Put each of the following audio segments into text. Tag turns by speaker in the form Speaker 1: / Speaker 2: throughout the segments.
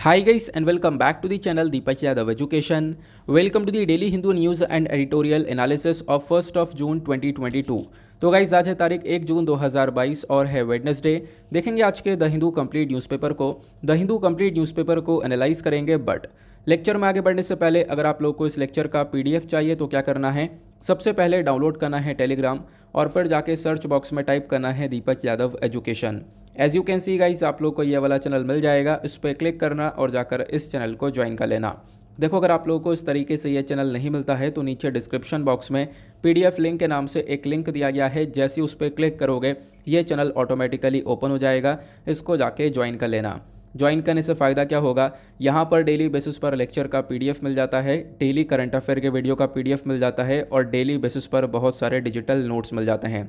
Speaker 1: Hi guys and welcome back to the channel Deepak Yadav Education. Welcome to the Daily Hindu News and Editorial Analysis of 1st of June 2022. तो guys आज है तारीख 1 जून 2022 और है Wednesday. देखेंगे आज के द हिंदू कंप्लीट न्यूज़पेपर को। द हिंदू कंप्लीट न्यूज़पेपर को एनालाइज करेंगे, बट लेक्चर में आगे बढ़ने से पहले अगर आप लोगों को इस लेक्चर का पीडीएफ चाहिए तो क्या करना है, सबसे पहले डाउनलोड करना है टेलीग्राम और फिर जाके सर्च बॉक्स में टाइप करना है Deepak Yadav education. As you can see guys आप लोग को ये वाला चैनल मिल जाएगा, इस पर क्लिक करना और जाकर इस चैनल को ज्वाइन कर लेना। देखो अगर आप लोगों को इस तरीके से ये चैनल नहीं मिलता है तो नीचे डिस्क्रिप्शन बॉक्स में पीडीएफ लिंक के नाम से एक लिंक दिया गया है, जैसे उस पर क्लिक करोगे ये चैनल ऑटोमेटिकली ओपन हो जाएगा, इसको जाके ज्वाइन कर लेना। ज्वाइन करने से फ़ायदा क्या होगा, यहाँ पर डेली बेसिस पर लेक्चर का पीडीएफ मिल जाता है, डेली करंट अफेयर के वीडियो का पीडीएफ मिल जाता है और डेली बेसिस पर बहुत सारे डिजिटल नोट्स मिल जाते हैं।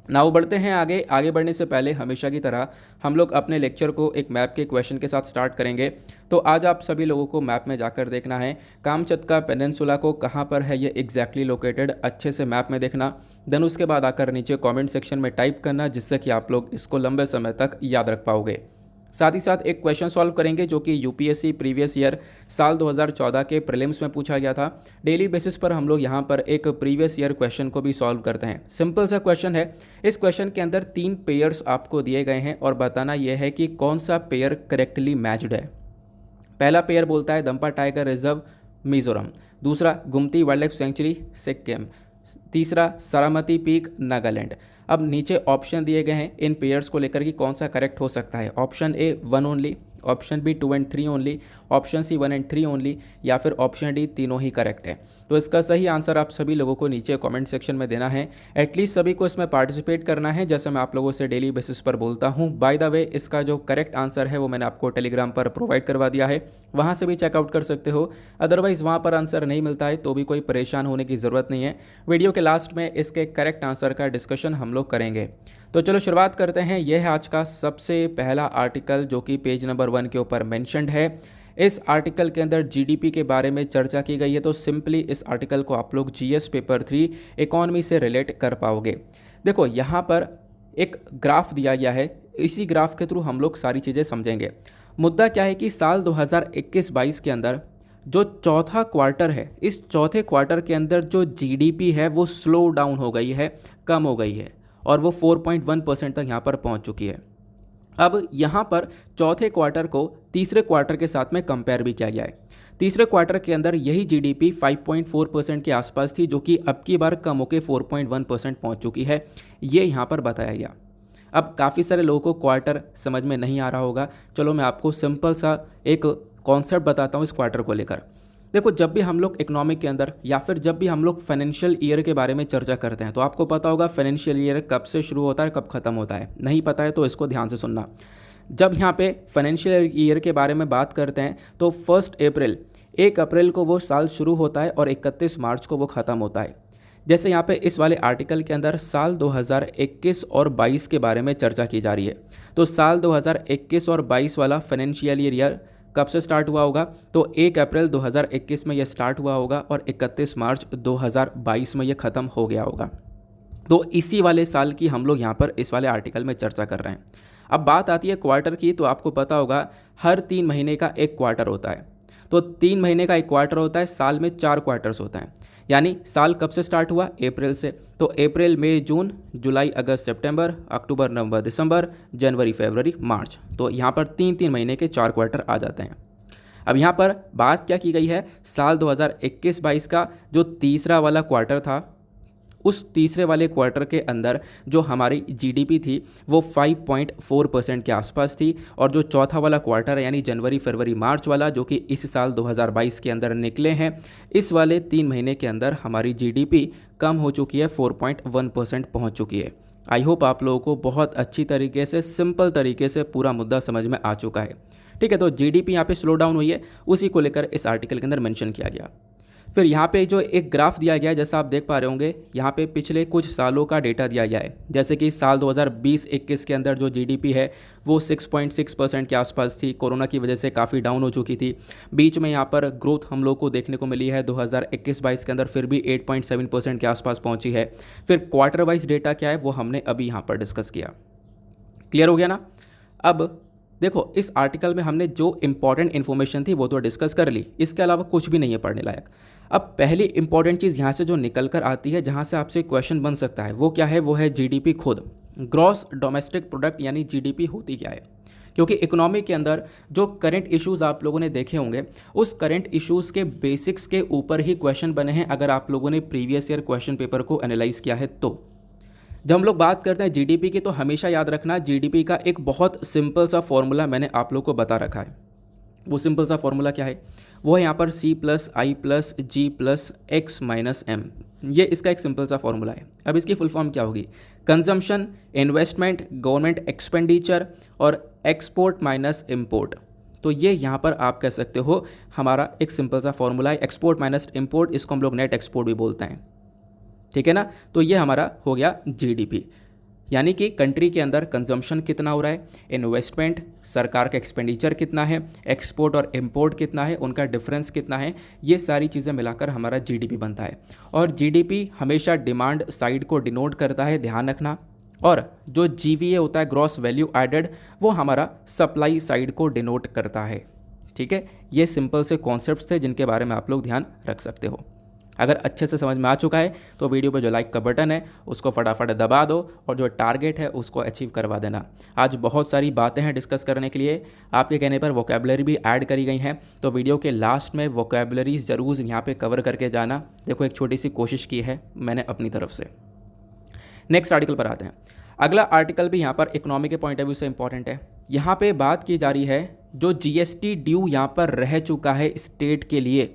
Speaker 1: नाउ बढ़ते हैं आगे बढ़ने से पहले हमेशा की तरह हम लोग अपने लेक्चर को एक मैप के क्वेश्चन के साथ स्टार्ट करेंगे। तो आज आप सभी लोगों को मैप में जाकर देखना है कामचत्का पेनिनसुला को कहाँ पर है ये एग्जैक्टली लोकेटेड, अच्छे से मैप में देखना। देन उसके बाद आकर नीचे कमेंट सेक्शन में टाइप करना, जिससे कि आप लोग इसको लंबे समय तक याद रख पाओगे। साथ ही साथ एक क्वेश्चन सॉल्व करेंगे जो कि यूपीएससी प्रीवियस ईयर साल 2014 के प्रीलिम्स में पूछा गया था। डेली बेसिस पर हम लोग यहाँ पर एक प्रीवियस ईयर क्वेश्चन को भी सॉल्व करते हैं। सिंपल सा क्वेश्चन है। इस क्वेश्चन के अंदर 3 पेयर्स आपको दिए गए हैं और बताना यह है कि कौन सा पेयर करेक्टली मैच्ड है। पहला पेयर बोलता है दंपा टाइगर रिजर्व मिजोरम, दूसरा गुमती वाइल्ड लाइफ सेंचुरी सिक्किम, तीसरा सारामती पीक नागालैंड। अब नीचे ऑप्शन दिए गए हैं इन पेयर्स को लेकर कि कौन सा करेक्ट हो सकता है। Option A 1 only, option B 2 and 3 only, option C 1 and 3 only, या फिर ऑप्शन डी तीनों ही करेक्ट है। तो इसका सही आंसर आप सभी लोगों को नीचे कमेंट सेक्शन में देना है। एटलीस्ट सभी को इसमें पार्टिसिपेट करना है, जैसे मैं आप लोगों से डेली बेसिस पर बोलता हूँ। बाय द वे इसका जो करेक्ट आंसर है वो मैंने आपको टेलीग्राम पर प्रोवाइड करवा दिया है, वहाँ से भी चेकआउट कर सकते हो। अदरवाइज़ वहाँ पर आंसर नहीं मिलता है तो भी कोई परेशान होने की ज़रूरत नहीं है। वीडियो के लास्ट में इसके करेक्ट आंसर का डिस्कशन हम लोग करेंगे। तो चलो शुरुआत करते हैं। यह है आज का सबसे पहला आर्टिकल जो कि पेज नंबर 1 के ऊपर मेंशन्ड है। इस आर्टिकल के अंदर जीडीपी के बारे में चर्चा की गई है, तो सिंपली इस आर्टिकल को आप लोग जीएस पेपर 3 इकोनॉमी से रिलेट कर पाओगे। देखो यहाँ पर एक ग्राफ दिया गया है, इसी ग्राफ के थ्रू हम लोग सारी चीज़ें समझेंगे। मुद्दा क्या है कि साल 2021-22 के अंदर जो चौथा क्वार्टर है, इस चौथे क्वार्टर के अंदर जो जीडीपी है वो स्लो डाउन हो गई है, कम हो गई है और वो 4.1% तक यहाँ पर पहुँच चुकी है। अब यहाँ पर चौथे क्वार्टर को तीसरे क्वार्टर के साथ में कंपेयर भी किया गया है। तीसरे क्वार्टर के अंदर यही जीडीपी 5.4% के आसपास थी, जो कि अब की बार कम होकर 4.1% पहुँच चुकी है, ये यहाँ पर बताया गया। अब काफ़ी सारे लोगों को क्वार्टर समझ में नहीं आ रहा होगा, चलो मैं आपको सिंपल सा एक कॉन्सेप्ट बताता हूँ इस क्वार्टर को लेकर। देखो जब भी हम लोग इकोनॉमिक के अंदर या फिर जब भी हम लोग फाइनेंशियल ईयर के बारे में चर्चा करते हैं तो आपको पता होगा फाइनेंशियल ईयर कब से शुरू होता है कब खत्म होता है। नहीं पता है तो इसको ध्यान से सुनना। जब यहाँ पे फाइनेंशियल ईयर के बारे में बात करते हैं तो 1 अप्रैल को वो साल शुरू होता है और 31 मार्च को वो ख़त्म होता है। जैसे यहाँ पे इस वाले आर्टिकल के अंदर साल 2021 और 22 के बारे में चर्चा की जा रही है, तो साल 2021 और 22 वाला फाइनेंशियल ईयर कब से स्टार्ट हुआ होगा, तो 1 अप्रैल 2021 में यह स्टार्ट हुआ होगा और 31 मार्च 2022 में यह ख़त्म हो गया होगा। तो इसी वाले साल की हम लोग यहाँ पर इस वाले आर्टिकल में चर्चा कर रहे हैं। अब बात आती है क्वार्टर की, तो आपको पता होगा हर 3 महीने का एक क्वार्टर होता है। तो 3 महीने का एक क्वार्टर होता है, साल में 4 क्वार्टर्स होता है। यानी साल कब से स्टार्ट हुआ, अप्रैल से। तो अप्रैल मई जून जुलाई अगस्त सितंबर अक्टूबर नवंबर दिसंबर जनवरी फरवरी मार्च, तो यहाँ पर 3-3 महीने के 4 क्वार्टर आ जाते हैं। अब यहाँ पर बात क्या की गई है, साल 2021-22 का जो तीसरा वाला क्वार्टर था, उस तीसरे वाले क्वार्टर के अंदर जो हमारी जीडीपी थी वो 5.4% के आसपास थी, और जो चौथा वाला क्वार्टर है यानी जनवरी फरवरी मार्च वाला जो कि इस साल 2022 के अंदर निकले हैं, इस वाले 3 महीने के अंदर हमारी जीडीपी कम हो चुकी है, 4.1% पहुंच चुकी है। आई होप आप लोगों को बहुत अच्छी तरीके से सिंपल तरीके से पूरा मुद्दा समझ में आ चुका है। ठीक है, तो जीडीपी यहाँ पे स्लो डाउन हुई है, उसी को लेकर इस आर्टिकल के अंदर मेंशन किया गया। फिर यहाँ पे जो एक ग्राफ दिया गया है, जैसा आप देख पा रहे होंगे, यहाँ पे पिछले कुछ सालों का डेटा दिया गया है। जैसे कि साल 2020-21 के अंदर जो जीडीपी है वो 6.6% के आसपास थी, कोरोना की वजह से काफ़ी डाउन हो चुकी थी। बीच में यहाँ पर ग्रोथ हम लोग को देखने को मिली है 2021-22 के अंदर, फिर भी 8.7% के आसपास पहुँची है। फिर क्वार्टर वाइज डेटा क्या है वो हमने अभी यहाँ पर डिस्कस किया। क्लियर हो गया ना। अब देखो इस आर्टिकल में हमने जो इंपॉर्टेंट इन्फॉर्मेशन थी वो तो डिस्कस कर ली, इसके अलावा कुछ भी नहीं है पढ़ने लायक। अब पहली इंपॉर्टेंट चीज़ यहाँ से जो निकल कर आती है, जहाँ से आपसे क्वेश्चन बन सकता है, वो क्या है? वो है जीडीपी खुद, ग्रॉस डोमेस्टिक प्रोडक्ट, यानी जीडीपी होती क्या है। क्योंकि इकोनॉमी के अंदर जो करंट इश्यूज़ आप लोगों ने देखे होंगे, उस करंट इश्यूज़ के बेसिक्स के ऊपर ही क्वेश्चन बने हैं, अगर आप लोगों ने प्रीवियस ईयर क्वेश्चन पेपर को एनालाइज किया है तो। जब हम लोग बात करते हैं जीडीपी की, तो हमेशा याद रखना जीडीपी का एक बहुत सिंपल सा फॉर्मूला मैंने आप लोग को बता रखा है। वो सिंपल सा फॉर्मूला क्या है? वो है यहाँ पर C+I+G+X-M। ये इसका एक सिंपल सा फॉर्मूला है। अब इसकी फुल फॉर्म क्या होगी? कंजम्पशन, इन्वेस्टमेंट, गवर्नमेंट एक्सपेंडिचर और एक्सपोर्ट माइनस इम्पोर्ट। तो ये यहाँ पर आप कह सकते हो हमारा एक सिंपल सा फॉर्मूला है। एक्सपोर्ट माइनस इम्पोर्ट, इसको हम लोग नेट एक्सपोर्ट भी बोलते हैं, ठीक है ना। तो ये हमारा हो गया जीडीपी, यानी कि कंट्री के अंदर कंजम्पशन कितना हो रहा है, इन्वेस्टमेंट, सरकार का एक्सपेंडिचर कितना है, एक्सपोर्ट और इंपोर्ट कितना है, उनका डिफरेंस कितना है, ये सारी चीज़ें मिलाकर हमारा जीडीपी बनता है। और जीडीपी हमेशा डिमांड साइड को डिनोट करता है, ध्यान रखना। और जो जीवीए होता है, ग्रॉस वैल्यू एडेड, वो हमारा सप्लाई साइड को डिनोट करता है, ठीक है। ये सिंपल से कॉन्सेप्ट्स थे जिनके बारे में आप लोग ध्यान रख सकते हो। अगर अच्छे से समझ में आ चुका है तो वीडियो पे जो लाइक का बटन है उसको फटाफट दबा दो और जो टारगेट है उसको अचीव करवा देना। आज बहुत सारी बातें हैं डिस्कस करने के लिए, आपके कहने पर वोकैबुलरी भी ऐड करी गई हैं, तो वीडियो के लास्ट में वोकैबुलरी ज़रूर यहाँ पे कवर करके जाना। देखो एक छोटी सी कोशिश की है मैंने अपनी तरफ से। नेक्स्ट आर्टिकल पर आते हैं। अगला आर्टिकल भी यहाँ पर इकोनॉमी के पॉइंट ऑफ व्यू से इंपॉर्टेंट है। यहाँ पे बात की जा रही है जो जीएसटी ड्यू यहाँ पर रह चुका है स्टेट के लिए,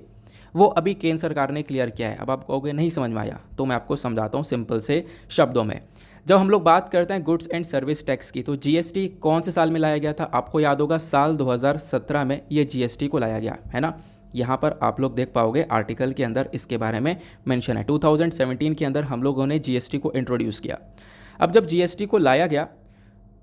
Speaker 1: वो अभी केंद्र सरकार ने क्लियर किया है। अब आप कहोगे नहीं समझ में आया, तो मैं आपको समझाता हूँ सिंपल से शब्दों में। जब हम लोग बात करते हैं गुड्स एंड सर्विस टैक्स की, तो जीएसटी कौन से साल में लाया गया था? आपको याद होगा साल 2017 में ये जीएसटी को लाया गया है ना। यहाँ पर आप लोग देख पाओगे आर्टिकल के अंदर इसके बारे में मेंशन है। 2017 के अंदर हम लोगों ने जीएसटी को इंट्रोड्यूस किया। अब जब जीएसटी को लाया गया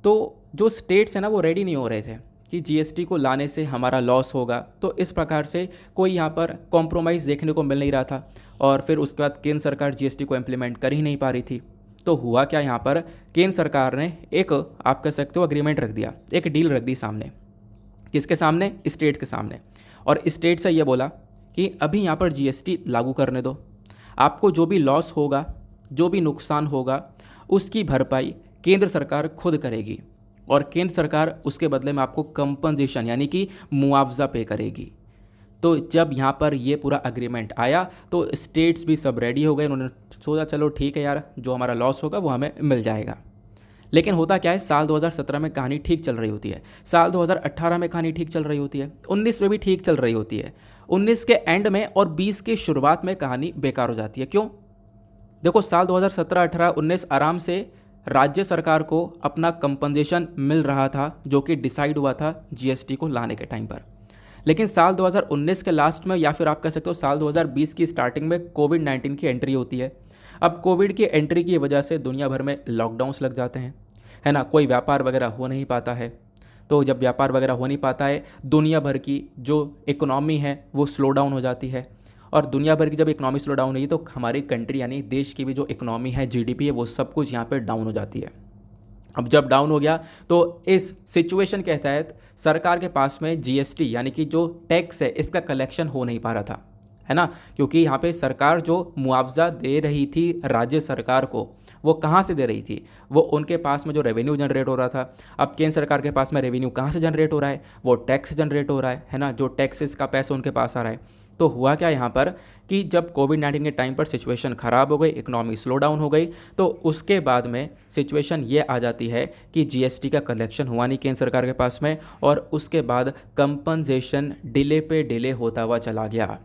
Speaker 1: तो जो स्टेट्स हैं ना वो रेडी नहीं हो रहे थे कि जीएसटी को लाने से हमारा लॉस होगा, तो इस प्रकार से कोई यहाँ पर कॉम्प्रोमाइज़ देखने को मिल नहीं रहा था। और फिर उसके बाद केंद्र सरकार जीएसटी को इम्प्लीमेंट कर ही नहीं पा रही थी। तो हुआ क्या, यहाँ पर केंद्र सरकार ने एक, आप कह सकते हो, अग्रीमेंट रख दिया, एक डील रख दी सामने। किसके सामने? स्टेट्स के सामने। और स्टेट से ये बोला कि अभी यहाँ पर जीएसटी लागू करने दो, आपको जो भी लॉस होगा, जो भी नुकसान होगा, उसकी भरपाई केंद्र सरकार खुद करेगी और केंद्र सरकार उसके बदले में आपको कंपनसेशन यानी कि मुआवजा पे करेगी। तो जब यहाँ पर ये पूरा अग्रीमेंट आया तो स्टेट्स भी सब रेडी हो गए, उन्होंने सोचा चलो ठीक है यार, जो हमारा लॉस होगा वो हमें मिल जाएगा। लेकिन होता क्या है, साल 2017 में कहानी ठीक चल रही होती है, साल 2018 में कहानी ठीक चल रही होती है, 19 में भी ठीक चल रही होती है, 19 के एंड में और 20 के शुरुआत में कहानी बेकार हो जाती है। क्यों? देखो साल 2017, 18, 19 आराम से राज्य सरकार को अपना कंपनसेशन मिल रहा था, जो कि डिसाइड हुआ था जीएसटी को लाने के टाइम पर। लेकिन साल 2019 के लास्ट में, या फिर आप कह सकते हो साल 2020 की स्टार्टिंग में, कोविड-19 की एंट्री होती है। अब कोविड की एंट्री की वजह से दुनिया भर में लॉकडाउन्स लग जाते हैं, है ना। कोई व्यापार वगैरह हो नहीं पाता है। तो जब व्यापार वगैरह हो नहीं पाता है, दुनिया भर की जो इकोनॉमी है वो स्लो डाउन हो जाती है। और दुनिया भर की जब इकोनॉमी स्लो डाउन हुई तो हमारी कंट्री यानी देश की भी जो इकोनॉमी है, जीडीपी है, वो सब कुछ यहाँ पे डाउन हो जाती है। अब जब डाउन हो गया तो इस सिचुएशन के तहत सरकार के पास में जीएसटी यानी कि जो टैक्स है इसका कलेक्शन हो नहीं पा रहा था, है ना। क्योंकि यहाँ पे सरकार जो मुआवजा दे रही थी राज्य सरकार को, वो कहाँ से दे रही थी? वो उनके पास में जो रेवेन्यू जनरेट हो रहा था। अब केंद्र सरकार के पास में रेवेन्यू कहाँ से जनरेट हो रहा है? वो टैक्स जनरेट हो रहा है ना। जो टैक्सेस का पैसा उनके पास आ रहा है। तो हुआ क्या यहाँ पर कि जब कोविड-19 के टाइम पर सिचुएशन ख़राब हो गई, इकोनॉमी स्लो डाउन हो गई, तो उसके बाद में सिचुएशन ये आ जाती है कि जीएसटी का कलेक्शन हुआ नहीं केंद्र सरकार के पास में, और उसके बाद कंपनसेशन डिले पे डिले होता हुआ चला गया।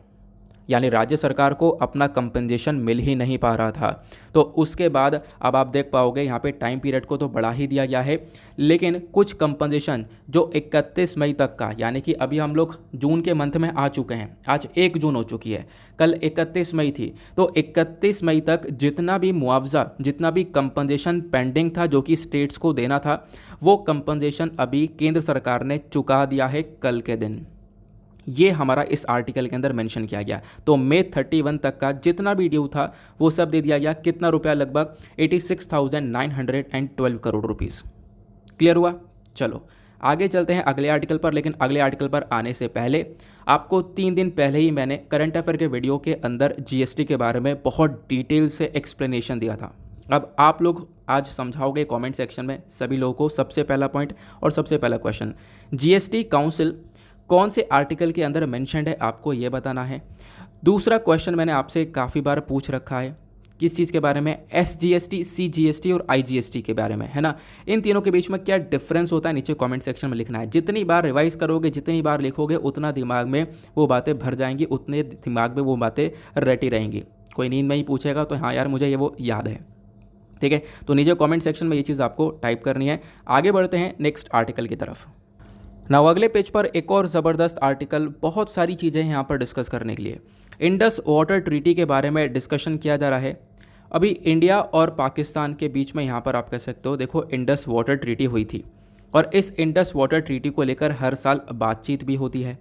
Speaker 1: यानी राज्य सरकार को अपना कंपनसेशन मिल ही नहीं पा रहा था। तो उसके बाद अब आप देख पाओगे यहाँ पे टाइम पीरियड को तो बढ़ा ही दिया गया है, लेकिन कुछ कंपनसेशन जो 31 मई तक का, यानी कि अभी हम लोग जून के मंथ में आ चुके हैं, आज 1 जून हो चुकी है, कल 31 मई थी, तो 31 मई तक जितना भी मुआवजा, जितना भी कंपनसेशन पेंडिंग था जो कि स्टेट्स को देना था, वो कंपनसेशन अभी केंद्र सरकार ने चुका दिया है कल के दिन। ये हमारा इस आर्टिकल के अंदर मेंशन किया गया। तो मई 31 तक का जितना भी ड्यू था वो सब दे दिया गया। कितना रुपया? लगभग 86,912 करोड़ रुपीस। क्लियर हुआ? चलो आगे चलते हैं अगले आर्टिकल पर, लेकिन अगले आर्टिकल पर आने से पहले आपको 3 दिन पहले ही मैंने करंट अफेयर के वीडियो के अंदर जीएसटी के बारे में बहुत डिटेल से एक्सप्लेनेशन दिया था। अब आप लोग आज समझाओगे कमेंट सेक्शन में सभी लोगों को। सबसे पहला पॉइंट और सबसे पहला क्वेश्चन, जीएसटी काउंसिल कौन से आर्टिकल के अंदर मेंशन्ड है, आपको ये बताना है। दूसरा क्वेश्चन मैंने आपसे काफ़ी बार पूछ रखा है, किस चीज़ के बारे में, एसजीएसटी, सीजीएसटी और आईजीएसटी के बारे में, है ना। इन तीनों के बीच में क्या डिफरेंस होता है, नीचे कमेंट सेक्शन में लिखना है। जितनी बार रिवाइज करोगे, जितनी बार लिखोगे, उतना दिमाग में वो बातें भर जाएंगी, उतने दिमाग में वो बातें रटी रहेंगी। कोई नींद में ही पूछेगा तो हाँ यार मुझे ये वो याद है, ठीक है। तो नीचे कमेंट सेक्शन में ये चीज़ आपको टाइप करनी है। आगे बढ़ते हैं नेक्स्ट आर्टिकल की तरफ। नाउ अगले पेज पर एक और ज़बरदस्त आर्टिकल, बहुत सारी चीज़ें हैं यहाँ पर डिस्कस करने के लिए। इंडस वाटर ट्रीटी के बारे में डिस्कशन किया जा रहा है। अभी इंडिया और पाकिस्तान के बीच में यहाँ पर आप कह सकते हो, देखो इंडस वाटर ट्रीटी हुई थी और इस इंडस वाटर ट्रीटी को लेकर हर साल बातचीत भी होती है।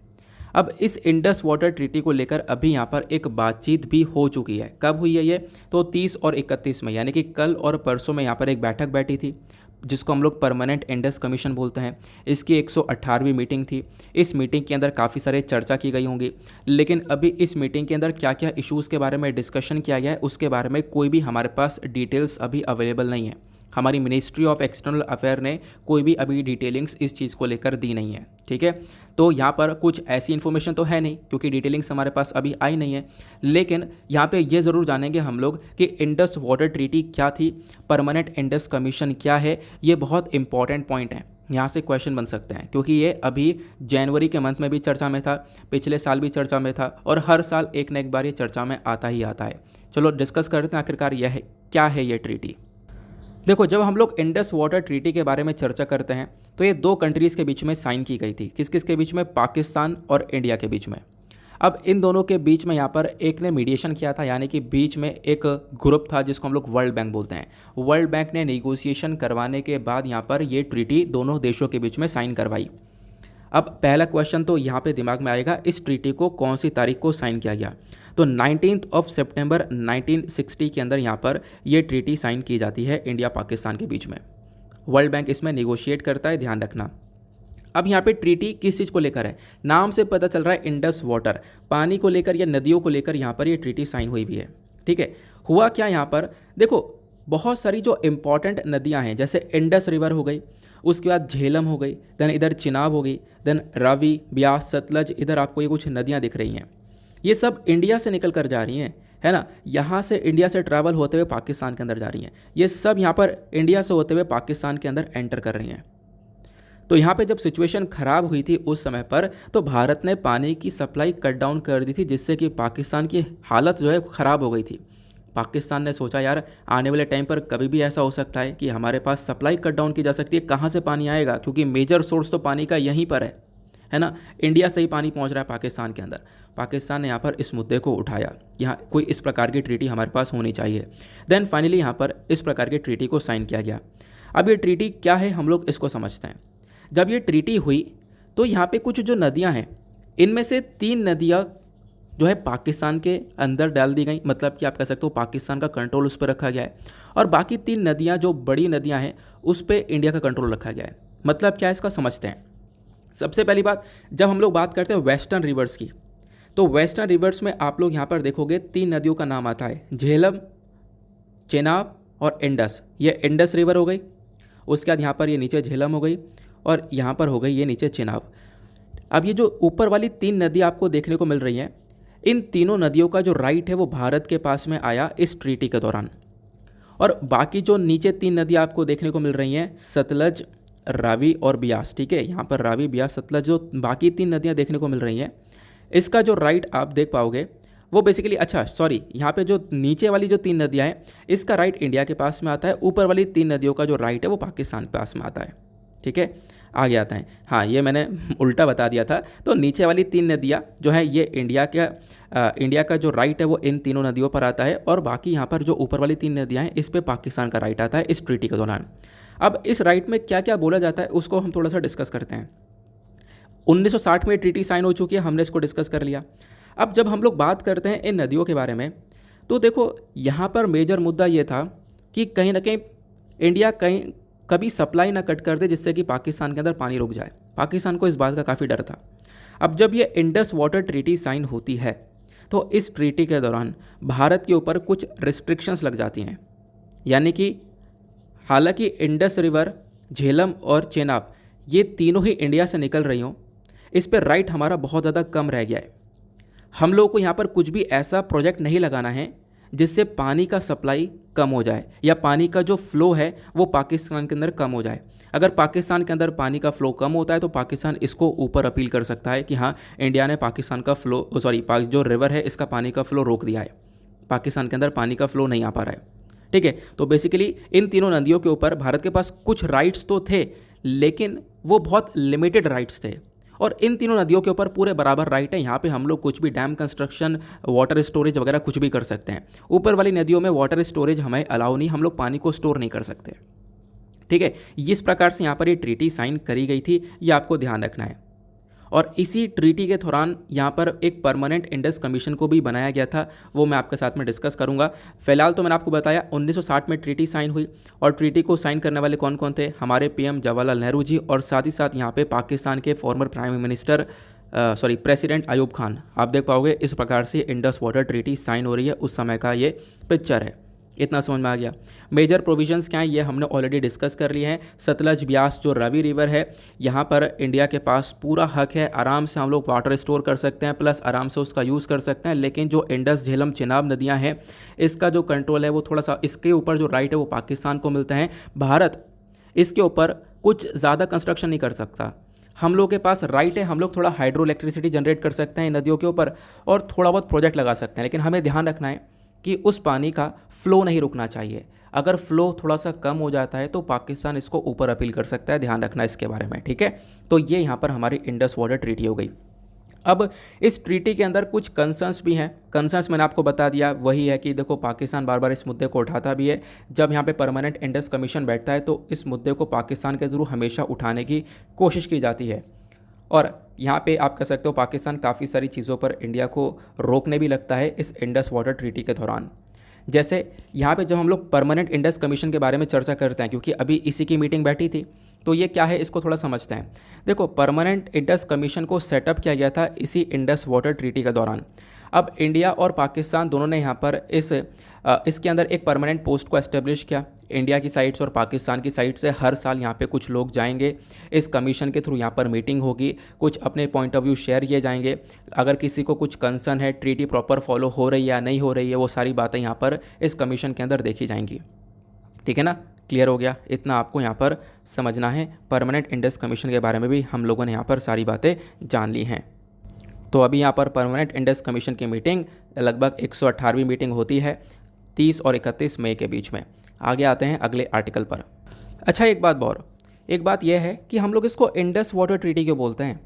Speaker 1: अब इस इंडस वाटर ट्रीटी को लेकर अभी यहाँ पर एक बातचीत भी हो चुकी है। कब हुई है ये, तो 30 और 31 में, यानी कि कल और परसों में यहाँ पर एक बैठक बैठी थी जिसको हम लोग परमानेंट इंडस कमीशन बोलते हैं। इसकी 118वीं मीटिंग थी। इस मीटिंग के अंदर काफ़ी सारे चर्चा की गई होंगी, लेकिन अभी इस मीटिंग के अंदर क्या क्या इश्यूज़ के बारे में डिस्कशन किया गया है उसके बारे में कोई भी हमारे पास डिटेल्स अभी अवेलेबल नहीं है। हमारी मिनिस्ट्री ऑफ एक्सटर्नल अफेयर ने कोई भी अभी डिटेलिंग्स इस चीज़ को लेकर दी नहीं है, ठीक है। तो यहाँ पर कुछ ऐसी इन्फॉर्मेशन तो है नहीं क्योंकि डिटेलिंग्स हमारे पास अभी आई नहीं है, लेकिन यहाँ पे ये ज़रूर जानेंगे हम लोग कि इंडस वाटर ट्रीटी क्या थी, परमानेंट इंडस कमीशन क्या है। ये बहुत इंपॉर्टेंट पॉइंट है, यहाँ से क्वेश्चन बन सकते हैं क्योंकि ये अभी जनवरी के मंथ में भी चर्चा में था, पिछले साल भी चर्चा में था और हर साल एक न एक बार ये चर्चा में आता ही आता है। चलो डिस्कस करते हैं आखिरकार यह है क्या है ये ट्रीटी। देखो, जब हम लोग इंडस वाटर ट्रीटी के बारे में चर्चा करते हैं तो ये 2 कंट्रीज़ के बीच में साइन की गई थी। किस किस के बीच में, पाकिस्तान और इंडिया के बीच में। अब इन दोनों के बीच में यहाँ पर एक ने मीडिएशन किया था, यानी कि बीच में एक ग्रुप था जिसको हम लोग वर्ल्ड बैंक बोलते हैं। वर्ल्ड बैंक ने नेगोशिएशन करवाने के बाद यहाँ पर ये ट्रीटी दोनों देशों के बीच में साइन करवाई। अब पहला क्वेश्चन तो यहाँ पे दिमाग में आएगा, इस ट्रीटी को कौन सी तारीख को साइन किया गया। तो 19 सितंबर 1960 के अंदर यहाँ पर ये ट्रीटी साइन की जाती है इंडिया पाकिस्तान के बीच में। वर्ल्ड बैंक इसमें नेगोशिएट करता है, ध्यान रखना। अब यहाँ पे ट्रीटी किस चीज़ को लेकर है, नाम से पता चल रहा है इंडस वाटर, पानी को लेकर या नदियों को लेकर यहाँ पर ये ट्रीटी साइन हुई भी है, ठीक है। हुआ क्या यहाँ पर, देखो बहुत सारी जो इंपॉर्टेंट नदियाँ हैं, जैसे इंडस रिवर हो गई, उसके बाद झेलम हो गई, देन इधर चिनाब हो गई, देन रावी, ब्यास, सतलज, इधर आपको ये कुछ नदियाँ दिख रही हैं। ये सब इंडिया से निकल कर जा रही हैं, है ना। यहाँ से इंडिया से ट्रैवल होते हुए पाकिस्तान के अंदर जा रही हैं। ये सब यहाँ पर इंडिया से होते हुए पाकिस्तान के अंदर एंटर कर रही हैं। तो यहाँ पे जब सिचुएशन ख़राब हुई थी उस समय पर, तो भारत ने पानी की सप्लाई कट डाउन कर दी थी, जिससे कि पाकिस्तान की हालत जो है ख़राब हो गई थी। पाकिस्तान ने सोचा यार आने वाले टाइम पर कभी भी ऐसा हो सकता है कि हमारे पास सप्लाई कट डाउन की जा सकती है, कहाँ से पानी आएगा, क्योंकि मेजर सोर्स तो पानी का यहीं पर है ना। इंडिया से ही पानी पहुंच रहा है पाकिस्तान के अंदर। पाकिस्तान ने यहाँ पर इस मुद्दे को उठाया, यहाँ कोई इस प्रकार की ट्रीटी हमारे पास होनी चाहिए। देन फाइनली यहाँ पर इस प्रकार की ट्रीटी को साइन किया गया। अब ये ट्रीटी क्या है, हम लोग इसको समझते हैं। जब ये ट्रीटी हुई तो यहाँ पे कुछ जो नदियाँ हैं, इनमें से 3 नदियाँ जो है पाकिस्तान के अंदर डाल दी गई, मतलब कि आप कह सकते हो पाकिस्तान का कंट्रोल उस पर रखा गया है, और बाकी 3 नदियाँ जो बड़ी नदियाँ हैं उस पर इंडिया का कंट्रोल रखा गया है। मतलब क्या है, इसका समझते हैं। सबसे पहली बात, जब हम लोग बात करते हैं वेस्टर्न रिवर्स की, तो वेस्टर्न रिवर्स में आप लोग यहाँ पर देखोगे 3 नदियों का नाम आता है, झेलम, चेनाब और इंडस। ये इंडस रिवर हो गई, उसके बाद यहाँ पर ये नीचे झेलम हो गई और यहाँ पर हो गई ये नीचे चेनाब। अब ये जो ऊपर वाली 3 नदी आपको देखने को मिल रही हैं, इन तीनों नदियों का जो राइट है वो भारत के पास में आया इस ट्रीटी के दौरान। और बाकी जो नीचे 3 नदियाँ आपको देखने को मिल रही हैं, सतलज, रावी और ब्यास, ठीक है। यहाँ पर रावी, ब्यास, सतलज, जो बाकी 3 नदियाँ देखने को मिल रही हैं, इसका जो राइट आप देख पाओगे वो बेसिकली, अच्छा सॉरी, यहाँ पे जो नीचे वाली जो 3 नदियाँ हैं इसका राइट इंडिया के पास में आता है, ऊपर वाली 3 नदियों का जो राइट है वो पाकिस्तान के पास में आता है, ठीक है। आगे आता है, हाँ ये मैंने उल्टा बता दिया था। तो नीचे वाली 3 नदियाँ जो है ये इंडिया का जो राइट है वो इन तीनों नदियों पर आता है, और बाकी यहाँ पर जो ऊपर वाली 3 नदियाँ हैं इस पर पाकिस्तान का राइट आता है इस ट्रीटी के दौरान। अब इस राइट में क्या क्या बोला जाता है उसको हम थोड़ा सा डिस्कस करते हैं। 1960 में ट्रीटी साइन हो चुकी है, हमने इसको डिस्कस कर लिया। अब जब हम लोग बात करते हैं इन नदियों के बारे में, तो देखो यहाँ पर मेजर मुद्दा ये था कि कहीं ना कहीं इंडिया कहीं कभी सप्लाई ना कट कर दे जिससे कि पाकिस्तान के अंदर पानी रुक जाए। पाकिस्तान को इस बात का काफ़ी डर था। अब जब ये इंडस वाटर ट्रीटी साइन होती है तो इस ट्रीटी के दौरान भारत के ऊपर कुछ रिस्ट्रिक्शंस लग जाती हैं, यानी कि हालांकि इंडस रिवर, झेलम और चेनाब ये तीनों ही इंडिया से निकल रही हों, इस पर राइट हमारा बहुत ज़्यादा कम रह गया है। हम लोगों को यहाँ पर कुछ भी ऐसा प्रोजेक्ट नहीं लगाना है जिससे पानी का सप्लाई कम हो जाए या पानी का जो फ्लो है वो पाकिस्तान के अंदर कम हो जाए। अगर पाकिस्तान के अंदर पानी का फ्लो कम होता है तो पाकिस्तान इसको ऊपर अपील कर सकता है कि हाँ, इंडिया ने पाकिस्तान का फ्लो जो रिवर है इसका पानी का फ्लो रोक दिया है, पाकिस्तान के अंदर पानी का फ्लो नहीं आ पा रहा है। ठीक है, तो बेसिकली इन तीनों नदियों के ऊपर भारत के पास कुछ राइट्स तो थे, लेकिन वो बहुत लिमिटेड राइट्स थे। और इन तीनों नदियों के ऊपर पूरे बराबर राइट है। यहाँ पे हम लोग कुछ भी डैम कंस्ट्रक्शन, वाटर स्टोरेज वगैरह कुछ भी कर सकते हैं। ऊपर वाली नदियों में वाटर स्टोरेज हमें अलाउ नहीं, हम लोग पानी को स्टोर नहीं कर सकते। ठीक है, इस प्रकार से यहाँ पर ये ट्रीटी साइन करी गई थी, ये आपको ध्यान रखना है। और इसी ट्रीटी के दौरान यहाँ पर एक परमानेंट इंडस कमीशन को भी बनाया गया था, वो मैं आपके साथ में डिस्कस करूँगा। फिलहाल तो मैंने आपको बताया 1960 में ट्रीटी साइन हुई, और ट्रीटी को साइन करने वाले कौन कौन थे? हमारे पीएम जवाहरलाल नेहरू जी, और साथ ही साथ यहाँ पे पाकिस्तान के former prime minister president Ayub Khan. आप देख पाओगे इस प्रकार से इंडस वाटर ट्रीटी साइन हो रही है, उस समय का ये पिक्चर है। इतना समझ में आ गया। मेजर प्रोविजंस क्या हैं ये हमने ऑलरेडी डिस्कस कर लिए हैं। सतलज ब्यास जो रवि रिवर है, यहाँ पर इंडिया के पास पूरा हक है, आराम से हम लोग वाटर स्टोर कर सकते हैं, प्लस आराम से उसका यूज़ कर सकते हैं। लेकिन जो इंडस, झेलम, चेनाब नदियाँ हैं, इसका जो कंट्रोल है वो थोड़ा सा, इसके ऊपर जो राइट है वो पाकिस्तान को मिलता है। भारत इसके ऊपर कुछ ज़्यादा कंस्ट्रक्शन नहीं कर सकता। हम लोग के पास राइट है, हम लोग थोड़ा हाइड्रो इलेक्ट्रिसिटी जनरेट कर सकते हैं नदियों के ऊपर, और थोड़ा बहुत प्रोजेक्ट लगा सकते हैं। लेकिन हमें ध्यान रखना है कि उस पानी का फ्लो नहीं रुकना चाहिए। अगर फ्लो थोड़ा सा कम हो जाता है तो पाकिस्तान इसको ऊपर अपील कर सकता है, ध्यान रखना इसके बारे में। ठीक है, तो ये यहाँ पर हमारी इंडस वाटर ट्रीटी हो गई। अब इस ट्रीटी के अंदर कुछ कंसर्न्स भी हैं। कंसर्न्स मैंने आपको बता दिया, वही है कि देखो पाकिस्तान बार बार इस मुद्दे को उठाता भी है। जब यहाँ पे परमानेंट इंडस कमीशन बैठता है तो इस मुद्दे को पाकिस्तान के थ्रू हमेशा उठाने की कोशिश की जाती है। और यहाँ पे आप कह सकते हो पाकिस्तान काफ़ी सारी चीज़ों पर इंडिया को रोकने भी लगता है इस इंडस वाटर ट्रीटी के दौरान। जैसे यहाँ पे जब हम लोग परमानेंट इंडस कमीशन के बारे में चर्चा करते हैं, क्योंकि अभी इसी की मीटिंग बैठी थी, तो ये क्या है इसको थोड़ा समझते हैं। देखो, परमानेंट इंडस कमीशन को सेटअप किया गया था इसी इंडस वाटर ट्रीटी के दौरान। अब इंडिया और पाकिस्तान दोनों ने यहाँ पर इसके अंदर एक परमानेंट पोस्ट को एस्टेब्लिश किया। इंडिया की साइड से और पाकिस्तान की साइड से हर साल यहाँ पे कुछ लोग जाएंगे, इस कमीशन के थ्रू यहाँ पर मीटिंग होगी, कुछ अपने पॉइंट ऑफ व्यू शेयर किए जाएंगे। अगर किसी को कुछ कंसर्न है, ट्रीटी प्रॉपर फॉलो हो रही है या नहीं हो रही है, वो सारी बातें यहाँ पर इस कमीशन के अंदर देखी जाएंगी। ठीक है ना, क्लियर हो गया? इतना आपको यहाँ पर समझना है। परमानेंट इंडस कमीशन के बारे में भी हम लोगों ने यहाँ पर सारी बातें जान ली हैं। तो अभी यहाँ पर परमानेंट इंडस कमीशन की मीटिंग लगभग 118वीं मीटिंग होती है 30 और 31 मई के बीच में। आगे आते हैं अगले आर्टिकल पर। अच्छा, एक बात यह है कि हम लोग इसको इंडस वाटर ट्रीटी क्यों बोलते हैं,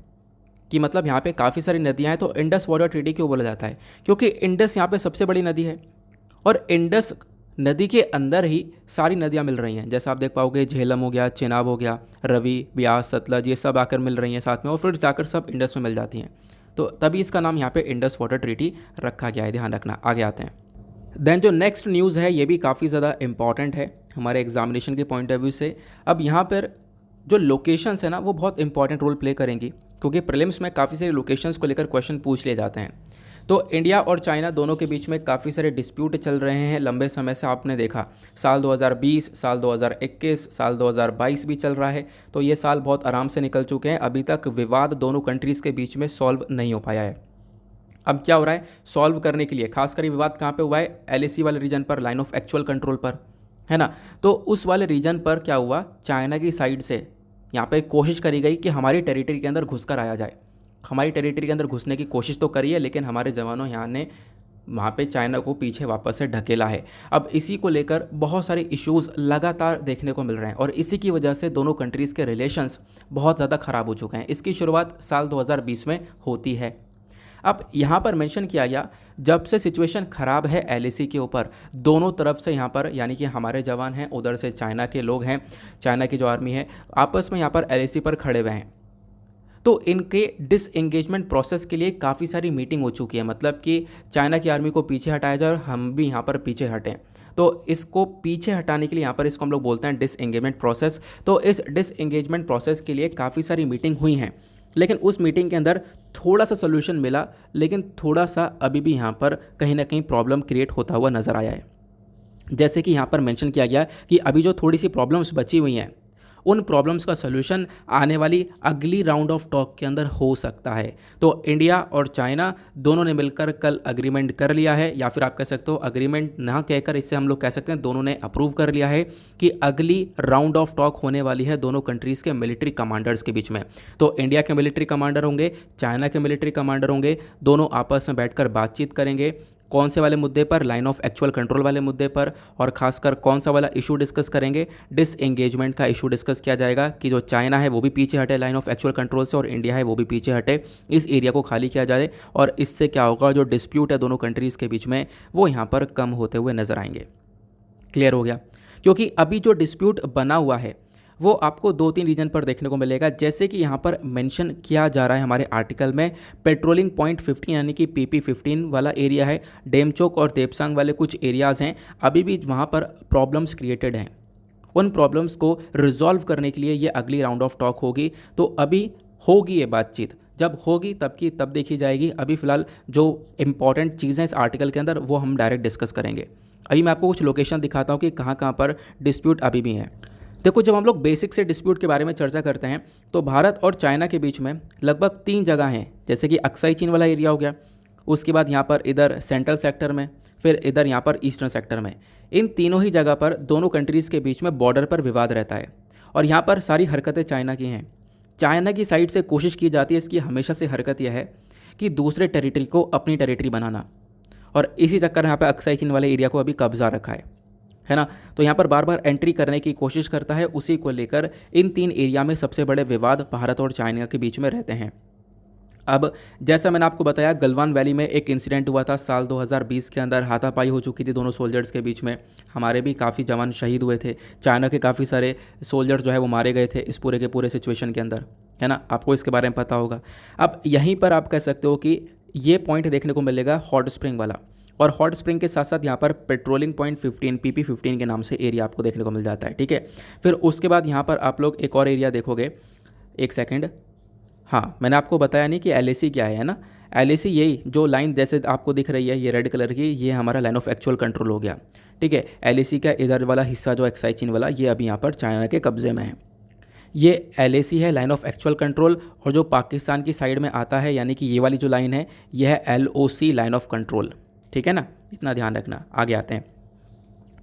Speaker 1: कि मतलब यहाँ पे काफ़ी सारी नदियाँ हैं तो इंडस वाटर ट्रीटी क्यों बोला जाता है? क्योंकि इंडस यहाँ पे सबसे बड़ी नदी है, और इंडस नदी के अंदर ही सारी नदियाँ मिल रही हैं। जैसे आप देख पाओगे झेलम हो गया, चेनाब हो गया, रवि, ब्यास, सतलज, ये सब आकर मिल रही हैं साथ में, और फिर जाकर सब इंडस में मिल जाती हैं। तो तभी इसका नाम यहाँ पे इंडस वाटर ट्रीटी रखा गया है, ध्यान रखना। आगे आते हैं। देन जो नेक्स्ट न्यूज़ है ये भी काफ़ी ज़्यादा इंपॉर्टेंट है हमारे एग्जामिनेशन के पॉइंट ऑफ व्यू से। अब यहाँ पर जो लोकेशंस है ना वो बहुत इंपॉर्टेंट रोल प्ले करेंगी, क्योंकि प्रीलिम्स में काफ़ी सारे लोकेशंस को लेकर क्वेश्चन पूछ लिए जाते हैं। तो इंडिया और चाइना दोनों के बीच में काफ़ी सारे डिस्प्यूट चल रहे हैं लंबे समय से। आपने देखा साल 2020, साल 2021, साल 2022 भी चल रहा है। तो ये साल बहुत आराम से निकल चुके हैं, अभी तक विवाद दोनों कंट्रीज़ के बीच में सॉल्व नहीं हो पाया है। अब क्या हो रहा है सॉल्व करने के लिए? खासकर ये विवाद कहाँ पे हुआ है? LAC वाले रीजन पर, लाइन ऑफ एक्चुअल कंट्रोल पर, है ना। तो उस वाले रीजन पर क्या हुआ, चाइना की साइड से यहाँ पे कोशिश करी गई कि हमारी टेरिटरी के अंदर घुसकर आया जाए। हमारी टेरिटरी के अंदर घुसने की कोशिश तो करी है, लेकिन हमारे जवानों यहाँ ने वहाँ पे चाइना को पीछे वापस से ढकेला है। अब इसी को लेकर बहुत सारे इश्यूज़ लगातार देखने को मिल रहे हैं, और इसी की वजह से दोनों कंट्रीज़ के रिलेशंस बहुत ज़्यादा ख़राब हो चुके हैं। इसकी शुरुआत साल 2020 में होती है। अब यहाँ पर मेंशन किया गया, जब से सिचुएशन ख़राब है LAC के ऊपर, दोनों तरफ से यहाँ पर, यानी कि हमारे जवान हैं, उधर से चाइना के लोग हैं, चाइना की जो आर्मी है, आपस में यहाँ पर LAC पर खड़े हुए हैं। तो इनके डिसएंगेजमेंट प्रोसेस के लिए काफ़ी सारी मीटिंग हो चुकी है, मतलब कि चाइना की आर्मी को पीछे हटाया जाए और हम भी यहाँ पर पीछे हटें। तो इसको पीछे हटाने के लिए यहाँ पर इसको हम लोग बोलते हैं डिसएंगेजमेंट प्रोसेस। तो इस डिसएंगेजमेंट प्रोसेस के लिए काफ़ी सारी मीटिंग हुई हैं, लेकिन उस मीटिंग के अंदर थोड़ा सा सोल्यूशन मिला, लेकिन थोड़ा सा अभी भी यहाँ पर कहीं ना कहीं प्रॉब्लम क्रिएट होता हुआ नज़र आया है। जैसे कि यहाँ पर मेंशन किया गया कि अभी जो थोड़ी सी प्रॉब्लम्स बची हुई हैं, उन प्रॉब्लम्स का सोल्यूशन आने वाली अगली राउंड ऑफ टॉक के अंदर हो सकता है। तो इंडिया और चाइना दोनों ने मिलकर कल अग्रीमेंट कर लिया है, या फिर आप कह सकते हो अग्रीमेंट ना कहकर इससे हम लोग कह सकते हैं दोनों ने अप्रूव कर लिया है कि अगली राउंड ऑफ टॉक होने वाली है दोनों कंट्रीज़ के मिलिट्री कमांडर्स के बीच में। तो इंडिया के मिलिट्री कमांडर होंगे, चाइना के मिलिट्री कमांडर होंगे, दोनों आपस में बैठकर बातचीत करेंगे। कौन से वाले मुद्दे पर? लाइन ऑफ एक्चुअल कंट्रोल वाले मुद्दे पर। और खासकर कौन सा वाला इशू डिस्कस करेंगे? डिसएंगेजमेंट का इशू डिस्कस किया जाएगा कि जो चाइना है वो भी पीछे हटे लाइन ऑफ एक्चुअल कंट्रोल से, और इंडिया है वो भी पीछे हटे, इस एरिया को खाली किया जाए। और इससे क्या होगा, जो डिस्प्यूट है दोनों कंट्रीज़ के बीच में वो यहाँ पर कम होते हुए नजर आएंगे। क्लियर हो गया? क्योंकि अभी जो डिस्प्यूट बना हुआ है वो आपको 2-3 रीजन पर देखने को मिलेगा। जैसे कि यहाँ पर मेंशन किया जा रहा है हमारे आर्टिकल में, पेट्रोलिंग पॉइंट 15 यानी कि PP15 वाला एरिया है, डेमचोक और देपसांग वाले कुछ एरियाज़ हैं, अभी भी वहाँ पर प्रॉब्लम्स क्रिएटेड हैं। उन प्रॉब्लम्स को रिजॉल्व करने के लिए ये अगली राउंड ऑफ टॉक होगी। तो अभी होगी ये बातचीत, जब होगी तब की तब देखी जाएगी। अभी फ़िलहाल जो इंपॉर्टेंट चीज़ें इस आर्टिकल के अंदर वो हम डायरेक्ट डिस्कस करेंगे। अभी मैं आपको कुछ लोकेशन दिखाता हूँ कि कहाँ कहाँ पर डिस्प्यूट अभी भी हैं। देखो, जब हम लोग बेसिक से डिस्प्यूट के बारे में चर्चा करते हैं तो भारत और चाइना के बीच में लगभग 3 जगह हैं, जैसे कि अक्साई चीन वाला एरिया हो गया, उसके बाद यहाँ पर इधर सेंट्रल सेक्टर में, फिर इधर यहाँ पर ईस्टर्न सेक्टर में। इन तीनों ही जगह पर दोनों कंट्रीज़ के बीच में बॉर्डर पर विवाद रहता है, और यहाँ पर सारी हरकतें चाइना की हैं। चाइना की साइड से कोशिश की जाती है, इसकी हमेशा से हरकत यह है कि दूसरे टेरिटरी को अपनी टेरिटरी बनाना, और इसी चक्कर में यहाँ पर अक्साई चीन वाले एरिया को अभी कब्जा रखा है ना। तो यहाँ पर बार बार एंट्री करने की कोशिश करता है। उसी को लेकर इन 3 एरिया में सबसे बड़े विवाद भारत और चाइना के बीच में रहते हैं। अब जैसा मैंने आपको बताया, गलवान वैली में एक इंसिडेंट हुआ था साल 2020 के अंदर, हाथापाई हो चुकी थी दोनों सोल्जर्स के बीच में, हमारे भी काफ़ी जवान शहीद हुए थे, चाइना के काफ़ी सारे सोल्जर्स जो है वो मारे गए थे इस पूरे के पूरे सिचुएशन के अंदर, है ना। आपको इसके बारे में पता होगा। अब यहीं पर आप कह सकते हो कि ये पॉइंट देखने को मिलेगा हॉट स्प्रिंग वाला, और हॉट स्प्रिंग के साथ साथ यहाँ पर पेट्रोलिंग पॉइंट 15 PP15 के नाम से एरिया आपको देखने को मिल जाता है, ठीक है। फिर उसके बाद यहाँ पर आप लोग एक और एरिया देखोगे, एक सेकंड, हाँ मैंने आपको बताया नहीं कि LAC क्या है ना। LAC यही जो लाइन जैसे आपको दिख रही है ये रेड कलर की, ये हमारा लाइन ऑफ एक्चुअल कंट्रोल हो गया, ठीक है। LAC का इधर वाला हिस्सा जो एक्साई चीन वाला, ये अभी यहाँ पर चाइना के कब्जे में है। ये LAC है, लाइन ऑफ एक्चुअल कंट्रोल, और जो पाकिस्तान की साइड में आता है यानी कि ये वाली जो लाइन है ये है LOC, लाइन ऑफ कंट्रोल, ठीक है ना। इतना ध्यान रखना। आगे आते हैं,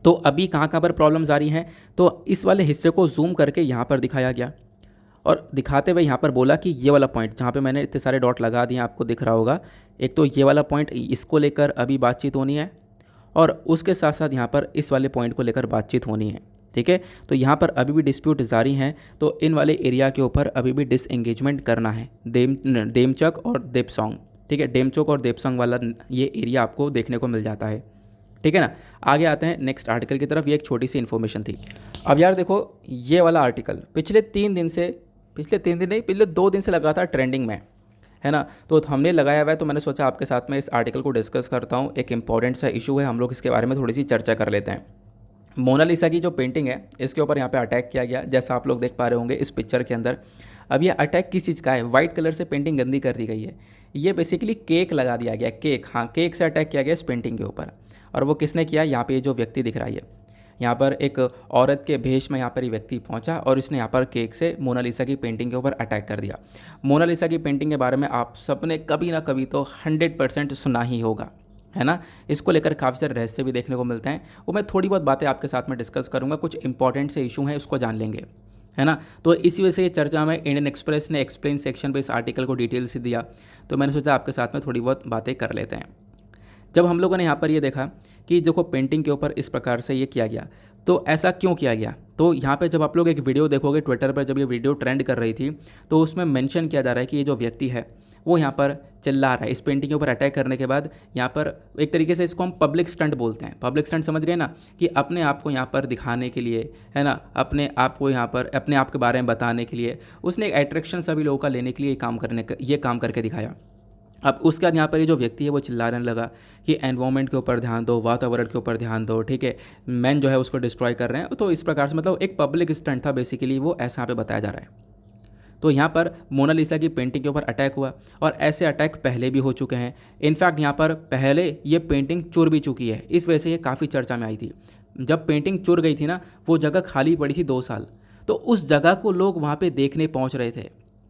Speaker 1: तो अभी कहाँ कहाँ पर प्रॉब्लम्स आ रही हैं, तो इस वाले हिस्से को जूम करके यहाँ पर दिखाया गया, और दिखाते हुए यहाँ पर बोला कि ये वाला पॉइंट जहाँ पे मैंने इतने सारे डॉट लगा दिए आपको दिख रहा होगा, एक तो ये वाला पॉइंट, इसको लेकर अभी बातचीत होनी है, और उसके साथ साथ यहाँ पर इस वाले पॉइंट को लेकर बातचीत होनी है, ठीक है। तो यहाँ पर अभी भी डिस्प्यूट जारी हैं, तो इन वाले एरिया के ऊपर अभी भी डिसएंगेजमेंट करना है, देमचक और देपसोंग, ठीक है। डेमचोक और देपसंग वाला ये एरिया आपको देखने को मिल जाता है, ठीक है ना। आगे आते हैं नेक्स्ट आर्टिकल की तरफ। ये एक छोटी सी इन्फॉर्मेशन थी। अब यार देखो, ये वाला आर्टिकल पिछले 2 दिन से लगातार ट्रेंडिंग में है ना। तो हमने लगाया हुआ है, तो मैंने सोचा आपके साथ में इस आर्टिकल को डिस्कस करता हूँ। एक इंपॉर्टेंट सा इशू है, हम लोग इसके बारे में थोड़ी सी चर्चा कर लेते हैं। मोनालिसा की जो पेंटिंग है इसके ऊपर यहाँ पे अटैक किया गया, जैसा आप लोग देख पा रहे होंगे इस पिक्चर के अंदर। अब ये अटैक किस चीज़ का है? वाइट कलर से पेंटिंग गंदी कर दी गई है। ये बेसिकली केक लगा दिया गया, केक, हाँ केक से अटैक किया गया इस पेंटिंग के ऊपर। और वो किसने किया? यहाँ पे ये जो व्यक्ति दिख रहा है, यहाँ पर एक औरत के भेष में यहाँ पर ये व्यक्ति पहुँचा और इसने यहाँ पर केक से मोनालिसा की पेंटिंग के ऊपर अटैक कर दिया। मोनालिसा की पेंटिंग के बारे में आप सबने कभी ना कभी तो 100% सुना ही होगा, है ना। इसको लेकर काफ़ी सारे रहस्य भी देखने को मिलते हैं, वो मैं थोड़ी बहुत बातें आपके साथ में डिस्कस करूँगा। कुछ इंपॉर्टेंट से इशू हैं उसको जान लेंगे, है ना। तो इसी वजह से ये चर्चा में इंडियन एक्सप्रेस ने एक्सप्लेन सेक्शन पे इस आर्टिकल को डिटेल से दिया, तो मैंने सोचा आपके साथ में थोड़ी बहुत बातें कर लेते हैं। जब हम लोगों ने यहाँ पर ये देखा कि देखो पेंटिंग के ऊपर इस प्रकार से ये किया गया, तो ऐसा क्यों किया गया? तो यहाँ पे जब आप लोग एक वीडियो देखोगे ट्विटर पर, जब ये वीडियो ट्रेंड कर रही थी, तो उसमें मेंशन किया जा रहा है कि ये जो व्यक्ति है वो यहाँ पर चिल्ला रहा है इस पेंटिंग के ऊपर अटैक करने के बाद। यहाँ पर एक तरीके से इसको हम पब्लिक स्टंट बोलते हैं। पब्लिक स्टंट समझ गए ना, कि अपने आप को यहाँ पर दिखाने के लिए, है ना, अपने आप को यहाँ पर अपने आप के बारे में बताने के लिए उसने एक अट्रैक्शन सभी लोगों का लेने के लिए ये काम करके दिखाया। अब उसके बाद यहाँ पर ये जो व्यक्ति है वो चिल्लाने लगा कि एनवायरनमेंट के ऊपर ध्यान दो, वातावरण के ऊपर ध्यान दो, ठीक है, मैन जो है उसको डिस्ट्रॉय कर रहे हैं। तो इस प्रकार से मतलब एक पब्लिक स्टंट था बेसिकली, वो ऐसा यहाँ पे बताया जा रहा है। तो यहाँ पर मोनालिसा की पेंटिंग के ऊपर अटैक हुआ और ऐसे अटैक पहले भी हो चुके हैं। इनफैक्ट यहाँ पर पहले ये पेंटिंग चुर भी चुकी है, इस वजह से ये काफ़ी चर्चा में आई थी। जब पेंटिंग चुर गई थी ना, वो जगह खाली पड़ी थी 2 साल, तो उस जगह को लोग वहाँ पे देखने पहुँच रहे थे,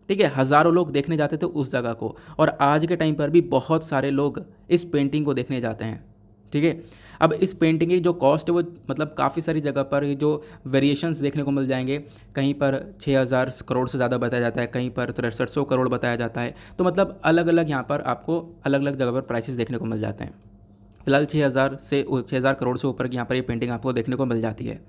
Speaker 1: ठीक है, हज़ारों लोग देखने जाते थे उस जगह को। और आज के टाइम पर भी बहुत सारे लोग इस पेंटिंग को देखने जाते हैं, ठीक है। अब इस पेंटिंग की जो कॉस्ट है वो मतलब काफ़ी सारी जगह पर ये जो वेरिएशंस देखने को मिल जाएंगे। कहीं पर 6,000 करोड़ से ज़्यादा बताया जाता है, कहीं पर 6300 करोड़ बताया जाता है। तो मतलब अलग अलग यहाँ पर आपको अलग अलग जगह पर प्राइसेस देखने को मिल जाते हैं। फिलहाल 6,000 करोड़ से ऊपर की यहाँ पर ये पेंटिंग आपको देखने को मिल जाती है।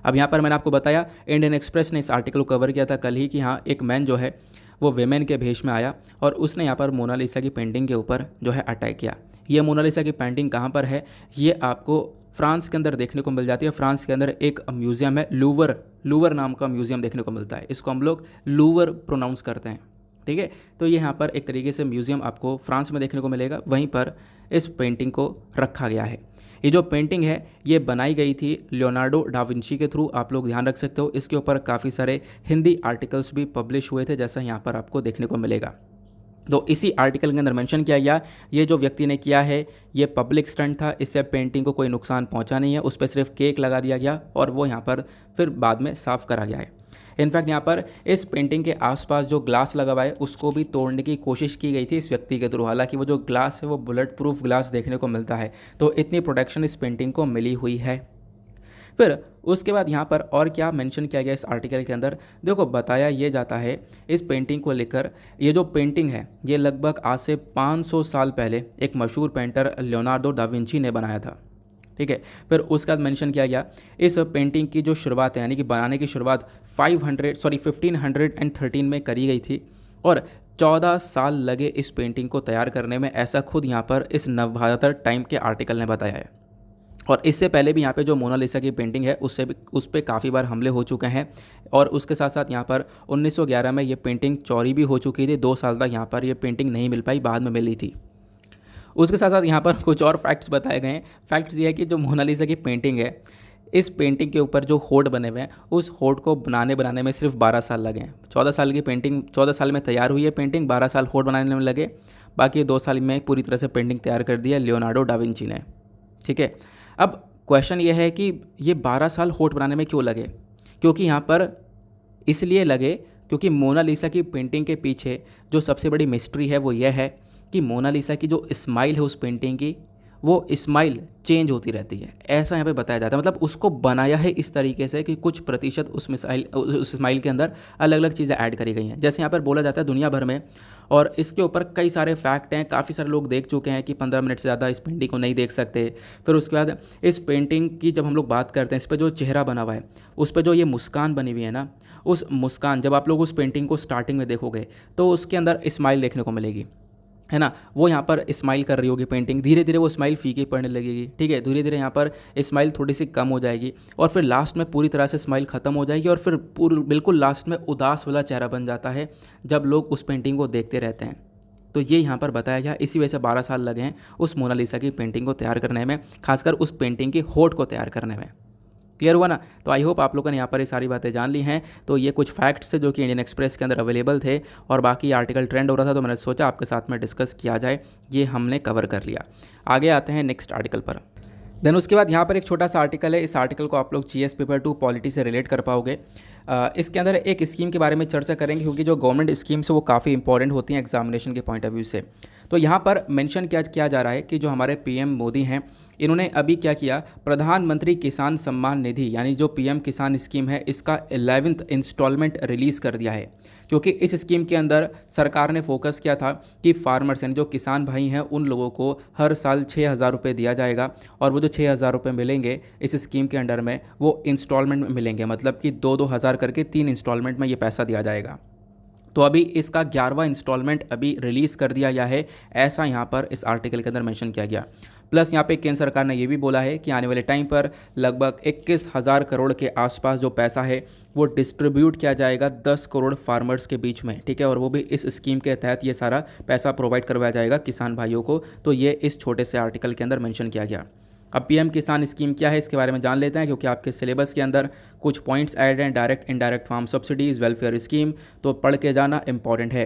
Speaker 1: अब यहाँ पर मैंने आपको बताया, इंडियन एक्सप्रेस ने इस आर्टिकल को कवर किया था कल ही कि हाँ, एक मैन जो है वो वेमेन के भेष में आया और उसने यहाँ पर मोनालिसा की पेंटिंग के ऊपर जो है अटैक किया। ये मोनालिसा की पेंटिंग कहाँ पर है, ये आपको फ्रांस के अंदर देखने को मिल जाती है। फ्रांस के अंदर एक म्यूज़ियम है, लूवर नाम का म्यूज़ियम देखने को मिलता है। इसको हम लोग लूवर प्रोनाउंस करते हैं, ठीक है। तो ये यहाँ पर एक तरीके से म्यूज़ियम आपको फ्रांस में देखने को मिलेगा, वहीं पर इस पेंटिंग को रखा गया है। ये जो पेंटिंग है ये बनाई गई थी लियोनार्डो डा विंची के थ्रू, आप लोग ध्यान रख सकते हो। इसके ऊपर काफ़ी सारे हिंदी आर्टिकल्स भी पब्लिश हुए थे, जैसा यहाँ पर आपको देखने को मिलेगा। तो इसी आर्टिकल के अंदर मेंशन किया गया, ये जो व्यक्ति ने किया है ये पब्लिक स्टंट था, इससे पेंटिंग को कोई नुकसान पहुंचा नहीं है, उस पर सिर्फ केक लगा दिया गया और वो यहाँ पर फिर बाद में साफ़ करा गया है। इनफैक्ट यहाँ पर इस पेंटिंग के आसपास जो ग्लास लगा हुआ है उसको भी तोड़ने की कोशिश की गई थी इस व्यक्ति के थ्रू। हालांकि वो जो ग्लास है वो बुलेट प्रूफ ग्लास देखने को मिलता है, तो इतनी प्रोटेक्शन इस पेंटिंग को मिली हुई है। फिर उसके बाद यहाँ पर और क्या मेंशन किया गया इस आर्टिकल के अंदर, देखो बताया ये जाता है इस पेंटिंग को लेकर, ये जो पेंटिंग है ये लगभग आज से 500 साल पहले एक मशहूर पेंटर लियोनार्डो दा विंची ने बनाया था, ठीक है। फिर उसके बाद मेंशन किया गया इस पेंटिंग की जो शुरुआत है, यानी कि बनाने की शुरुआत 1513 में करी गई थी और 14 साल लगे इस पेंटिंग को तैयार करने में, ऐसा खुद यहाँ पर इस नवभारत टाइम के आर्टिकल ने बताया है। और इससे पहले भी यहाँ पे जो मोनालिसा की पेंटिंग है उस पर काफ़ी बार हमले हो चुके हैं और उसके साथ साथ यहाँ पर 1911 में ये पेंटिंग चोरी भी हो चुकी थी। 2 साल तक यहाँ पर ये पेंटिंग नहीं मिल पाई, बाद में मिली थी। उसके साथ साथ यहाँ पर कुछ और फैक्ट्स बताए गए हैं। फैक्ट्स ये है कि जो मोनालिसा की पेंटिंग है, इस पेंटिंग के ऊपर जो होड बने हुए हैं उस होड को बनाने में सिर्फ 12 साल लगे हैं। 14 साल की पेंटिंग, 14 साल में तैयार हुई है पेंटिंग, 12 साल होड बनाने में लगे, बाकी 2 साल में पूरी तरह से पेंटिंग तैयार कर दी है लियोनार्डो डा विंची ने, ठीक है। अब क्वेश्चन ये है कि ये 12 साल होठ बनाने में क्यों लगे, क्योंकि यहाँ पर इसलिए लगे क्योंकि मोनालिसा की पेंटिंग के पीछे जो सबसे बड़ी मिस्ट्री है वो यह है कि मोनालिसा की जो स्माइल है उस पेंटिंग की, वो स्माइल चेंज होती रहती है, ऐसा यहाँ पे बताया जाता है। मतलब उसको बनाया है इस तरीके से कि कुछ प्रतिशत उस स्माइल के अंदर अलग अलग चीज़ें ऐड करी गई हैं, जैसे यहाँ पर बोला जाता है दुनिया भर में। और इसके ऊपर कई सारे फैक्ट हैं, काफ़ी सारे लोग देख चुके हैं कि 15 मिनट से ज़्यादा इस पेंटिंग को नहीं देख सकते। फिर उसके बाद इस पेंटिंग की जब हम लोग बात करते हैं, इस पर जो चेहरा बना हुआ है, उस पर जो ये मुस्कान बनी हुई है ना, उस मुस्कान जब आप लोग उस पेंटिंग को स्टार्टिंग में देखोगे तो उसके अंदर स्माइल देखने को मिलेगी, है ना। वो यहाँ पर स्माइल कर रही होगी पेंटिंग, धीरे धीरे वो स्माइल फीकी पड़ने लगेगी, ठीक है, धीरे धीरे यहाँ पर स्माइल थोड़ी सी कम हो जाएगी और फिर लास्ट में पूरी तरह से स्माइल ख़त्म हो जाएगी और फिर बिल्कुल लास्ट में उदास वाला चेहरा बन जाता है जब लोग उस पेंटिंग को देखते रहते हैं। तो ये यहाँ पर बताया गया, इसी वजह से 12 साल लगे हैं उस मोनालिसा की पेंटिंग को तैयार करने में, खासकर उस पेंटिंग की होठ को तैयार करने में। क्लियर हुआ ना। तो आई होप आप लोगों ने यहाँ पर ये सारी बातें जान ली हैं। तो ये कुछ फैक्ट्स थे जो कि इंडियन एक्सप्रेस के अंदर अवेलेबल थे और बाकी आर्टिकल ट्रेंड हो रहा था तो मैंने सोचा आपके साथ में डिस्कस किया जाए, ये हमने कवर कर लिया। आगे आते हैं नेक्स्ट आर्टिकल पर। देन उसके बाद यहाँ पर एक छोटा सा आर्टिकल है, इस आर्टिकल को आप लोग जीएस पेपर 2 पॉलिटी से रिलेट कर पाओगे। इसके अंदर एक स्कीम के बारे में चर्चा करेंगे क्योंकि जो गवर्नमेंट स्कीम्स है वो काफ़ी इंपॉर्टेंट होती हैं एग्जामिनेशन के पॉइंट ऑफ व्यू से। तो यहाँ पर मेंशन क्या किया जा रहा है कि जो हमारे पीएम मोदी हैं, इन्होंने अभी क्या किया, प्रधानमंत्री किसान सम्मान निधि यानी जो पीएम किसान स्कीम है इसका 11th इंस्टॉलमेंट रिलीज़ कर दिया है। क्योंकि इस स्कीम के अंदर सरकार ने फोकस किया था कि फार्मर्स यानी जो किसान भाई हैं उन लोगों को हर साल 6,000 रुपये दिया जाएगा और वो जो 6,000 रुपये मिलेंगे इस स्कीम के अंडर में वो इंस्टॉलमेंट में मिलेंगे, मतलब कि 2-2 हज़ार करके 3 इंस्टॉलमेंट में ये पैसा दिया जाएगा। तो अभी इसका 11वां इंस्टॉलमेंट अभी रिलीज़ कर दिया गया है, ऐसा यहाँ पर इस आर्टिकल के अंदर मेंशन किया गया। प्लस यहाँ पे केंद्र सरकार ने ये भी बोला है कि आने वाले टाइम पर लगभग 21,000 करोड़ के आसपास जो पैसा है वो डिस्ट्रीब्यूट किया जाएगा 10 करोड़ फार्मर्स के बीच में, ठीक है, और वो भी इस स्कीम के तहत ये सारा पैसा प्रोवाइड करवाया जाएगा किसान भाइयों को। तो ये इस छोटे से आर्टिकल के अंदर मेंशन किया गया। अब पीएम किसान स्कीम क्या है इसके बारे में जान लेते हैं, क्योंकि आपके सिलेबस के अंदर कुछ पॉइंट्स ऐड हैं। Direct indirect farm subsidies, welfare scheme, तो पढ़ के जाना इंपॉर्टेंट है।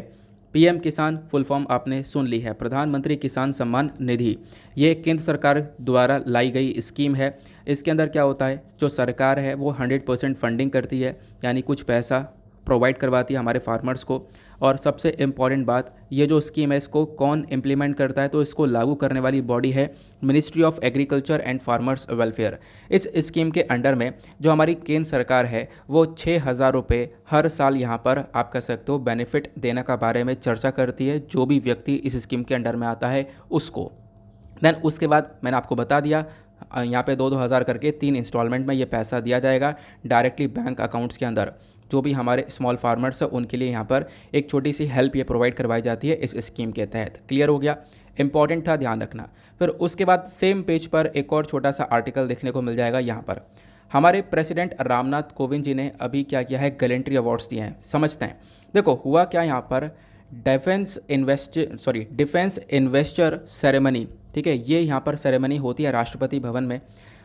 Speaker 1: पीएम किसान फुल फॉर्म आपने सुन ली है, प्रधानमंत्री किसान सम्मान निधि। ये केंद्र सरकार द्वारा लाई गई स्कीम है। इसके अंदर क्या होता है, जो सरकार है वो 100% फंडिंग करती है, यानी कुछ पैसा प्रोवाइड करवाती है हमारे फार्मर्स को। और सबसे इम्पॉर्टेंट बात, ये जो स्कीम है इसको कौन इम्प्लीमेंट करता है, तो इसको लागू करने वाली बॉडी है ministry of agriculture and farmers welfare. इस स्कीम के अंडर में जो हमारी केंद्र सरकार है वो 6,000 रुपये हर साल यहाँ पर आप कह सकते हो बेनिफिट देने का बारे में चर्चा करती है, जो भी व्यक्ति इस स्कीम के अंडर में आता है उसको। देन उसके बाद मैंने आपको बता दिया यहाँ पे 2-2 हज़ार करके 3 इंस्टॉलमेंट में ये पैसा दिया जाएगा डायरेक्टली बैंक अकाउंट्स के अंदर। जो भी हमारे स्मॉल फार्मर्स हैं उनके लिए यहाँ पर एक छोटी सी हेल्प ये प्रोवाइड करवाई जाती है इस स्कीम के तहत। क्लियर हो गया, इंपॉर्टेंट था, ध्यान रखना। फिर उसके बाद सेम पेज पर एक और छोटा सा आर्टिकल देखने को मिल जाएगा। यहाँ पर हमारे प्रेसिडेंट रामनाथ कोविंद जी ने अभी क्या किया है, गैलेंट्री अवार्ड्स दिए हैं। समझते हैं, देखो हुआ क्या यहाँ पर, डिफेंस इन्वेस्टर सेरेमनी, ठीक है, ये यहाँ पर सेरेमनी होती है राष्ट्रपति भवन में,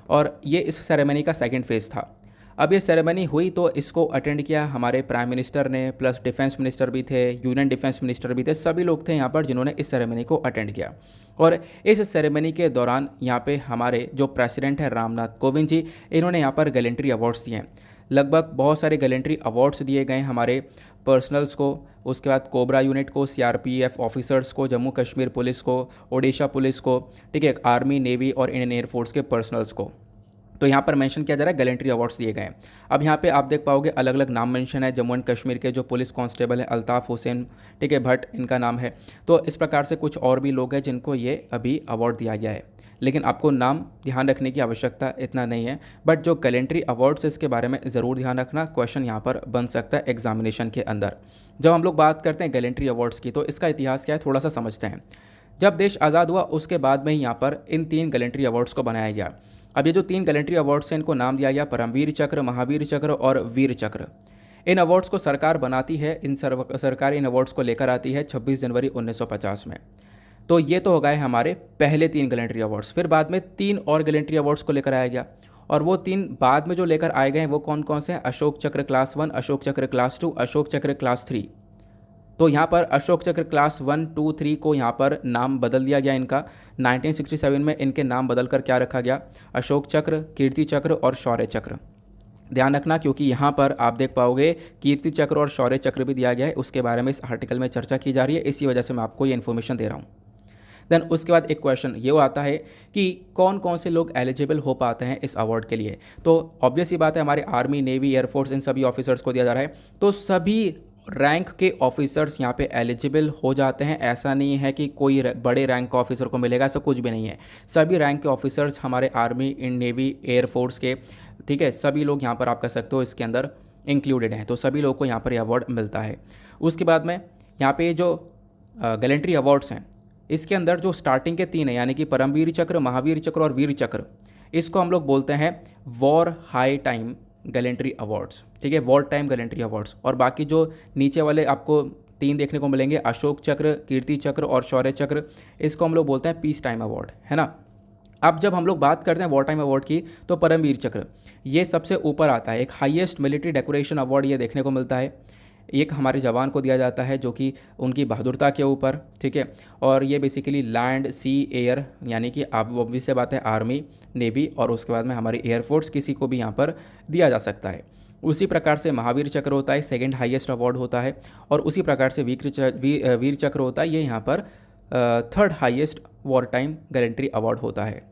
Speaker 1: और ये इस सेरेमनी का सेकंड फेज़ था। अब ये सेरेमनी हुई तो इसको अटेंड किया हमारे प्राइम मिनिस्टर ने, प्लस डिफेंस मिनिस्टर भी थे, यूनियन डिफेंस मिनिस्टर भी थे, सभी लोग थे यहाँ पर जिन्होंने इस सेरेमनी को अटेंड किया। और इस सेरेमनी के दौरान यहाँ पे हमारे जो प्रेसिडेंट है रामनाथ कोविंद जी, इन्होंने यहाँ पर गैलेंट्री अवार्ड्स दिए हैं। लगभग बहुत सारे गैलेंट्री अवार्ड्स दिए गए हमारे पर्सनल्स को, उसके बाद कोबरा यूनिट को, सीआरपीएफ ऑफिसर्स को, जम्मू कश्मीर पुलिस को, ओडिशा पुलिस को, ठीक है, आर्मी, नेवी और इंडियन एयरफोर्स के पर्सनल्स को। तो यहाँ पर मेंशन किया जा रहा है गैलेंट्री अवार्ड्स दिए गए हैं। अब यहाँ पे आप देख पाओगे अलग अलग नाम मेंशन है। जम्मू एंड कश्मीर के जो पुलिस कांस्टेबल है अल्ताफ़ हुसैन, ठीक है, भट्ट, इनका नाम है। तो इस प्रकार से कुछ और भी लोग हैं जिनको ये अभी अवार्ड दिया गया है, लेकिन आपको नाम ध्यान रखने की आवश्यकता इतना नहीं है। बट जो गैलेंट्री अवार्ड्स है इसके बारे में ज़रूर ध्यान रखना, क्वेश्चन यहाँ पर बन सकता है एग्जामिनेशन के अंदर। जब हम लोग बात करते हैं गैलेंट्री अवार्ड्स की, तो इसका इतिहास क्या है थोड़ा सा समझते हैं। जब देश आज़ाद हुआ उसके बाद में ही यहाँ पर इन 3 गैलेंट्री अवार्ड्स को बनाया गया। अब ये जो 3 गैलेंट्री अवार्ड्स हैं इनको नाम दिया गया परमवीर चक्र, महावीर चक्र और वीर चक्र। इन अवार्ड्स को सरकार बनाती है, सरकार इन अवार्ड्स को लेकर आती है 26 जनवरी 1950 में। तो ये तो हो गए हमारे पहले 3 गैलेंट्री अवार्ड्स। फिर बाद में 3 और गैलेंट्री अवार्ड्स को लेकर आया गया, और वो 3 बाद में जो लेकर आए गए हैं वो कौन कौन से हैं, अशोक चक्र क्लास 1, अशोक चक्र क्लास 2, अशोक चक्र क्लास 3। तो यहाँ पर अशोक चक्र क्लास 1, 2, 3 को यहाँ पर नाम बदल दिया गया इनका। 1967 में इनके नाम बदल कर क्या रखा गया, अशोक चक्र, कीर्ति चक्र और शौर्य चक्र। ध्यान रखना, क्योंकि यहाँ पर आप देख पाओगे कीर्ति चक्र और शौर्य चक्र भी दिया गया है, उसके बारे में इस आर्टिकल में चर्चा की जा रही है, इसी वजह से मैं आपको ये इन्फॉर्मेशन दे रहा हूँ। देन उसके बाद एक क्वेश्चन ये आता है कि कौन कौन से लोग एलिजिबल हो पाते हैं इस अवार्ड के लिए। तो ऑब्वियस ही बात है, हमारे आर्मी, नेवी, एयरफोर्स, इन सभी ऑफिसर्स को दिया जा रहा है। तो सभी रैंक के ऑफिसर्स यहाँ पे एलिजिबल हो जाते हैं। ऐसा नहीं है कि कोई बड़े रैंक का ऑफिसर को मिलेगा, ऐसा कुछ भी नहीं है। सभी रैंक के ऑफिसर्स हमारे आर्मी, नेवी, एयरफोर्स के, ठीक है, सभी लोग यहाँ पर आप कह सकते हो इसके अंदर इंक्लूडेड हैं। तो सभी लोगों को यहाँ पर अवार्ड मिलता है। उसके बाद में यहाँ पे जो गैलेंट्री अवार्ड्स हैं इसके अंदर जो स्टार्टिंग के 3 हैं, यानी कि परमवीर चक्र, महावीर चक्र और वीर चक्र, इसको हम लोग बोलते हैं war high time gallantry awards, ठीक है, वॉर टाइम गैलेंट्री अवार्ड्स। और बाकी जो नीचे वाले आपको 3 देखने को मिलेंगे, अशोक चक्र, कीर्ति चक्र और शौर्य चक्र, इसको हम लोग बोलते हैं पीस टाइम अवार्ड, है ना। अब जब हम लोग बात करते हैं वॉर टाइम अवार्ड की, तो परमवीर चक्र ये सबसे ऊपर आता है। एक हाईएस्ट मिलिट्री डेकोरेशन अवार्ड ये देखने को मिलता है। एक हमारे जवान को दिया जाता है जो कि उनकी बहादुरता के ऊपर, ठीक है, और ये बेसिकली लैंड, सी, एयर, यानी कि आप ऑब्वियस से बात है आर्मी, नेवी और उसके बाद में हमारी एयरफोर्स, किसी को भी यहाँ पर दिया जा सकता है। उसी प्रकार से महावीर चक्र होता है, सेकंड हाईएस्ट अवार्ड होता है, और उसी प्रकार से वीर चक्र होता है, ये यहाँ पर third highest war time gallantry award होता है।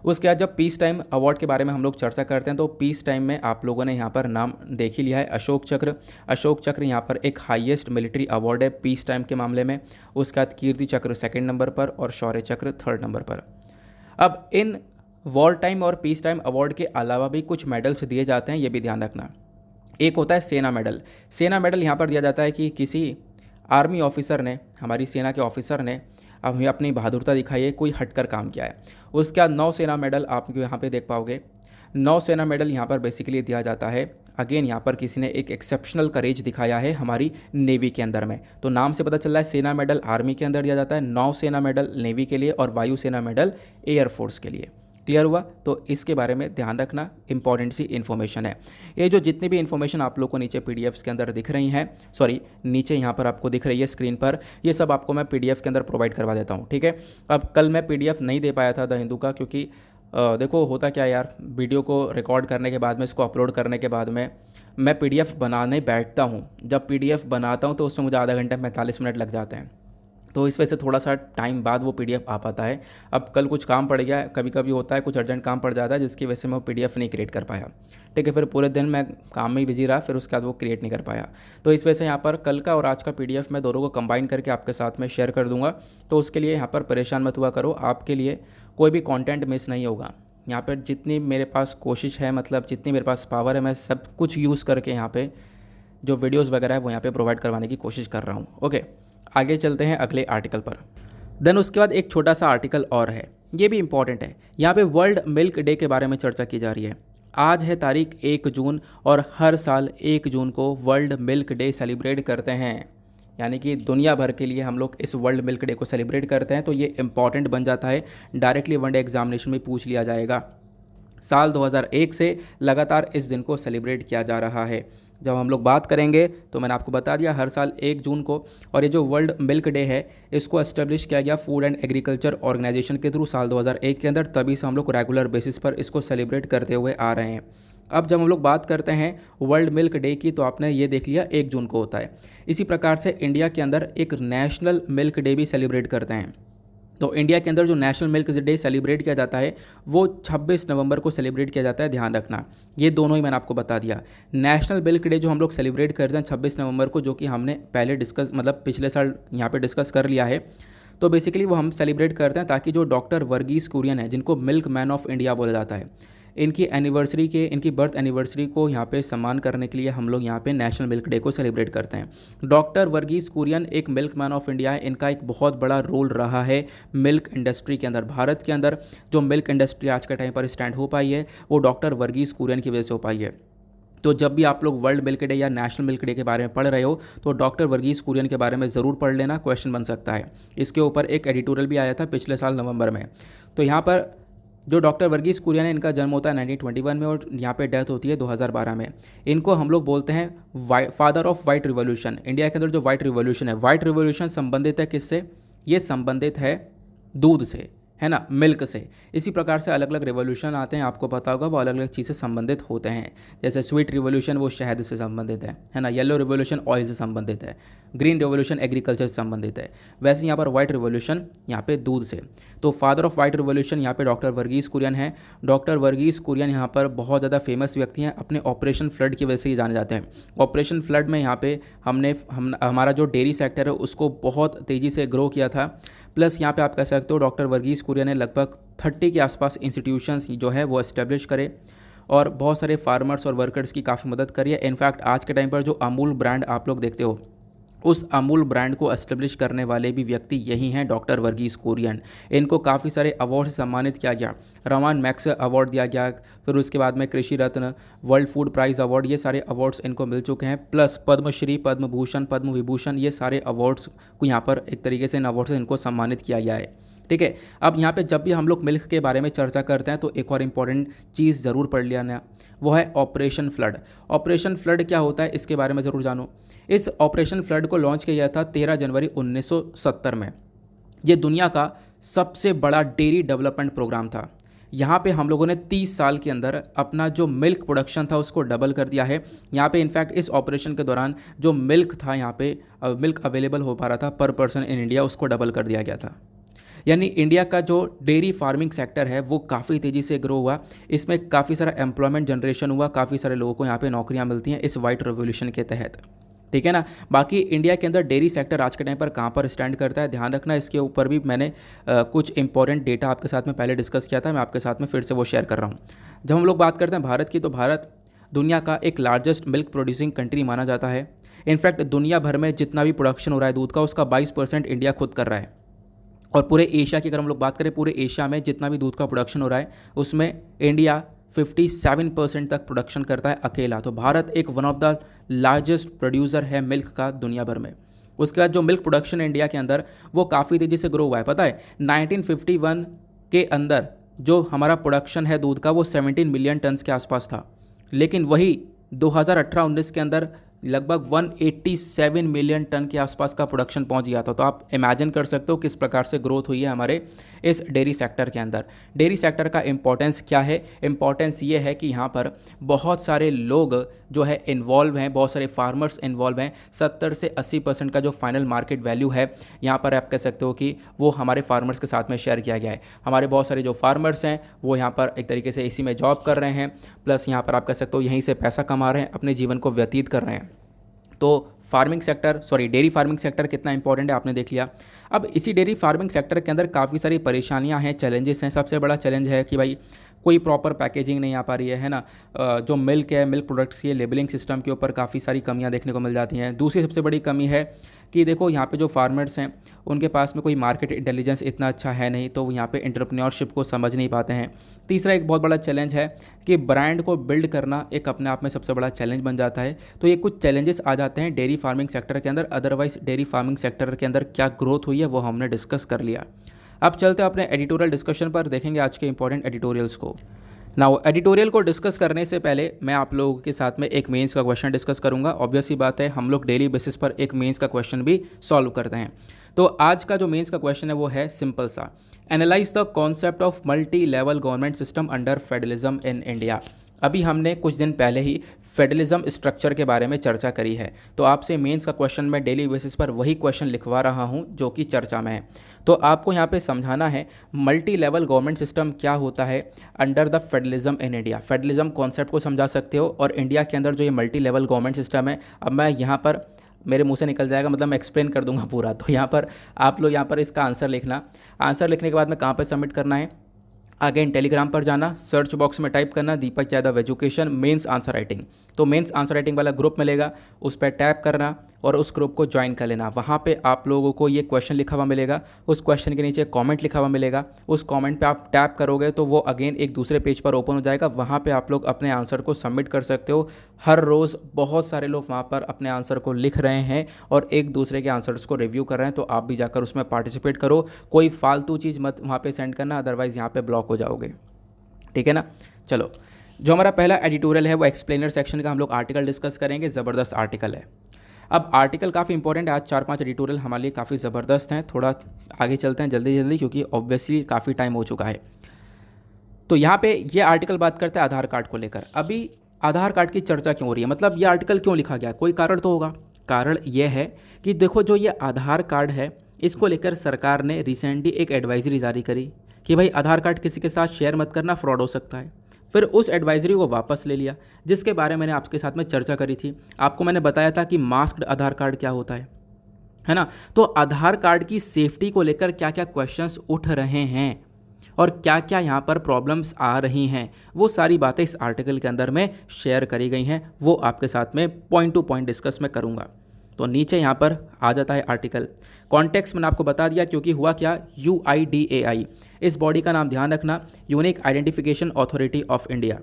Speaker 1: उसके बाद जब पीस टाइम अवार्ड के बारे में हम लोग चर्चा करते हैं, तो पीस टाइम में आप लोगों ने यहाँ पर नाम देख ही लिया है, अशोक चक्र। अशोक चक्र यहाँ पर एक हाईएस्ट मिलिट्री अवार्ड है पीस टाइम के मामले में। उसके बाद कीर्ति चक्र सेकंड नंबर पर और शौर्य चक्र थर्ड नंबर पर। अब इन वॉर टाइम और पीस टाइम अवार्ड के अलावा भी कुछ मेडल्स दिए जाते हैं, ये भी ध्यान रखना। एक होता है सेना मेडल। सेना मेडल यहाँ पर दिया जाता है कि किसी आर्मी ऑफिसर ने, हमारी सेना के ऑफिसर ने आप हमें अपनी बहादुरता दिखाइए, कोई हटकर काम किया है। उसके बाद नौसेना मेडल आपको यहाँ पे देख पाओगे। नौसेना मेडल यहाँ पर बेसिकली दिया जाता है, अगेन यहाँ पर किसी ने एक एक्सेप्शनल करेज दिखाया है हमारी नेवी के अंदर में। तो नाम से पता चल रहा है सेना मेडल आर्मी के अंदर दिया जाता है, नौसेना मेडल नेवी के लिए और वायुसेना मेडल एयरफोर्स के लिए। क्लियर हुआ? तो इसके बारे में ध्यान रखना, इंपॉर्टेंट सी इन्फॉर्मेशन है। ये जो जितनी भी इन्फॉर्मेशन आप लोग को नीचे पीडीएफ्स के अंदर दिख रही हैं, सॉरी नीचे यहाँ पर आपको दिख रही है स्क्रीन पर, ये सब आपको मैं पीडीएफ के अंदर प्रोवाइड करवा देता हूँ, ठीक है। अब कल मैं पीडीएफ नहीं दे पाया था द हिंदू का, क्योंकि देखो होता क्या यार, वीडियो को रिकॉर्ड करने के बाद में, इसको अपलोड करने के बाद में मैं पीडीएफ बनाने बैठता हूँ। जब पीडीएफ बनाता हूँ तो उसमें मुझे आधा घंटा 45 मिनट लग जाते हैं, तो इस वजह से थोड़ा सा टाइम बाद वो पीडीएफ आ पाता है। अब कल कुछ काम पड़ गया, कभी कभी होता है कुछ अर्जेंट काम पड़ जाता है, जिसकी वजह से मैं वो पीडीएफ नहीं क्रिएट कर पाया, ठीक है। फिर पूरे दिन मैं काम में ही बिजी रहा, फिर उसके बाद वो क्रिएट नहीं कर पाया। तो इस वजह से यहाँ पर कल का और आज का पीडीएफ मैं दोनों को कंबाइन करके आपके साथ में शेयर कर दूंगा। तो उसके लिए यहाँ पर परेशान मत हुआ करो, आपके लिए कोई भी कंटेंट मिस नहीं होगा। यहाँ पर जितनी मेरे पास कोशिश है, मतलब जितनी मेरे पास पावर है, मैं सब कुछ यूज़ करके यहाँ पे जो वीडियोस वगैरह है वो यहाँ पे प्रोवाइड करवाने की कोशिश कर रहा हूँ। ओके, आगे चलते हैं अगले आर्टिकल पर। देन उसके बाद एक छोटा सा आर्टिकल और है, ये भी इंपॉर्टेंट है। यहाँ पे वर्ल्ड मिल्क डे के बारे में चर्चा की जा रही है। आज है तारीख 1 जून और हर साल 1 जून को वर्ल्ड मिल्क डे सेलिब्रेट करते हैं, यानी कि दुनिया भर के लिए हम लोग इस वर्ल्ड मिल्क डे को सेलिब्रेट करते हैं। तो ये इंपॉर्टेंट बन जाता है, डायरेक्टली वनडे एग्जामिनेशन में पूछ लिया जाएगा। साल 2001 से लगातार इस दिन को सेलिब्रेट किया जा रहा है। जब हम लोग बात करेंगे तो मैंने आपको बता दिया हर साल 1 जून को, और ये जो वर्ल्ड मिल्क डे है इसको एस्टेब्लिश किया गया फूड एंड एग्रीकल्चर ऑर्गेनाइजेशन के थ्रू साल 2001 के अंदर, तभी से हम लोग रेगुलर बेसिस पर इसको सेलिब्रेट करते हुए आ रहे हैं। अब जब हम लोग बात करते हैं वर्ल्ड मिल्क डे की, तो आपने ये देख लिया 1 जून को होता है। इसी प्रकार से इंडिया के अंदर एक नेशनल मिल्क डे भी सेलिब्रेट करते हैं। तो इंडिया के अंदर जो नेशनल मिल्क डे सेलिब्रेट किया जाता है वो 26 नवंबर को सेलिब्रेट किया जाता है, ध्यान रखना। ये दोनों ही मैंने आपको बता दिया। नेशनल मिल्क डे जो हम लोग सेलिब्रेट करते हैं 26 नवंबर को, जो कि हमने पहले डिस्कस, मतलब पिछले साल यहाँ पे डिस्कस कर लिया है। तो बेसिकली वो हम सेलिब्रेट करते हैं ताकि जो डॉक्टर वर्गीस कुरियन है, जिनको मिल्क मैन ऑफ इंडिया बोला जाता है, इनकी बर्थ एनिवर्सरी को यहाँ पे सम्मान करने के लिए हम लोग यहाँ पे नेशनल मिल्क डे को सेलिब्रेट करते हैं। डॉक्टर वर्गीस कुरियन एक मिल्क मैन ऑफ इंडिया है, इनका एक बहुत बड़ा रोल रहा है मिल्क इंडस्ट्री के अंदर। भारत के अंदर जो मिल्क इंडस्ट्री आज के टाइम पर स्टैंड हो पाई है वो डॉक्टर वर्गीस कुरियन की वजह से हो पाई है। तो जब भी आप लोग वर्ल्ड मिल्क डे या नेशनल मिल्क डे के बारे में पढ़ रहे हो तो डॉक्टर वर्गीस कुरियन के बारे में ज़रूर पढ़ लेना, क्वेश्चन बन सकता है। इसके ऊपर एक एडिटोरियल भी आया था पिछले साल नवंबर में। तो यहाँ पर जो डॉक्टर वर्गीस कुरियन है, इनका जन्म होता है 1921 में और यहाँ पे डेथ होती है 2012 में। इनको हम लोग बोलते हैं father of white revolution. India के अंदर जो वाइट रिवॉल्यूशन है, वाइट रिवॉल्यूशन संबंधित है किससे? ये संबंधित है दूध से, है ना, मिल्क से। इसी प्रकार से अलग अलग रिवॉल्यूशन आते हैं, आपको पता होगा, वो अलग अलग चीज़ से संबंधित होते हैं। जैसे स्वीट रिवॉल्यूशन वो शहद से संबंधित है ना। येलो रिवॉल्यूशन ऑयल से संबंधित है। ग्रीन रिवॉल्यूशन एग्रीकल्चर से संबंधित है। वैसे यहाँ पर वाइट रिवॉल्यूशन यहाँ पे दूध से। तो फादर ऑफ वाइट रिवॉल्यूशन यहाँ पे डॉक्टर वर्गीस कुरियन है। डॉक्टर वर्गीस कुरियन यहाँ पर बहुत ज़्यादा फेमस व्यक्ति हैं, अपने ऑपरेशन फ्लड की वजह से ही जाने जाते हैं। ऑपरेशन फ्लड में यहाँ पे हमारा जो डेयरी सेक्टर है उसको बहुत तेज़ी से ग्रो किया था। प्लस यहाँ पे आप कह सकते हो डॉक्टर वर्गीस कुरियन ने लगभग 30 के आसपास इंस्टीट्यूशंस जो है वो एस्टेब्लिश करे और बहुत सारे फार्मर्स और वर्कर्स की काफ़ी मदद करी है। इनफैक्ट आज के टाइम पर जो अमूल ब्रांड आप लोग देखते हो, उस अमूल ब्रांड को एस्टेब्लिश करने वाले भी व्यक्ति यही हैं, डॉक्टर वर्गीस कुरियन। इनको काफ़ी सारे अवार्ड से सम्मानित किया गया। रमान मैक्स अवार्ड दिया गया, फिर उसके बाद में कृषि रत्न, वर्ल्ड फूड प्राइज़ अवार्ड, ये सारे अवार्ड्स इनको मिल चुके हैं। प्लस पद्मश्री, पद्म भूषण, पद्म विभूषण, ये सारे अवार्ड्स को यहाँ पर एक तरीके से इन अवार्ड से इनको सम्मानित किया गया है। ठीक है, अब यहाँ पे जब भी हम लोग मिल्क के बारे में चर्चा करते हैं तो एक और इम्पॉर्टेंट चीज़ ज़रूर पढ़ लेना, वो है ऑपरेशन फ्लड। ऑपरेशन फ्लड क्या होता है इसके बारे में ज़रूर जानो। इस ऑपरेशन फ्लड को लॉन्च किया गया था 13 जनवरी 1970 में। ये दुनिया का सबसे बड़ा डेयरी डेवलपमेंट प्रोग्राम था। यहाँ पे हम लोगों ने 30 साल के अंदर अपना जो मिल्क प्रोडक्शन था उसको डबल कर दिया है। यहाँ पे इनफैक्ट इस ऑपरेशन के दौरान जो मिल्क था, यहाँ पे मिल्क अवेलेबल हो पा रहा था पर पर्सन इन इंडिया, उसको डबल कर दिया गया था। यानी इंडिया का जो डेयरी फार्मिंग सेक्टर है वो काफ़ी तेज़ी से ग्रो हुआ। इसमें काफ़ी सारा एम्प्लॉयमेंट जनरेशन हुआ, काफ़ी सारे लोगों को यहाँ पे नौकरियाँ मिलती हैं इस वाइट रेवोल्यूशन के तहत। ठीक है ना। बाकी इंडिया के अंदर डेयरी सेक्टर आज के टाइम पर कहाँ पर स्टैंड करता है, ध्यान रखना। इसके ऊपर भी मैंने कुछ इंपॉर्टेंट डेटा आपके साथ में पहले डिस्कस किया था, मैं आपके साथ में फिर से वो शेयर कर रहा हूँ। जब हम लोग बात करते हैं भारत की, तो भारत दुनिया का एक लार्जेस्ट मिल्क प्रोड्यूसिंग कंट्री माना जाता है। इनफैक्ट दुनिया भर में जितना भी प्रोडक्शन हो रहा है दूध का, उसका 22% इंडिया खुद कर रहा है। और पूरे एशिया की अगर हम लोग बात करें, पूरे एशिया में जितना भी दूध का प्रोडक्शन हो रहा है उसमें इंडिया 57% तक प्रोडक्शन करता है अकेला। तो भारत एक one of the largest producer है मिल्क का दुनिया भर में। उसके बाद जो मिल्क प्रोडक्शन है इंडिया के अंदर वो काफ़ी तेज़ी से ग्रो हुआ है। पता है 1951 के अंदर जो हमारा प्रोडक्शन है दूध का वो 17 मिलियन टन्स के आसपास था, लेकिन वही 2018-19 के अंदर लगभग 187 मिलियन टन के आसपास का प्रोडक्शन पहुंच गया था। तो आप इमेजिन कर सकते हो किस प्रकार से ग्रोथ हुई है हमारे इस डेयरी सेक्टर के अंदर। डेयरी सेक्टर का इम्पोर्टेंस क्या है? इम्पोर्टेंस ये है कि यहाँ पर बहुत सारे लोग जो है इन्वॉल्व हैं, बहुत सारे फार्मर्स इन्वॉल्व हैं। 70 से 80% का जो फाइनल मार्केट वैल्यू है यहाँ पर आप कह सकते हो कि वो हमारे फार्मर्स के साथ में शेयर किया गया है। हमारे बहुत सारे जो फार्मर्स हैं वो यहाँ पर एक तरीके से इसी में जॉब कर रहे हैं, प्लस यहाँ पर आप कह सकते हो यहीं से पैसा कमा रहे हैं, अपने जीवन को व्यतीत कर रहे हैं। तो farming sector dairy farming sector कितना इंपॉर्टेंट है आपने देख लिया। अब इसी डेयरी फार्मिंग सेक्टर के अंदर काफ़ी सारी परेशानियां हैं, चैलेंजेस हैं। सबसे बड़ा चैलेंज है कि भाई कोई प्रॉपर पैकेजिंग नहीं आ पा रही है ना। जो मिल्क है, मिल्क प्रोडक्ट्स की लेबलिंग सिस्टम के ऊपर काफ़ी सारी कमियां देखने को मिल जाती हैं। दूसरी सबसे बड़ी कमी है कि देखो यहाँ पे जो फार्मर्स हैं उनके पास में कोई मार्केट इंटेलिजेंस इतना अच्छा है नहीं, तो वो यहाँ पे एंटरप्रेन्योरशिप को समझ नहीं पाते हैं। तीसरा एक बहुत बड़ा चैलेंज है कि ब्रांड को बिल्ड करना एक अपने आप में सबसे बड़ा चैलेंज बन जाता है। तो ये कुछ चैलेंजेस आ जाते हैं डेयरी फार्मिंग सेक्टर के अंदर। अदरवाइज डेयरी फार्मिंग सेक्टर के अंदर क्या ग्रोथ हुई है वो हमने डिस्कस कर लिया। अब चलते हैं अपने एडिटोरियल डिस्कशन पर, देखेंगे आज के इंपॉर्टेंट एडिटोरियल्स को। नाउ एडिटोरियल को डिस्कस करने से पहले मैं आप लोगों के साथ में एक मेंस का क्वेश्चन डिस्कस करूंगा। ऑब्वियस सी बात है हम लोग डेली बेसिस पर एक मेंस का क्वेश्चन भी सॉल्व करते हैं। तो आज का जो मेंस का क्वेश्चन है वो है सिंपल सा, analyse the concept of multi level government system under federalism in India. अभी हमने कुछ दिन पहले ही फेडरलिज्म स्ट्रक्चर के बारे में चर्चा करी है, तो आपसे मेंस का क्वेश्चन मैं डेली बेसिस पर वही क्वेश्चन लिखवा रहा हूं जो कि चर्चा में है। तो आपको यहाँ पे समझाना है मल्टी लेवल गवर्नमेंट सिस्टम क्या होता है under the federalism in India. Federalism concept को समझा सकते हो, और इंडिया के अंदर जो ये मल्टी लेवल गवर्नमेंट सिस्टम है, अब मैं यहाँ पर मेरे मुंह से निकल जाएगा, मतलब मैं एक्सप्लेन कर दूंगा पूरा। तो यहाँ पर आप लोग यहाँ पर इसका आंसर लिखना। आंसर लिखने के बाद में कहाँ पर सबमिट करना है, अगेन टेलीग्राम पर जाना, सर्च बॉक्स में टाइप करना Deepak Yadav education mains answer writing. तो मेंस आंसर राइटिंग वाला ग्रुप मिलेगा, उस पर टैप करना और उस ग्रुप को ज्वाइन कर लेना। वहाँ पे आप लोगों को ये क्वेश्चन लिखा हुआ मिलेगा, उस क्वेश्चन के नीचे कमेंट लिखा हुआ मिलेगा। उस कमेंट पे आप टैप करोगे तो वो अगेन एक दूसरे पेज पर ओपन हो जाएगा। वहाँ पे आप लोग अपने आंसर को सबमिट कर सकते हो। हर रोज़ बहुत सारे लोग वहाँ पर अपने आंसर को लिख रहे हैं और एक दूसरे के आंसर्स को रिव्यू कर रहे हैं, तो आप भी जाकर उसमें पार्टिसिपेट करो। कोई फालतू चीज़ मत वहाँ पर सेंड करना, अदरवाइज़ यहाँ पर ब्लॉक हो जाओगे, ठीक है ना। चलो, जो हमारा पहला एडिटोरियल है वो एक्सप्लेनर सेक्शन का हम लोग आर्टिकल डिस्कस करेंगे। ज़बरदस्त आर्टिकल है। अब आर्टिकल काफ़ी इंपॉर्टेंट है, आज 4-5 एडिटोरियल हमारे लिए काफ़ी ज़बरदस्त हैं। थोड़ा आगे चलते हैं जल्दी जल्दी, क्योंकि ऑब्वियसली काफ़ी टाइम हो चुका है। तो यहाँ पे ये आर्टिकल बात करते हैं आधार कार्ड को लेकर। अभी आधार कार्ड की चर्चा क्यों हो रही है, मतलब ये आर्टिकल क्यों लिखा गया, कोई कारण तो होगा। कारण ये है कि देखो जो ये आधार कार्ड है इसको लेकर सरकार ने रिसेंटली एक एडवाइजरी जारी करी कि भाई आधार कार्ड किसी के साथ शेयर मत करना, फ्रॉड हो सकता है। फिर उस एडवाइजरी को वापस ले लिया, जिसके बारे में मैंने आपके साथ में चर्चा करी थी। आपको मैंने बताया था कि मास्क्ड आधार कार्ड क्या होता है ना। तो आधार कार्ड की सेफ्टी को लेकर क्या क्या क्वेश्चंस उठ रहे हैं और क्या क्या यहाँ पर प्रॉब्लम्स आ रही हैं, वो सारी बातें इस आर्टिकल के अंदर में शेयर करी गई हैं। वो आपके साथ में पॉइंट टू पॉइंट डिस्कस में करूँगा। तो नीचे यहाँ पर आ जाता है आर्टिकल। कॉन्टेक्स्ट मैंने आपको बता दिया, क्योंकि हुआ क्या, UIDAI, इस बॉडी का नाम ध्यान रखना, unique identification authority of India.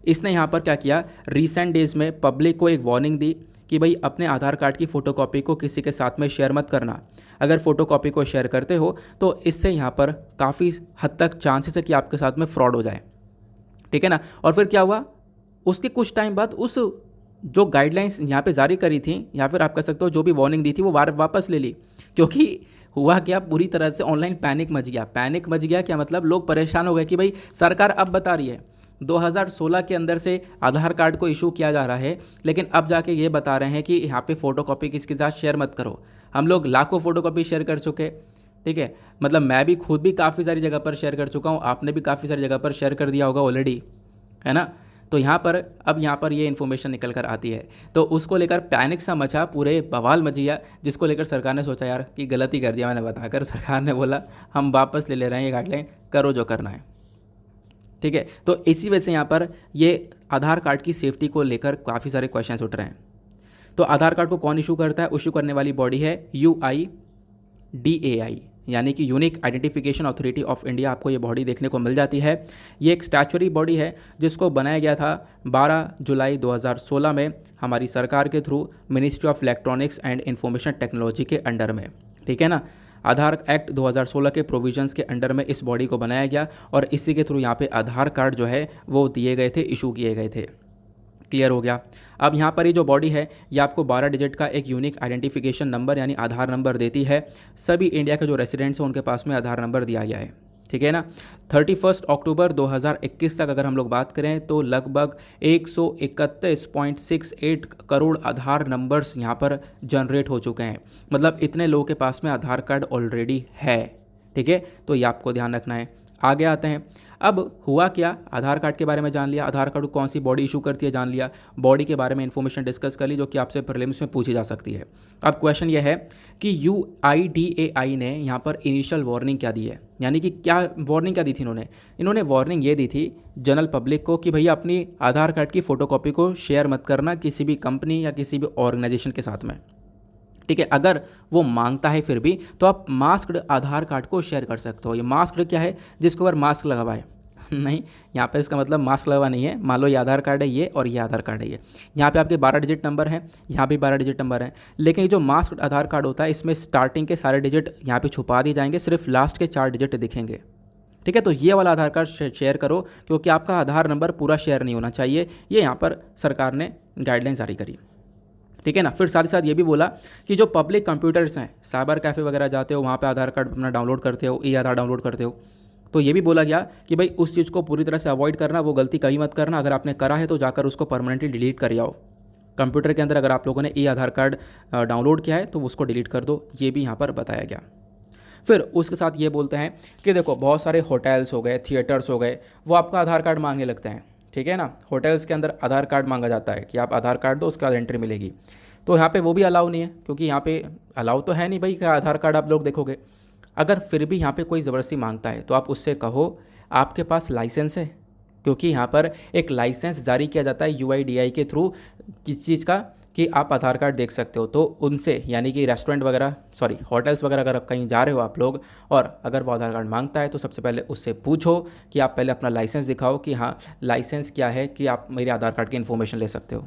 Speaker 1: इसने यहाँ पर क्या किया, रिसेंट डेज़ में पब्लिक को एक वार्निंग दी कि भाई अपने आधार कार्ड की फ़ोटोकॉपी को किसी के साथ में शेयर मत करना। अगर फ़ोटोकॉपी को शेयर करते हो तो इससे यहाँ पर काफ़ी हद तक चांसेस है कि आपके साथ में फ्रॉड हो जाए, ठीक है ना। और फिर क्या हुआ, उसके कुछ टाइम बाद उस जो गाइडलाइंस यहाँ पे जारी करी थी, या फिर आप कह सकते हो जो भी वार्निंग दी थी वो वापस ले ली। क्योंकि हुआ क्या, पूरी तरह से ऑनलाइन पैनिक मच गया। पैनिक मच गया क्या मतलब, लोग परेशान हो गए कि भाई सरकार अब बता रही है 2016 के अंदर से आधार कार्ड को इशू किया जा रहा है, लेकिन अब जाके ये बता रहे हैं कि यहाँ पे फ़ोटोकॉपी किसके साथ शेयर मत करो। हम लोग लाखों फ़ोटोकॉपी शेयर कर चुके, ठीक है, मतलब मैं भी खुद भी काफ़ी सारी जगह पर शेयर कर चुका हूँ, आपने भी काफ़ी सारी जगह पर शेयर कर दिया होगा ऑलरेडी, है ना। तो यहाँ पर अब यहाँ पर ये इन्फॉर्मेशन निकल कर आती है, तो उसको लेकर पैनिक सा मचा, पूरे बवाल मच गया, जिसको लेकर सरकार ने सोचा यार कि गलती कर दिया मैंने बताकर। सरकार ने बोला हम वापस ले रहे हैं ये गाइडलाइन, करो जो करना है, ठीक है। तो इसी वजह से यहाँ पर ये आधार कार्ड की सेफ्टी को लेकर काफ़ी सारे क्वेश्चंस उठ रहे हैं। तो आधार कार्ड को कौन इशू करता है, इशू करने वाली बॉडी है UIDAI, यानी कि unique identification authority of India, आपको ये बॉडी देखने को मिल जाती है। ये एक स्टैचुरी बॉडी है जिसको बनाया गया था 12 जुलाई 2016 में हमारी सरकार के through ministry of electronics and information technology के अंडर में, ठीक है ना। आधार एक्ट 2016 के प्रोविजंस के अंडर में इस बॉडी को बनाया गया और इसी के थ्रू यहाँ पे आधार कार्ड जो है वो दिए गए थे, इशू किए गए थे। क्लियर हो गया। अब यहाँ पर ये जो बॉडी है ये आपको 12 डिजिट का एक यूनिक आइडेंटिफिकेशन नंबर यानी आधार नंबर देती है। सभी इंडिया के जो रेसिडेंट्स हैं उनके पास में आधार नंबर दिया गया है, ठीक है ना। 31 अक्टूबर 2021 तक अगर हम लोग बात करें तो लगभग 131.68 करोड़ आधार नंबर्स यहाँ पर जनरेट हो चुके हैं। मतलब इतने लोगों के पास में आधार कार्ड ऑलरेडी है, ठीक है। तो ये आपको ध्यान रखना है। आगे आते हैं। अब हुआ क्या, आधार कार्ड के बारे में जान लिया, आधार कार्ड कौन सी बॉडी इशू करती है जान लिया, बॉडी के बारे में इन्फॉर्मेशन डिस्कस कर ली जो कि आपसे प्रीलिम्स में पूछी जा सकती है। अब क्वेश्चन ये है कि UIDAI ने यहाँ पर इनिशियल वार्निंग क्या दी है, यानी कि क्या वार्निंग क्या दी थी इन्होंने वार्निंग ये दी थी जनरल पब्लिक को कि भैया अपनी आधार कार्ड की फ़ोटोकॉपी को शेयर मत करना किसी भी कंपनी या किसी भी ऑर्गेनाइजेशन के साथ में, ठीक है। अगर वो मांगता है फिर भी तो आप मास्क्ड आधार कार्ड को शेयर कर सकते हो। ये मास्क्ड क्या है, जिसके ऊपर मास्क लगा हुआ है नहीं, यहाँ पे इसका मतलब मास्क लगा नहीं है। मान लो ये आधार कार्ड है ये और ये आधार कार्ड है ये, यहाँ पे आपके 12 डिजिट नंबर हैं, यहाँ भी 12 डिजिट नंबर हैं। लेकिन ये जो मास्क्ड आधार कार्ड होता है इसमें स्टार्टिंग के सारे डिजिट यहाँ पे छुपा दिए जाएंगे, सिर्फ लास्ट के 4 डिजिट दिखेंगे, ठीक है। तो ये वाला आधार कार्ड शेयर करो क्योंकि आपका आधार नंबर पूरा शेयर नहीं होना चाहिए। ये यहाँ पर सरकार ने गाइडलाइन जारी करी, ठीक है ना। फिर साथ ही साथ ये भी बोला कि जो पब्लिक कंप्यूटर्स हैं, साइबर कैफ़े वगैरह जाते हो वहाँ पे आधार कार्ड अपना डाउनलोड करते हो, ई आधार डाउनलोड करते हो, तो ये भी बोला गया कि भाई उस चीज़ को पूरी तरह से अवॉइड करना, वो गलती कभी मत करना। अगर आपने करा है तो जाकर उसको परमानेंटली डिलीट कर आओ। कंप्यूटर के अंदर अगर आप लोगों ने ई आधार कार्ड डाउनलोड किया है तो उसको डिलीट कर दो, ये भी यहाँ पर बताया गया। फिर उसके साथ ये बोलते हैं कि देखो बहुत सारे होटल्स हो गए, थिएटर्स हो गए, वो आपका आधार कार्ड मांगने लगते हैं, ठीक है ना। होटल्स के अंदर आधार कार्ड मांगा जाता है कि आप आधार कार्ड दो उसके बाद एंट्री मिलेगी। तो यहाँ पे वो भी अलाउ नहीं है क्योंकि यहाँ पे अलाउ तो है नहीं भाई कि आधार कार्ड आप लोग देखोगे। अगर फिर भी यहाँ पे कोई ज़बरदस्ती मांगता है तो आप उससे कहो आपके पास लाइसेंस है, क्योंकि यहाँ पर एक लाइसेंस जारी किया जाता है UIDAI के थ्रू किस चीज़ का, कि आप आधार कार्ड देख सकते हो। तो उनसे यानी कि रेस्टोरेंट वगैरह होटल्स वगैरह अगर कहीं जा रहे हो आप लोग और अगर वो आधार कार्ड मांगता है तो सबसे पहले उससे पूछो कि आप पहले अपना लाइसेंस दिखाओ कि हाँ लाइसेंस क्या है कि आप मेरे आधार कार्ड की इन्फॉर्मेशन ले सकते हो,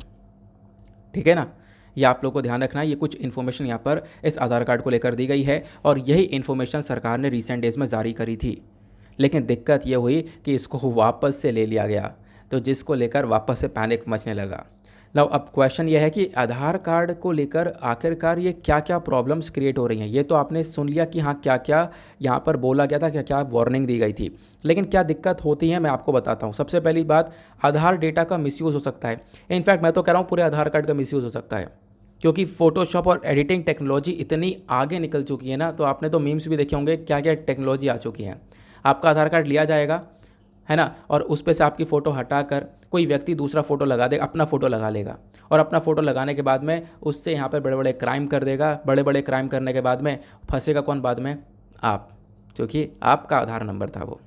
Speaker 1: ठीक है ना। ये आप लोग को ध्यान रखना है। ये कुछ इन्फॉर्मेशन यहाँ पर इस आधार कार्ड को लेकर दी गई है और यही इन्फॉर्मेशन सरकार ने रिसेंट डेज़ में जारी करी थी। लेकिन दिक्कत ये हुई कि इसको वापस से ले लिया गया, तो जिसको लेकर वापस से पैनिक मचने लगा। नाउ अब क्वेश्चन ये है कि आधार कार्ड को लेकर आखिरकार ये क्या क्या प्रॉब्लम्स क्रिएट हो रही हैं। ये तो आपने सुन लिया कि हाँ क्या क्या यहाँ पर बोला गया था, क्या क्या वार्निंग दी गई थी, लेकिन क्या दिक्कत होती है मैं आपको बताता हूँ। सबसे पहली बात, आधार डेटा का मिसयूज़ हो सकता है। इनफैक्ट मैं तो कह रहा हूँ पूरे आधार कार्ड का मिसयूज़ हो सकता है, क्योंकि फ़ोटोशॉप और एडिटिंग टेक्नोलॉजी इतनी आगे निकल चुकी है ना। तो आपने तो मीम्स भी देखे होंगे क्या क्या टेक्नोलॉजी आ चुकी है। आपका आधार कार्ड लिया जाएगा, है ना, और उस पे से आपकी फ़ोटो हटाकर कोई व्यक्ति दूसरा फ़ोटो लगा देगा, अपना फ़ोटो लगा लेगा और अपना फ़ोटो लगाने के बाद में उससे यहाँ पर बड़े बड़े क्राइम कर देगा। बड़े बड़े क्राइम करने के बाद में फंसेगा कौन बाद में? आप, क्योंकि आपका आधार नंबर था वो,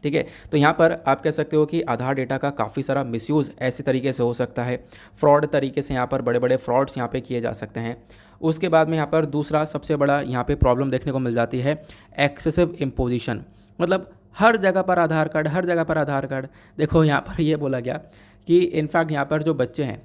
Speaker 1: ठीक है। तो यहाँ पर आप कह सकते हो कि आधार डेटा का काफ़ी सारा मिसयूज़ ऐसे तरीके से हो सकता है। फ्रॉड तरीके से यहाँ पर बड़े बड़े फ्रॉड्स यहाँ पे किए जा सकते हैं। उसके बाद में यहाँ पर दूसरा सबसे बड़ा यहाँ पे प्रॉब्लम देखने को मिल जाती है एक्सेसिव इम्पोजिशन। मतलब हर जगह पर आधार कार्ड, हर जगह पर आधार कार्ड। देखो यहाँ पर ये बोला गया कि इनफैक्ट यहाँ पर जो बच्चे हैं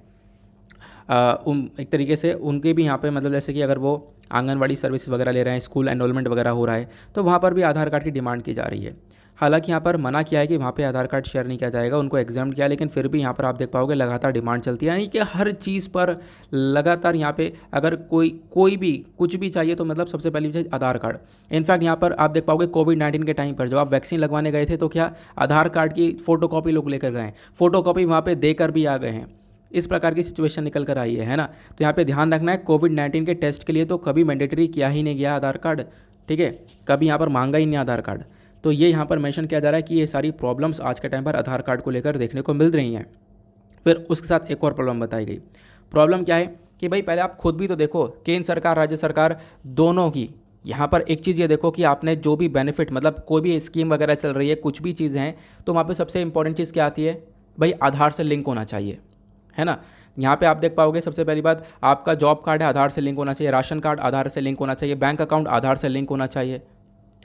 Speaker 1: एक तरीके से उनके भी यहाँ पे मतलब जैसे कि अगर वो आंगनवाड़ी सर्विस वगैरह ले रहे हैं, स्कूल एनरोलमेंट वगैरह हो रहा है, तो वहाँ पर भी आधार कार्ड की डिमांड की जा रही है। हालांकि यहाँ पर मना किया है कि वहाँ पे आधार कार्ड शेयर नहीं किया जाएगा, उनको एग्जाम किया है, लेकिन फिर भी यहाँ पर आप देख पाओगे लगातार डिमांड चलती है। यानी कि हर चीज़ पर लगातार यहाँ पे अगर कोई भी कुछ भी चाहिए तो मतलब सबसे पहली चीज़ आधार कार्ड। इनफैक्ट यहाँ पर आप देख पाओगे कोविड-19 के टाइम पर जब आप वैक्सीन लगवाने गए थे तो क्या आधार कार्ड की फ़ोटोकॉपी लोग लेकर गए हैं, फ़ोटोकॉपी वहाँ पर देकर भी आ गए हैं। इस प्रकार की सिचुएशन निकल कर आई है ना। तो यहाँ पे ध्यान रखना है कोविड-19 के टेस्ट के लिए तो कभी मैंडेटरी किया ही नहीं गया आधार कार्ड, ठीक है, कभी यहाँ पर मांगा ही नहीं आधार कार्ड। तो ये यहाँ पर मेंशन किया जा रहा है कि ये सारी प्रॉब्लम्स आज के टाइम पर आधार कार्ड को लेकर देखने को मिल रही हैं। फिर उसके साथ एक और प्रॉब्लम बताई गई। प्रॉब्लम क्या है कि भाई पहले आप खुद भी तो देखो, केंद्र सरकार राज्य सरकार दोनों की यहाँ पर एक चीज़ ये देखो कि आपने जो भी बेनिफिट मतलब कोई भी स्कीम वगैरह चल रही है, कुछ भी चीज़ हैं, तो वहाँ पर सबसे इंपॉर्टेंट चीज़ क्या आती है भाई, आधार से लिंक होना चाहिए, है ना। यहाँ पे आप देख पाओगे सबसे पहली बात आपका जॉब कार्ड है आधार से लिंक होना चाहिए, राशन कार्ड आधार से लिंक होना चाहिए, बैंक अकाउंट आधार से लिंक होना चाहिए,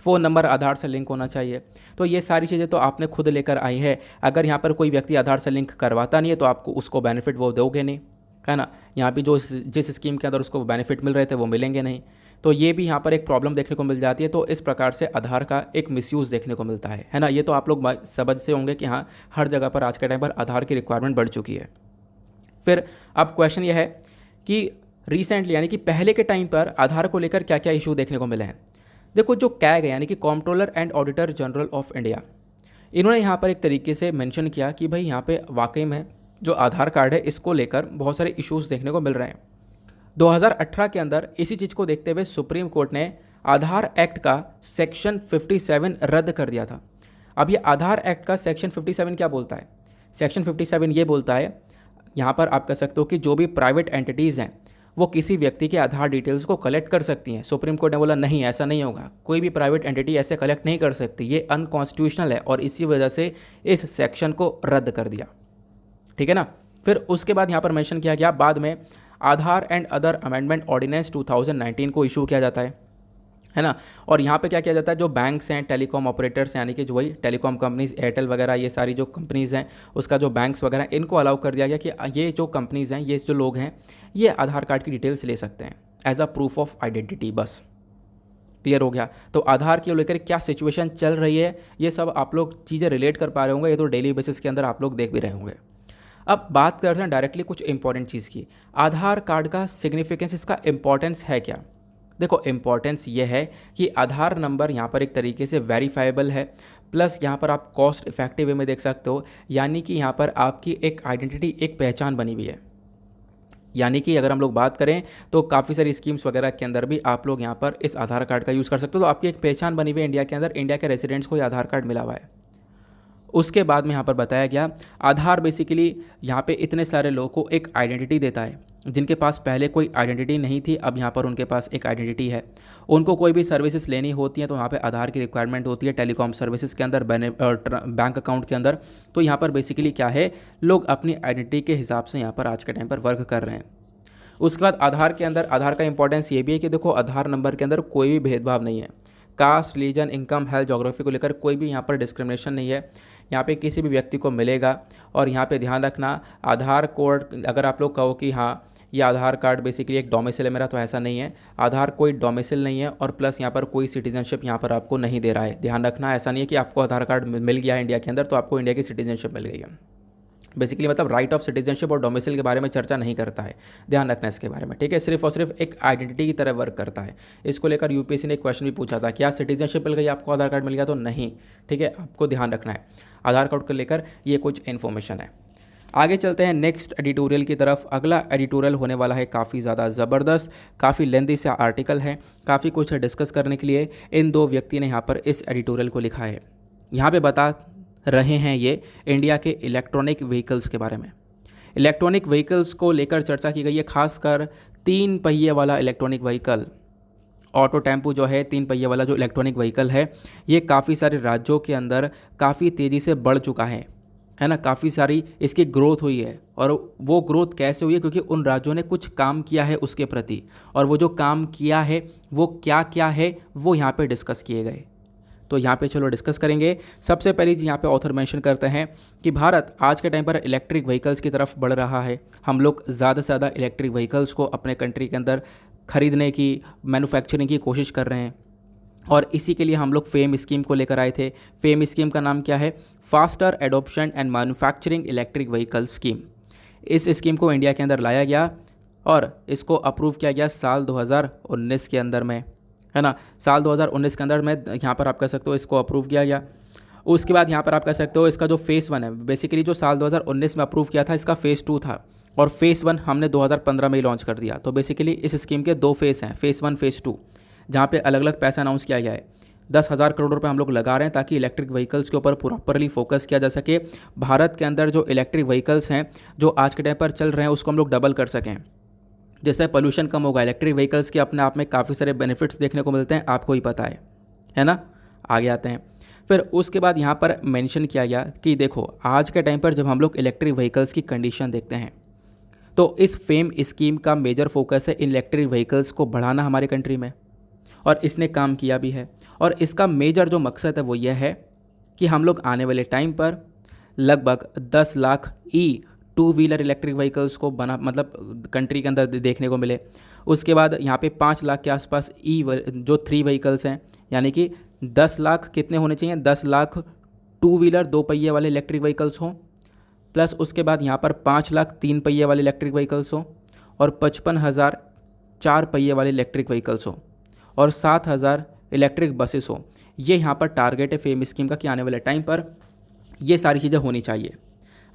Speaker 1: फ़ोन नंबर आधार से लिंक होना चाहिए। तो ये सारी चीज़ें तो आपने खुद लेकर आई है। अगर यहाँ पर कोई व्यक्ति आधार से लिंक करवाता नहीं है तो आपको उसको बेनिफिट वो दोगे नहीं, है ना। यहाँ पे जो जिस स्कीम के अंदर उसको बेनिफिट मिल रहे थे वो मिलेंगे नहीं। तो ये भी यहाँ पर एक प्रॉब्लम देखने को मिल जाती है। तो इस प्रकार से आधार का एक मिसयूज़ देखने को मिलता है ना। ये तो आप लोग समझ से होंगे कि हाँ, हर जगह पर आज के टाइम पर आधार की रिक्वायरमेंट बढ़ चुकी है। फिर अब क्वेश्चन ये है कि रिसेंटली यानी कि पहले के टाइम पर आधार को लेकर क्या क्या इशू देखने को मिले हैं। देखो, जो कैग है यानी कि controller and auditor general of India, इन्होंने यहाँ पर एक तरीके से मेंशन किया कि भाई यहाँ पे वाकई में जो आधार कार्ड है इसको लेकर बहुत सारे इश्यूज देखने को मिल रहे हैं। 2018 के अंदर इसी चीज़ को देखते हुए सुप्रीम कोर्ट ने आधार एक्ट का सेक्शन 57 रद्द कर दिया था। अब ये आधार एक्ट का सेक्शन 57 क्या बोलता है? सेक्शन 57 ये बोलता है, यहाँ पर आप कह सकते हो कि जो भी प्राइवेट एंटिटीज़ हैं वो किसी व्यक्ति के आधार डिटेल्स को कलेक्ट कर सकती हैं। सुप्रीम कोर्ट ने बोला नहीं, ऐसा नहीं होगा, कोई भी प्राइवेट एंटिटी ऐसे कलेक्ट नहीं कर सकती, ये अनकॉन्स्टिट्यूशनल है, और इसी वजह से इस सेक्शन को रद्द कर दिया। ठीक है ना। फिर उसके बाद यहाँ पर मेंशन किया गया, बाद में आधार एंड अदर अमेंडमेंट ऑर्डिनेंस 2019 को इशू किया जाता है ना। और यहाँ पे क्या किया जाता है, जो बैंक्स हैं, टेलीकॉम ऑपरेटर्स यानी कि जो वही टेलीकॉम कंपनीज, एयरटेल वगैरह, ये सारी जो कंपनीज़ हैं, उसका जो बैंक्स वगैरह, इनको अलाउ कर दिया गया कि ये जो कंपनीज़ हैं, ये जो लोग हैं, ये आधार कार्ड की डिटेल्स ले सकते हैं as a proof of identity. बस क्लियर हो गया। तो आधार के लेकर क्या सिचुएशन चल रही है, ये सब आप लोग चीज़ें रिलेट कर पा रहे होंगे, ये तो डेली बेसिस के अंदर आप लोग देख भी रहे होंगे। अब बात करते हैं डायरेक्टली कुछ इंपॉर्टेंट चीज़ की। आधार कार्ड का सिग्निफिकेंस, इसका इंपॉर्टेंस है क्या? देखो, इंपॉर्टेंस ये है कि आधार नंबर यहाँ पर एक तरीके से वेरीफाइबल है, प्लस यहाँ पर आप कॉस्ट इफेक्टिव वे में देख सकते हो, यानी कि यहाँ पर आपकी एक आइडेंटिटी, एक पहचान बनी हुई है। यानी कि अगर हम लोग बात करें तो काफ़ी सारी स्कीम्स वगैरह के अंदर भी आप लोग यहाँ पर इस आधार कार्ड का यूज़ कर सकते हो। तो आपकी एक पहचान बनी हुई है इंडिया के अंदर, इंडिया के रेसिडेंट्स को ये आधार कार्ड मिला हुआ है। उसके बाद में यहाँ पर बताया गया, आधार बेसिकली यहाँ पे इतने सारे लोगों को एक आइडेंटिटी देता है जिनके पास पहले कोई आइडेंटिटी नहीं थी, अब यहाँ पर उनके पास एक आइडेंटिटी है। उनको कोई भी सर्विसेज लेनी होती है तो यहाँ पे आधार की रिक्वायरमेंट होती है, टेलीकॉम सर्विसेज के अंदर, बैंक अकाउंट के अंदर। तो यहाँ पर बेसिकली क्या है, लोग अपनी आइडेंटिटी के हिसाब से यहाँ पर आज के टाइम पर वर्क कर रहे हैं। उसके बाद आधार के अंदर, आधार का इंपॉर्टेंस ये भी है कि देखो, आधार नंबर के अंदर कोई भी भेदभाव नहीं है। Caste, religion, income, health, geography को लेकर कोई भी यहाँ पर डिस्क्रिमिनेशन नहीं है। यहाँ पे किसी भी व्यक्ति को मिलेगा। और यहाँ पे ध्यान रखना, आधार कोड, अगर आप लोग कहो कि हाँ ये आधार कार्ड बेसिकली एक डोमिसाइल है मेरा, तो ऐसा नहीं है। आधार कोई डोमिसाइल नहीं है, और प्लस यहाँ पर कोई सिटीजनशिप यहाँ पर आपको नहीं दे रहा है। ध्यान रखना, ऐसा नहीं है कि आपको आधार कार्ड मिल गया है इंडिया के अंदर तो आपको इंडिया की सिटीजनशिप मिल गई है। बेसिकली मतलब राइट ऑफ सिटीजनशिप और डोमिसाइल के बारे में चर्चा नहीं करता है। ध्यान रखना इसके बारे में, ठीक है। सिर्फ और सिर्फ एक आइडेंटिटी की तरह वर्क करता है। इसको लेकर यूपीएससी ने एक क्वेश्चन भी पूछा था, क्या सिटीजनशिप मिल गई आपको, आधार कार्ड मिल गया? तो नहीं, ठीक है। आपको ध्यान रखना है आधार कार्ड को लेकर, ये कुछ इन्फॉर्मेशन है। आगे चलते हैं नेक्स्ट एडिटोरियल की तरफ। अगला एडिटोरियल होने वाला है काफ़ी ज़्यादा ज़बरदस्त, काफ़ी लेंथी सा आर्टिकल है, काफ़ी कुछ डिस्कस करने के लिए इन दो व्यक्ति ने यहाँ पर इस एडिटोरियल को लिखा है। यहाँ पे बता रहे हैं ये इंडिया के इलेक्ट्रॉनिक व्हीकल्स के बारे में। इलेक्ट्रॉनिक व्हीकल्स को लेकर चर्चा की गई है, खासकर 3 पहिए वाला इलेक्ट्रॉनिक व्हीकल, ऑटो टेम्पो जो है, 3 पहिए वाला जो इलेक्ट्रॉनिक व्हीकल है, ये काफ़ी सारे राज्यों के अंदर काफ़ी तेज़ी से बढ़ चुका है ना। काफ़ी सारी इसकी ग्रोथ हुई है, और वो ग्रोथ कैसे हुई है, क्योंकि उन राज्यों ने कुछ काम किया है उसके प्रति, और वो जो काम किया है वो क्या क्या है वो यहाँ पे डिस्कस किए गए। तो यहाँ पे चलो डिस्कस करेंगे। सबसे पहली चीज़ यहाँ पे ऑथर मेंशन करते हैं कि भारत आज के टाइम पर इलेक्ट्रिक व्हीकल्स की तरफ बढ़ रहा है। हम लोग ज़्यादा से ज़्यादा इलेक्ट्रिक व्हीकल्स को अपने कंट्री के अंदर खरीदने की, मैन्युफैक्चरिंग की कोशिश कर रहे हैं, और इसी के लिए हम लोग फेम स्कीम को लेकर आए थे। फेम स्कीम का नाम क्या है? Faster adoption and manufacturing electric vehicle scheme. इस स्कीम को इंडिया के अंदर लाया गया और इसको अप्रूव किया गया साल 2019 के अंदर में, है ना। साल 2019 के अंदर में यहाँ पर आप कह सकते हो इसको अप्रूव किया गया। उसके बाद यहाँ पर आप कह सकते हो इसका जो फेज़ 1 है, बेसिकली जो साल 2019 में अप्रूव किया था, इसका फेज़ 2 था, और फेज़ 1 हमने 2015 में ही लॉन्च कर दिया। तो बेसिकली इस स्कीम के 2 फेज़ हैं, फेज़ 1, फेज़ 2, जहाँ पे अलग अलग पैसा अनाउंस किया गया है। 10,000 करोड़ रुपए हम लोग लगा रहे हैं ताकि इलेक्ट्रिक व्हीकल्स के ऊपर प्रॉपरली फोकस किया जा सके। भारत के अंदर जो इलेक्ट्रिक व्हीकल्स हैं जो आज के टाइम पर चल रहे हैं उसको हम लोग डबल कर सकें। जैसे पोल्यूशन कम होगा, इलेक्ट्रिक व्हीकल्स के अपने आप में काफ़ी सारे बेनिफिट्स देखने को मिलते हैं, आपको ही पता है ना। आगे आते हैं। फिर उसके बाद यहाँ पर मेंशन किया गया कि देखो, आज के टाइम पर जब हम लोग इलेक्ट्रिक व्हीकल्स की कंडीशन देखते हैं तो इस फेम स्कीम का मेजर फोकस है इलेक्ट्रिक व्हीकल्स को बढ़ाना हमारे कंट्री में, और इसने काम किया भी है। और इसका मेजर जो मकसद है वो यह है कि हम लोग आने वाले टाइम पर लगभग 10 लाख ई टू व्हीलर इलेक्ट्रिक व्हीकल्स को बना मतलब कंट्री के अंदर देखने को मिले। उसके बाद यहाँ पे 5 लाख के आसपास जो 3 व्हीकल्स हैं, यानी कि 10 लाख कितने होने चाहिए, 10 लाख टू व्हीलर 2 पहिए वाले इलेक्ट्रिक व्हीकल्स हों, प्लस उसके बाद यहाँ पर 5 लाख 3 पहिए वाले इलेक्ट्रिक व्हीकल्स हों, और 55,000 4 पहिए वाले इलेक्ट्रिक व्हीकल्स हों, और 7,000 इलेक्ट्रिक बसेस हों। ये यहाँ पर टारगेट है फेम स्कीम का कि आने वाले टाइम पर ये सारी चीज़ें होनी चाहिए।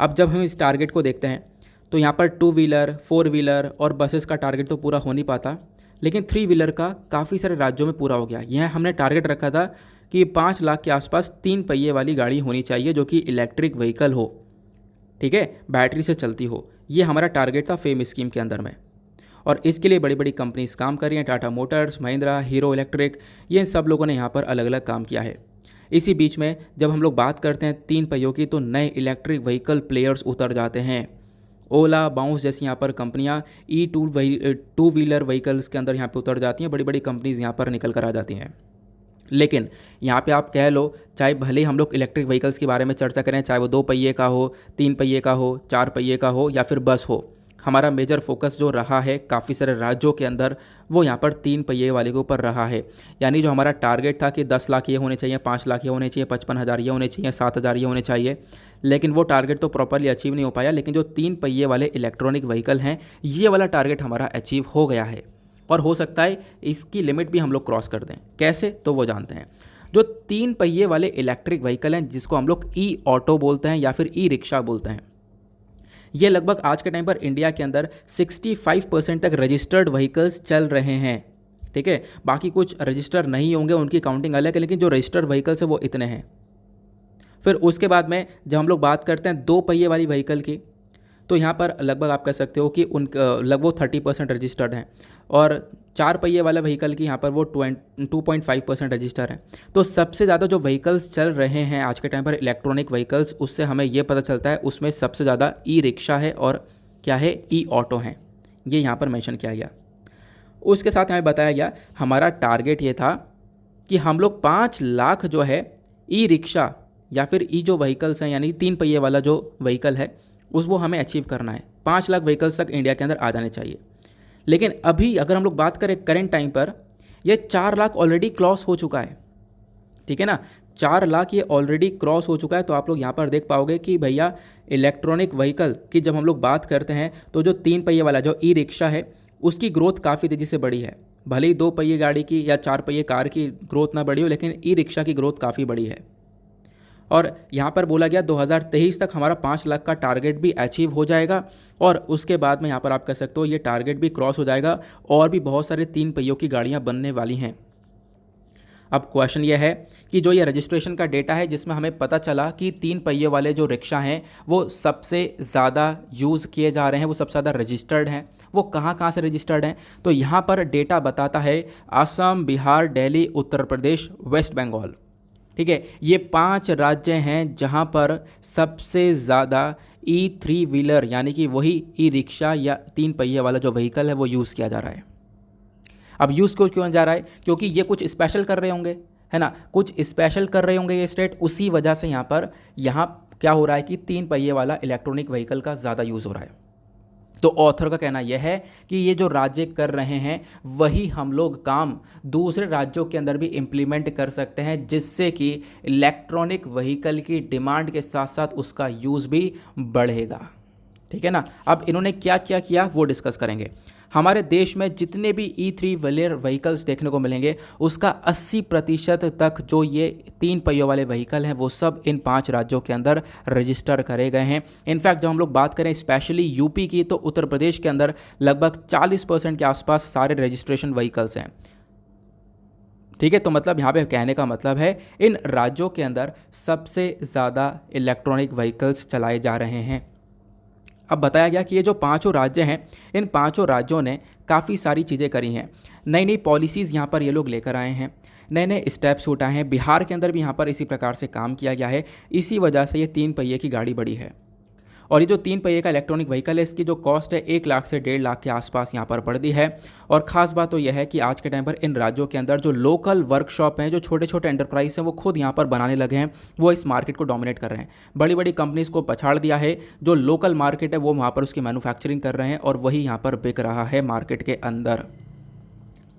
Speaker 1: अब जब हम इस टारगेट को देखते हैं तो यहाँ पर 2 व्हीलर 4 व्हीलर और बसेस का टारगेट तो पूरा हो नहीं पाता, लेकिन 3 व्हीलर का काफ़ी सारे राज्यों में पूरा हो गया। यह हमने टारगेट रखा था कि 5 लाख के आसपास 3 पहिए वाली गाड़ी होनी चाहिए जो कि इलेक्ट्रिक व्हीकल हो, ठीक है, बैटरी से चलती हो। ये हमारा टारगेट था फेम स्कीम के अंदर में, और इसके लिए बड़ी बड़ी कंपनीज काम कर रही हैं, Tata Motors, Mahindra, hero electric, ये इन सब लोगों ने यहाँ पर अलग अलग काम किया है। इसी बीच में जब हम लोग बात करते हैं 3 पहियों की, तो नए इलेक्ट्रिक व्हीकल प्लेयर्स उतर जाते हैं। ओला, बाउंस जैसी यहाँ पर कंपनियाँ टू व्हीलर व्हीकल्स के अंदर यहाँ पे उतर जाती हैं, बड़ी बड़ी कंपनीज यहाँ पर निकल कर आ जाती हैं। लेकिन यहाँ पे आप कह लो, चाहे भले हम लोग इलेक्ट्रिक व्हीकल्स के बारे में चर्चा करें, चाहे वो 2 पहिए का हो, 3 पहिए का हो, 4 पहिए का हो या फिर बस हो, हमारा मेजर फोकस जो रहा है काफ़ी सारे राज्यों के अंदर वो यहाँ पर 3 पहिए वाले के ऊपर रहा है। यानी जो हमारा टारगेट था कि 10 लाख ये होने चाहिए, 5 लाख ये होने चाहिए, 55,000 ये होने चाहिए, 7,000 ये होने चाहिए, लेकिन वो टारगेट तो प्रॉपरली अचीव नहीं हो पाया। लेकिन जो 3 पहिए वाले इलेक्ट्रॉनिक व्हीकल हैं, ये वाला टारगेट हमारा अचीव हो गया है, और हो सकता है इसकी लिमिट भी हम लोग क्रॉस कर दें। कैसे, तो वो जानते हैं। जो 3 पहिए वाले इलेक्ट्रिक व्हीकल हैं, जिसको हम लोग ई ऑटो बोलते हैं या फिर ई रिक्शा बोलते हैं, ये लगभग आज के टाइम पर इंडिया के अंदर 65% तक रजिस्टर्ड व्हीकल्स चल रहे हैं, ठीक है। बाकी कुछ रजिस्टर नहीं होंगे, उनकी काउंटिंग अलग है, लेकिन जो रजिस्टर्ड व्हीकल्स है वो इतने हैं। फिर उसके बाद में जब हम लोग बात करते हैं 2 पहिए वाली व्हीकल की, तो यहाँ पर लगभग आप कह सकते हो कि लगभग 30% रजिस्टर्ड हैं, और 4 पहिए वाला व्हीकल की यहाँ पर वो 2.5% रजिस्टर हैं। तो सबसे ज़्यादा जो व्हीकल्स चल रहे हैं आज के टाइम पर इलेक्ट्रॉनिक व्हीकल्स, उससे हमें ये पता चलता है उसमें सबसे ज़्यादा ई रिक्शा है और क्या है, ई ऑटो हैं। ये यहाँ पर मेंशन किया गया। उसके साथ हमें बताया गया हमारा टारगेट ये था कि हम लोग 5 लाख जो है ई रिक्शा या फिर ई जो व्हीकल्स हैं, यानी 3 पहिए वाला जो व्हीकल है, वो हमें अचीव करना है। 5 लाख व्हीकल्स तक इंडिया के अंदर आ जाने चाहिए। लेकिन अभी अगर हम लोग बात करें करेंट टाइम पर, ये 4 लाख ऑलरेडी क्रॉस हो चुका है, ठीक है ना। 4 लाख ये ऑलरेडी क्रॉस हो चुका है। तो आप लोग यहाँ पर देख पाओगे कि भैया इलेक्ट्रॉनिक व्हीकल की जब हम लोग बात करते हैं, तो जो 3 पहिए वाला जो ई रिक्शा है, उसकी ग्रोथ काफ़ी तेज़ी से बढ़ी है। भले ही 2 पहिए गाड़ी की या 4 पहिए कार की ग्रोथ ना बढ़ी हो, लेकिन ई रिक्शा की ग्रोथ काफ़ी बढ़ी है। और यहाँ पर बोला गया 2023 तक हमारा 5 लाख का टारगेट भी अचीव हो जाएगा, और उसके बाद में यहाँ पर आप कह सकते हो ये टारगेट भी क्रॉस हो जाएगा, और भी बहुत सारे 3 पहियों की गाड़ियाँ बनने वाली हैं। अब क्वेश्चन ये है कि जो ये रजिस्ट्रेशन का डेटा है, जिसमें हमें पता चला कि 3 पहिए वाले जो रिक्शा हैं वो सबसे ज़्यादा यूज़ किए जा रहे हैं, वो सबसे ज़्यादा रजिस्टर्ड हैं, वो कहाँ कहाँ से रजिस्टर्ड हैं, तो यहाँ पर डेटा बताता है असम, बिहार, दिल्ली, उत्तर प्रदेश, वेस्ट बंगाल, ठीक है। ये 5 राज्य हैं जहाँ पर सबसे ज़्यादा ई3 व्हीलर यानी कि वही ई रिक्शा या 3 पहिए वाला जो व्हीकल है वो यूज़ किया जा रहा है। अब यूज़ क्यों जा रहा है, क्योंकि ये कुछ स्पेशल कर रहे होंगे, है ना, कुछ स्पेशल कर रहे होंगे ये स्टेट, उसी वजह से यहाँ क्या हो रहा है कि 3 पहिए वाला इलेक्ट्रॉनिक व्हीकल का ज़्यादा यूज़ हो रहा है। तो ऑथर का कहना यह है कि ये जो राज्य कर रहे हैं वही हम लोग काम दूसरे राज्यों के अंदर भी इम्प्लीमेंट कर सकते हैं, जिससे कि इलेक्ट्रॉनिक व्हीकल की डिमांड के साथ साथ उसका यूज़ भी बढ़ेगा, ठीक है ना। अब इन्होंने क्या क्या किया वो डिस्कस करेंगे। हमारे देश में जितने भी ई3 व्हीलर व्हीकल्स देखने को मिलेंगे, उसका 80% तक जो ये 3 पहियों वाले व्हीकल हैं वो सब इन 5 राज्यों के अंदर रजिस्टर करे गए हैं। इनफैक्ट जब हम लोग बात करें स्पेशली यूपी की, तो उत्तर प्रदेश के अंदर लगभग 40% के आसपास सारे रजिस्ट्रेशन व्हीकल्स हैं, ठीक है। तो मतलब यहाँ पे कहने का मतलब है इन राज्यों के अंदर सबसे ज़्यादा इलेक्ट्रॉनिक व्हीकल्स चलाए जा रहे हैं। अब बताया गया कि ये जो 5 राज्य हैं, इन 5 राज्यों ने काफ़ी सारी चीज़ें करी हैं, नई नई पॉलिसीज़ यहाँ पर ये लोग लेकर आए हैं, नए नए स्टेप्स उठाए हैं। बिहार के अंदर भी यहाँ पर इसी प्रकार से काम किया गया है, इसी वजह से ये 3 पहिए की गाड़ी बढ़ी है। और ये जो 3 पहिए का इलेक्ट्रॉनिक व्हीकल है इसकी जो कॉस्ट है 1 लाख से 1.5 लाख के आसपास यहाँ पर बढ़ती है। और ख़ास बात तो यह है कि आज के टाइम पर इन राज्यों के अंदर जो लोकल वर्कशॉप हैं, जो छोटे छोटे एंटरप्राइज हैं, वो खुद यहाँ पर बनाने लगे हैं, वो इस मार्केट को डोमिनेट कर रहे हैं। बड़ी बड़ी कंपनीज़ को पछाड़ दिया है, जो लोकल मार्केट है वो वहाँ पर उसकी मैन्युफैक्चरिंग कर रहे हैं और वही यहाँ पर बिक रहा है मार्केट के अंदर।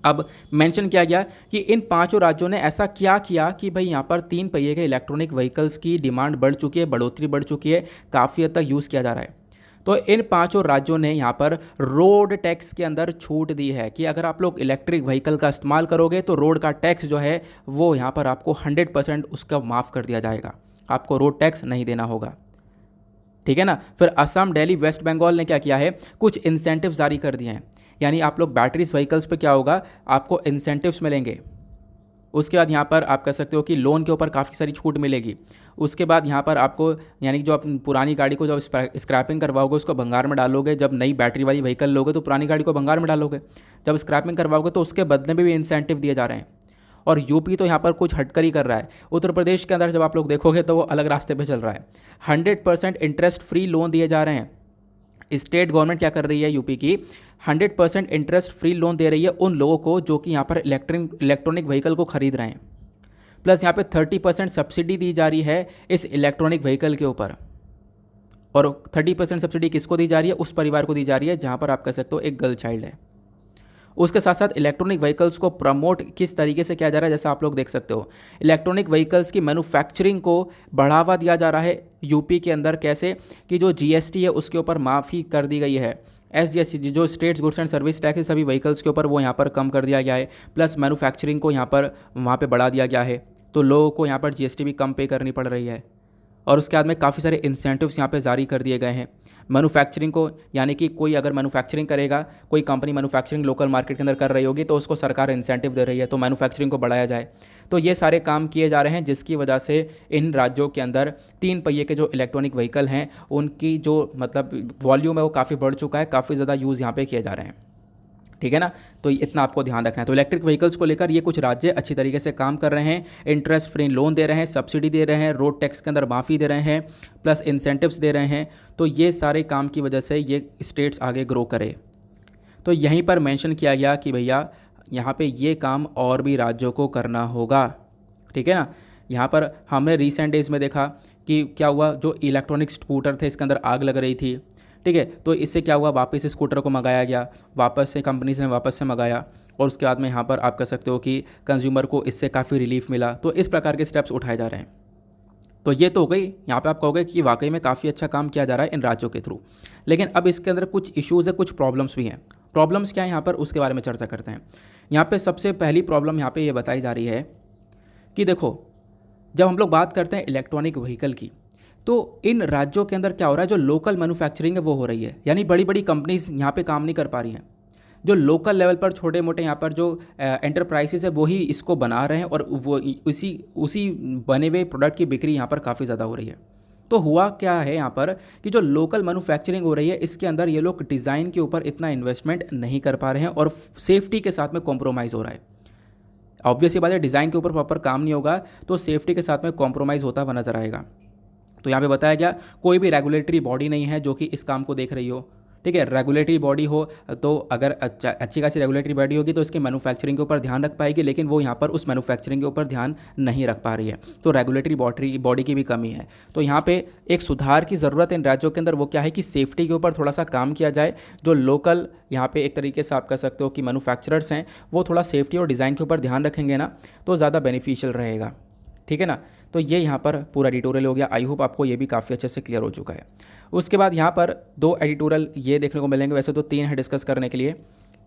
Speaker 1: अब मेंशन किया गया कि इन 5 राज्यों ने ऐसा क्या किया कि भाई यहाँ पर 3 पहिए के इलेक्ट्रॉनिक व्हीकल्स की डिमांड बढ़ चुकी है, बढ़ोतरी बढ़ चुकी है, काफ़ी हद तक यूज़ किया जा रहा है। तो इन 5 राज्यों ने यहाँ पर रोड टैक्स के अंदर छूट दी है कि अगर आप लोग इलेक्ट्रिक व्हीकल का इस्तेमाल करोगे तो रोड का टैक्स जो है वो यहाँ पर आपको 100% उसका माफ़ कर दिया जाएगा, आपको रोड टैक्स नहीं देना होगा। ठीक है ना। फिर असम, दिल्ली, वेस्ट बंगाल ने क्या किया है, कुछ इंसेंटिव्स जारी कर दिए हैं। यानी आप लोग बैटरीज व्हीकल्स पे क्या होगा, आपको इंसेंटिव्स मिलेंगे। उसके बाद यहाँ पर आप कह सकते हो कि लोन के ऊपर काफ़ी सारी छूट मिलेगी। उसके बाद यहाँ पर आपको यानी कि जो अपनी पुरानी गाड़ी को जब स्क्रैपिंग करवाओगे उसको भंगार में डालोगे, जब नई बैटरी वाली व्हीकल लोगे तो पुरानी गाड़ी को भंगार में डालोगे, जब स्क्रैपिंग करवाओगे तो उसके बदले में भी इंसेंटिव दिए जा रहे हैं। और यूपी तो यहाँ पर कुछ हटकर ही कर रहा है। उत्तर प्रदेश के अंदर जब आप लोग देखोगे तो वो अलग रास्ते पे चल रहा है। 100% इंटरेस्ट फ्री लोन दिए जा रहे हैं। स्टेट गवर्नमेंट क्या कर रही है, यूपी की 100% इंटरेस्ट फ्री लोन दे रही है उन लोगों को जो कि यहाँ पर इलेक्ट्रॉनिक व्हीकल को खरीद रहे हैं। प्लस यहाँ पे 30% सब्सिडी दी जा रही है इस इलेक्ट्रॉनिक व्हीकल के ऊपर। और 30% सब्सिडी किसको दी जा रही है, उस परिवार को दी जा रही है जहाँ पर आप कह सकते हो एक गर्ल चाइल्ड है। उसके साथ साथ इलेक्ट्रॉनिक व्हीकल्स को प्रमोट किस तरीके से किया जा रहा है, जैसा आप लोग देख सकते हो इलेक्ट्रॉनिक व्हीकल्स की मैन्युफैक्चरिंग को बढ़ावा दिया जा रहा है यूपी के अंदर। कैसे कि जो जीएसटी है उसके ऊपर माफ़ी कर दी गई है। एसजीएसटी जो states goods and service tax है सभी व्हीकल्स के ऊपर वो यहाँ पर कम कर दिया गया है। प्लस मैन्युफैक्चरिंग को यहाँ पर वहाँ पर बढ़ा दिया गया है, तो लोगों को यहाँ पर जीएसटी भी कम पे करनी पड़ रही है। और उसके बाद में काफ़ी सारे इंसेंटिव्स यहाँ पे जारी कर दिए गए हैं मैन्युफैक्चरिंग को। यानी कि कोई अगर मैन्युफैक्चरिंग करेगा, कोई कंपनी मैन्युफैक्चरिंग लोकल मार्केट के अंदर कर रही होगी तो उसको सरकार इंसेंटिव दे रही है, तो मैन्युफैक्चरिंग को बढ़ाया जाए। तो ये सारे काम किए जा रहे हैं जिसकी वजह से इन राज्यों के अंदर 3 पहिए के जो इलेक्ट्रॉनिक व्हीकल हैं उनकी जो मतलब वॉल्यूम है वो काफ़ी बढ़ चुका है, काफ़ी ज़्यादा यूज़ यहाँ पे किए जा रहे हैं। ठीक है ना। तो इतना आपको ध्यान रखना है। तो इलेक्ट्रिक व्हीकल्स को लेकर ये कुछ राज्य अच्छी तरीके से काम कर रहे हैं, इंटरेस्ट फ्री लोन दे रहे हैं, सब्सिडी दे रहे हैं, रोड टैक्स के अंदर माफ़ी दे रहे हैं, प्लस इंसेंटिव्स दे रहे हैं। तो ये सारे काम की वजह से ये स्टेट्स आगे ग्रो करे। तो यहीं पर मेंशन किया गया कि भैया यहाँ पे ये काम और भी राज्यों को करना होगा। ठीक है ना। यहाँ पर हमने रिसेंट डेज में देखा कि क्या हुआ, जो इलेक्ट्रॉनिक स्कूटर थे इसके अंदर आग लग रही थी। ठीक है, तो इससे क्या हुआ, वापस स्कूटर को मंगाया गया, वापस से कंपनीज ने वापस से मंगाया और उसके बाद में यहाँ पर आप कह सकते हो कि कंज्यूमर को इससे काफ़ी रिलीफ मिला। तो इस प्रकार के स्टेप्स उठाए जा रहे हैं। तो ये तो हो गई, यहाँ पे आप कहोगे कि वाकई में काफ़ी अच्छा काम किया जा रहा है इन राज्यों के थ्रू। लेकिन अब इसके अंदर कुछ इश्यूज़ है, कुछ प्रॉब्लम्स भी हैं। प्रॉब्लम्स क्या है यहाँ पर, उसके बारे में चर्चा करते हैं। यहाँ पे सबसे पहली प्रॉब्लम यहाँ पे ये बताई जा रही है कि देखो, जब हम लोग बात करते हैं इलेक्ट्रॉनिक व्हीकल की, तो इन राज्यों के अंदर क्या हो रहा है, जो लोकल मैन्युफैक्चरिंग है वो हो रही है। यानी बड़ी बड़ी कंपनीज यहाँ पे काम नहीं कर पा रही हैं। जो लोकल लेवल पर छोटे मोटे यहाँ पर जो एंटरप्राइजेस है वही इसको बना रहे हैं और वो उसी बने हुए प्रोडक्ट की बिक्री यहाँ पर काफ़ी ज़्यादा हो रही है। तो हुआ क्या है यहाँ पर कि जो लोकल मैन्युफैक्चरिंग हो रही है इसके अंदर ये लोग डिज़ाइन के ऊपर इतना इन्वेस्टमेंट नहीं कर पा रहे हैं और सेफ्टी के साथ में कॉम्प्रोमाइज़ हो रहा है। ऑब्वियसली बात है, डिज़ाइन के ऊपर प्रॉपर काम नहीं होगा तो सेफ्टी के साथ में कॉम्प्रोमाइज़ होता हुआ नजर आएगा। तो यहाँ पे बताया गया कोई भी रेगुलेटरी बॉडी नहीं है जो कि इस काम को देख रही हो। ठीक है, रेगुलेटरी बॉडी हो तो अगर अच्छी खासी रेगुलेटरी बॉडी होगी तो इसके मैन्युफैक्चरिंग के ऊपर ध्यान रख पाएगी, लेकिन वो यहाँ पर उस मैन्युफैक्चरिंग के ऊपर ध्यान नहीं रख पा रही है। तो रेगुलेटरी बॉडी की भी कमी है। तो यहाँ पे एक सुधार की ज़रूरत है इन राज्यों के अंदर। वो क्या है कि सेफ्टी के ऊपर थोड़ा सा काम किया जाए। जो लोकल यहाँ पे एक तरीके से आप कह सकते हो कि मैन्युफैक्चरर्स हैं वो थोड़ा सेफ्टी और डिज़ाइन के ऊपर ध्यान रखेंगे ना तो ज़्यादा बेनिफिशियल रहेगा। ठीक है ना। तो ये यहाँ पर पूरा एडिटोरियल हो गया। आई होप आपको ये भी काफ़ी अच्छे से क्लियर हो चुका है। उसके बाद यहाँ पर 2 एडिटोरियल ये देखने को मिलेंगे, वैसे तो 3 है डिस्कस करने के लिए।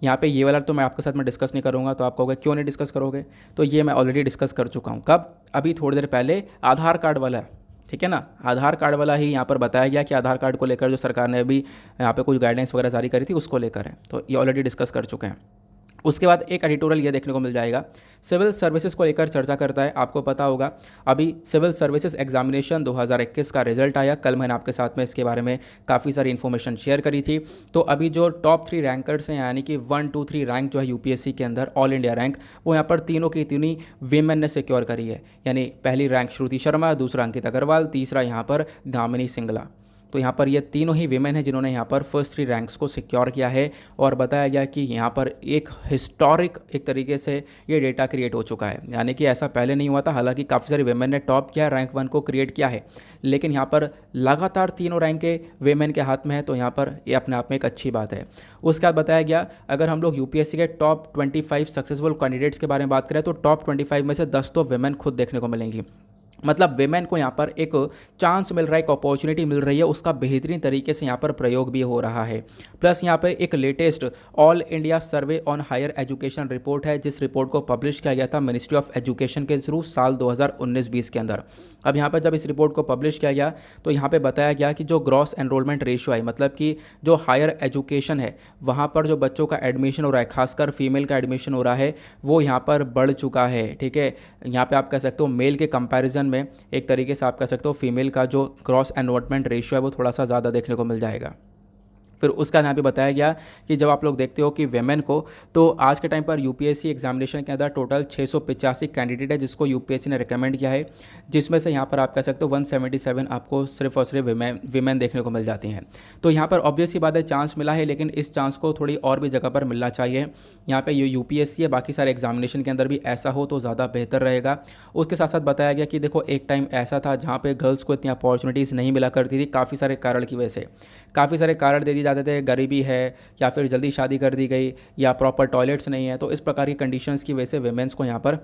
Speaker 1: यहाँ पे ये वाला तो मैं आपके साथ में डिस्कस नहीं करूँगा, तो आप कहोगे क्यों नहीं डिस्कस करोगे, तो ये मैं ऑलरेडी डिस्कस कर चुका हूँ। कब, अभी थोड़ी देर पहले आधार कार्ड वाला। ठीक है ना, आधार कार्ड वाला ही यहाँ पर बताया गया कि आधार कार्ड को लेकर जो सरकार ने अभी यहाँ पे कुछ गाइडेंस वगैरह जारी करी थी उसको लेकर है। तो ये ऑलरेडी डिस्कस कर चुके हैं। उसके बाद एक एडिटोरियल ये देखने को मिल जाएगा, सिविल सर्विसेज को लेकर चर्चा करता है। आपको पता होगा अभी सिविल सर्विसेज एग्जामिनेशन 2021 का रिजल्ट आया। कल मैंने आपके साथ में इसके बारे में काफ़ी सारी इन्फॉर्मेशन शेयर करी थी। तो अभी जो टॉप 3 रैंकर्स हैं, यानी कि 1, 2, 3 रैंक जो है यूपीएससी के अंदर ऑल इंडिया रैंक, वो यहाँ पर तीनों की तीनों वीमेन ने सिक्योर करी है। यानी पहली रैंक श्रुति शर्मा, दूसरा अंकित अग्रवाल, तीसरा यहाँ पर गामिनी सिंगला। तो यहाँ पर ये तीनों ही वीमेन हैं जिन्होंने यहाँ पर फर्स्ट 3 रैंक्स को सिक्योर किया है और बताया गया कि यहाँ पर एक हिस्टोरिक एक तरीके से ये डेटा क्रिएट हो चुका है, यानी कि ऐसा पहले नहीं हुआ था। हालांकि काफ़ी सारी वीमेन ने टॉप किया, रैंक 1 को क्रिएट किया है, लेकिन यहाँ पर लगातार तीनों रैंक के वीमेन के हाथ में है, तो यहाँ पर ये अपने आप में एक अच्छी बात है। उसके बाद बताया गया अगर हम लोग यूपीएससी के टॉप 25 सक्सेसफुल कैंडिडेट्स के बारे में बात करें तो टॉप 25 में से 10 तो वीमेन खुद देखने को मिलेंगी। मतलब वेमेन को यहाँ पर एक चांस मिल रहा है, एक अपॉर्चुनिटी मिल रही है, उसका बेहतरीन तरीके से यहाँ पर प्रयोग भी हो रहा है। प्लस यहाँ पे एक latest all India survey on higher education report है, जिस रिपोर्ट को पब्लिश किया गया था मिनिस्ट्री ऑफ एजुकेशन के थ्रू साल 2019-20 के अंदर। अब यहाँ पर जब इस रिपोर्ट को पब्लिश किया गया तो यहाँ पर बताया गया कि जो ग्रॉस एनरोलमेंट रेशियो है, मतलब कि जो हायर एजुकेशन है वहाँ पर जो बच्चों का एडमिशन हो रहा है, खासकर फीमेल का एडमिशन हो रहा है, वो यहाँ पर बढ़ चुका है। ठीक है, यहाँ पे आप कह सकते हो मेल के कंपैरिजन में एक तरीके से आप कह सकते हो फीमेल का जो ग्रॉस एनरोलमेंट रेशियो है वो थोड़ा सा ज़्यादा देखने को मिल जाएगा। फिर उसका यहाँ पे बताया गया कि जब आप लोग देखते हो कि वेमेन को, तो आज के टाइम पर यूपीएससी एग्जामिनेशन के अंदर टोटल 685 कैंडिडेट है जिसको यूपीएससी ने रिकमेंड किया है, जिसमें से यहाँ पर आप कह सकते हो 177 आपको सिर्फ और सिर्फ विमेन देखने को मिल जाती हैं। तो यहाँ पर ऑब्वियस सी बात है चांस मिला है, लेकिन इस चांस को थोड़ी और भी जगह पर मिलना चाहिए। यहाँ पे यूपीएससी या बाकी सारे एग्जामिनेशन के अंदर भी ऐसा हो तो ज़्यादा बेहतर रहेगा। उसके साथ साथ बताया गया कि देखो एक टाइम ऐसा था जहाँ पे गर्ल्स को इतनी अपॉर्चुनिटीज़ नहीं मिला करती थी, काफ़ी सारे कारण की वजह से। काफ़ी सारे कारण दे दिए जाते थे, गरीबी है या फिर जल्दी शादी कर दी गई या प्रॉपर टॉयलेट्स नहीं है, तो इस प्रकार की कंडीशंस की वजह से वेमेंस को यहाँ पर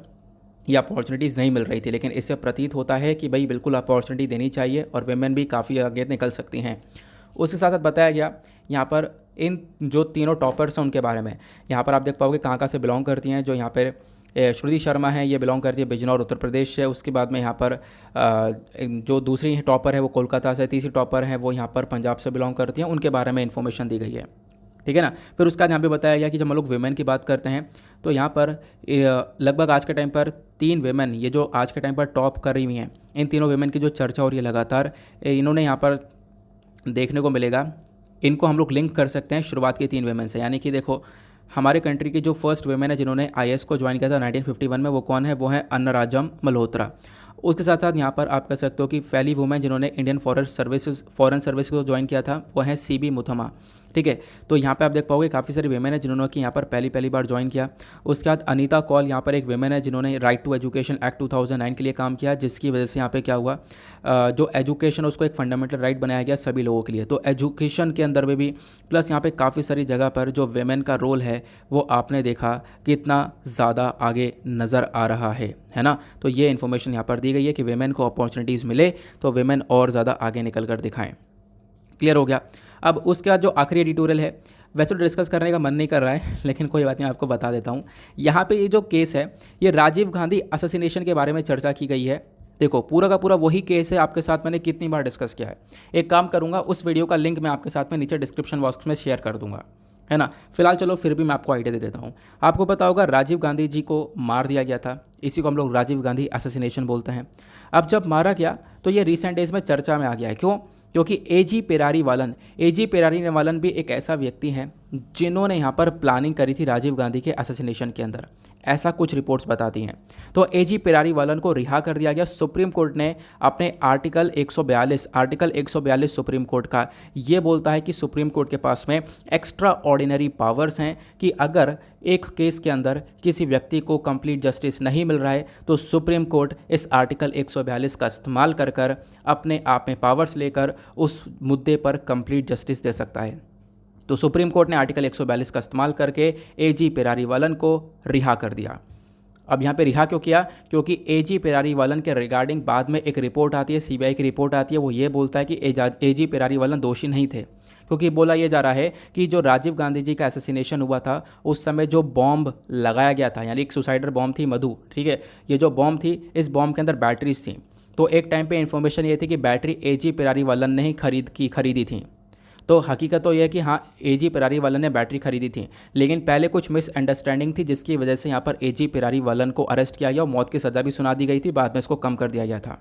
Speaker 1: ये अपॉर्चुनिटीज़ नहीं मिल रही थी। लेकिन इससे प्रतीत होता है कि भाई बिल्कुल अपॉर्चुनिटी देनी चाहिए और वेमेन भी काफ़ी आगे निकल सकती हैं। उसके साथ साथ बताया गया यहाँ पर इन जो तीनों टॉपर्स हैं उनके बारे में। यहाँ पर आप देख पाओगे कहाँ से बिलोंग करती हैं। जो यहाँ पर श्रुति शर्मा है, ये बिलोंग करती है बिजनौर उत्तर प्रदेश से। उसके बाद में यहाँ पर जो दूसरी टॉपर है वो कोलकाता से, तीसरी टॉपर है वो यहाँ पर पंजाब से बिलोंग करती हैं, उनके बारे में इन्फॉर्मेशन दी गई है। ठीक है ना। फिर उसका यहाँ पे बताया गया कि जब हम लोग वेमेन की बात करते हैं तो यहाँ पर लगभग आज के टाइम पर 3 वेमेन, ये जो आज के टाइम पर टॉप कर रही हुई हैं, इन तीनों वेमेन की जो चर्चा हो रही है लगातार, इन्होंने यहाँ पर देखने को मिलेगा, इनको हम लोग लिंक कर सकते हैं शुरुआत की 3 वेमेन से। यानी कि देखो हमारे कंट्री की जो फर्स्ट वेमेन है जिन्होंने आईएएस को ज्वाइन किया था 1951 में, वो कौन है? वो है अन्नराजम मल्होत्रा। उसके साथ साथ यहाँ पर आप कह सकते हो कि पहली वुमेन जिन्होंने इंडियन फॉरेन सर्विस को ज्वाइन किया था वो है सीबी मुथमा। ठीक है, तो यहाँ पे आप देख पाओगे काफ़ी सारी वेमेन है जिन्होंने कि यहाँ पर पहली बार ज्वाइन किया। उसके बाद अनीता कौल यहाँ पर एक वेमेन है जिन्होंने राइट टू एजुकेशन एक्ट 2009 के लिए काम किया, जिसकी वजह से यहाँ पे क्या हुआ, जो एजुकेशन उसको एक फंडामेंटल राइट बनाया गया सभी लोगों के लिए। तो एजुकेशन के अंदर में भी प्लस यहाँ पे काफ़ी सारी जगह पर जो वेमेन का रोल है वो आपने देखा कितना ज़्यादा आगे नज़र आ रहा है ना। तो ये इन्फॉर्मेशन यहाँ पर दी गई है कि वेमेन को अपॉर्चुनिटीज़ मिले तो वेमेन और ज़्यादा आगे निकल कर दिखाएँ। क्लियर हो गया। अब उसके बाद जो आखिरी एडिटोरियल है, वैसे तो डिस्कस करने का मन नहीं कर रहा है लेकिन कोई बात नहीं, आपको बता देता हूँ। यहाँ पे ये जो केस है ये राजीव गांधी असैसिनेशन के बारे में चर्चा की गई है। देखो पूरा का पूरा वही केस है, आपके साथ मैंने कितनी बार डिस्कस किया है। एक काम करूँगा, उस वीडियो का लिंक मैं आपके साथ में नीचे डिस्क्रिप्शन बॉक्स में शेयर कर दूँगा, है ना। फिलहाल चलो फिर भी मैं आपको आइडिया दे देता हूँ। आपको पता होगा राजीव गांधी जी को मार दिया गया था, इसी को हम लोग राजीव गांधी असैसिनेशन बोलते हैं। अब जब मारा गया तो ये रिसेंट डेज में चर्चा में आ गया है। क्यों? क्योंकि एजी पेरारी वालन भी एक ऐसा व्यक्ति है जिन्होंने यहाँ पर प्लानिंग करी थी राजीव गांधी के असैसिनेशन के अंदर, ऐसा कुछ रिपोर्ट्स बताती हैं। तो एजी पेरारी वालन को रिहा कर दिया गया। सुप्रीम कोर्ट ने अपने आर्टिकल 142 सुप्रीम कोर्ट का ये बोलता है कि सुप्रीम कोर्ट के पास में एक्स्ट्रा ऑर्डिनरी पावर्स हैं कि अगर एक केस के अंदर किसी व्यक्ति को कंप्लीट जस्टिस नहीं मिल रहा है तो सुप्रीम कोर्ट इस आर्टिकल 142 का इस्तेमाल कर अपने आप में पावर्स लेकर उस मुद्दे पर कंप्लीट जस्टिस दे सकता है। तो सुप्रीम कोर्ट ने आर्टिकल 142 का इस्तेमाल करके एजी पेरारी वालन को रिहा कर दिया। अब यहाँ पे रिहा क्यों किया? क्योंकि एजी पेरारी वालन के रिगार्डिंग बाद में एक रिपोर्ट आती है, सीबीआई की रिपोर्ट आती है, वो ये बोलता है कि एजी पेरारी वालन दोषी नहीं थे। क्योंकि बोला ये जा रहा है कि जो राजीव गांधी जी का असैसिनेशन हुआ था उस समय जो बॉम्ब लगाया गया था, यानी एक सुसाइडर बॉम्ब थी मधु, ठीक है, ये जो बॉम्ब थी इस बॉम्ब के अंदर बैटरीज थी। तो एक टाइम पे इन्फॉर्मेशन ये थी कि बैटरी एजी पेरारी वालन ने ही खरीदी थी। तो हकीकत तो यह है कि हाँ एजी पेरारी वालन ने बैटरी खरीदी थी, लेकिन पहले कुछ मिसअंडरस्टैंडिंग थी जिसकी वजह से यहाँ पर एजी पेरारी वालन को अरेस्ट किया गया और मौत की सज़ा भी सुना दी गई थी। बाद में इसको कम कर दिया गया था,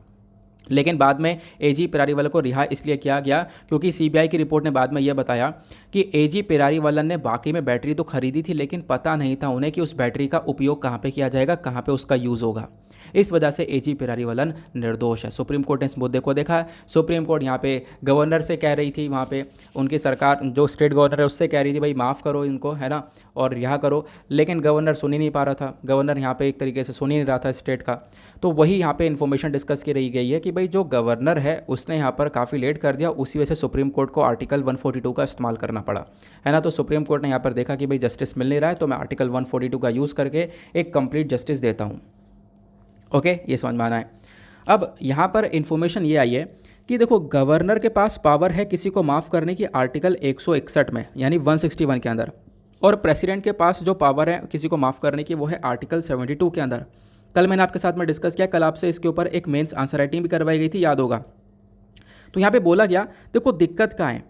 Speaker 1: लेकिन बाद में एजी पेरारी वालन को रिहा इसलिए किया गया क्योंकि सीबीआई की रिपोर्ट ने बाद में यह बताया कि एजी पेरारी वालन ने बाकी में बैटरी तो खरीदी थी लेकिन पता नहीं था उन्हें कि उस बैटरी का उपयोग कहाँ पे किया जाएगा, कहाँ पे उसका यूज़ होगा। इस वजह से एजी पेरारीवलन निर्दोष है। सुप्रीम कोर्ट ने इस मुद्दे को देखा। सुप्रीम कोर्ट यहाँ पे गवर्नर से कह रही थी, वहाँ पे उनकी सरकार जो स्टेट गवर्नर है उससे कह रही थी भाई माफ़ करो इनको, है ना, और रिहा करो, लेकिन गवर्नर सुन ही नहीं पा रहा था। गवर्नर यहाँ पे एक तरीके से सुन ही नहीं रहा था स्टेट का। तो वही यहाँ पे इन्फॉर्मेशन डिस्कस की रही गई है कि भाई जो गवर्नर है उसने यहाँ पर काफ़ी लेट कर दिया, उसी वजह से सुप्रीम कोर्ट को आर्टिकल 142 का इस्तेमाल करना पड़ा, है ना। तो सुप्रीम कोर्ट ने यहाँ पर देखा कि भाई जस्टिस मिल नहीं रहा है, तो मैं आर्टिकल 142 का यूज़ करके एक कंप्लीट जस्टिस देता हूँ। ओके, ये समझ में आना है। अब यहाँ पर इन्फॉर्मेशन ये आई है कि देखो गवर्नर के पास पावर है किसी को माफ़ करने की आर्टिकल 161 में, यानी 161 के अंदर, और प्रेसिडेंट के पास जो पावर है किसी को माफ़ करने की वो है आर्टिकल 72 के अंदर। कल मैंने आपके साथ में डिस्कस किया, कल आपसे इसके ऊपर एक मेंस आंसर राइटिंग भी करवाई गई थी, याद होगा। तो यहाँ पे बोला गया, देखो दिक्कत क्या है,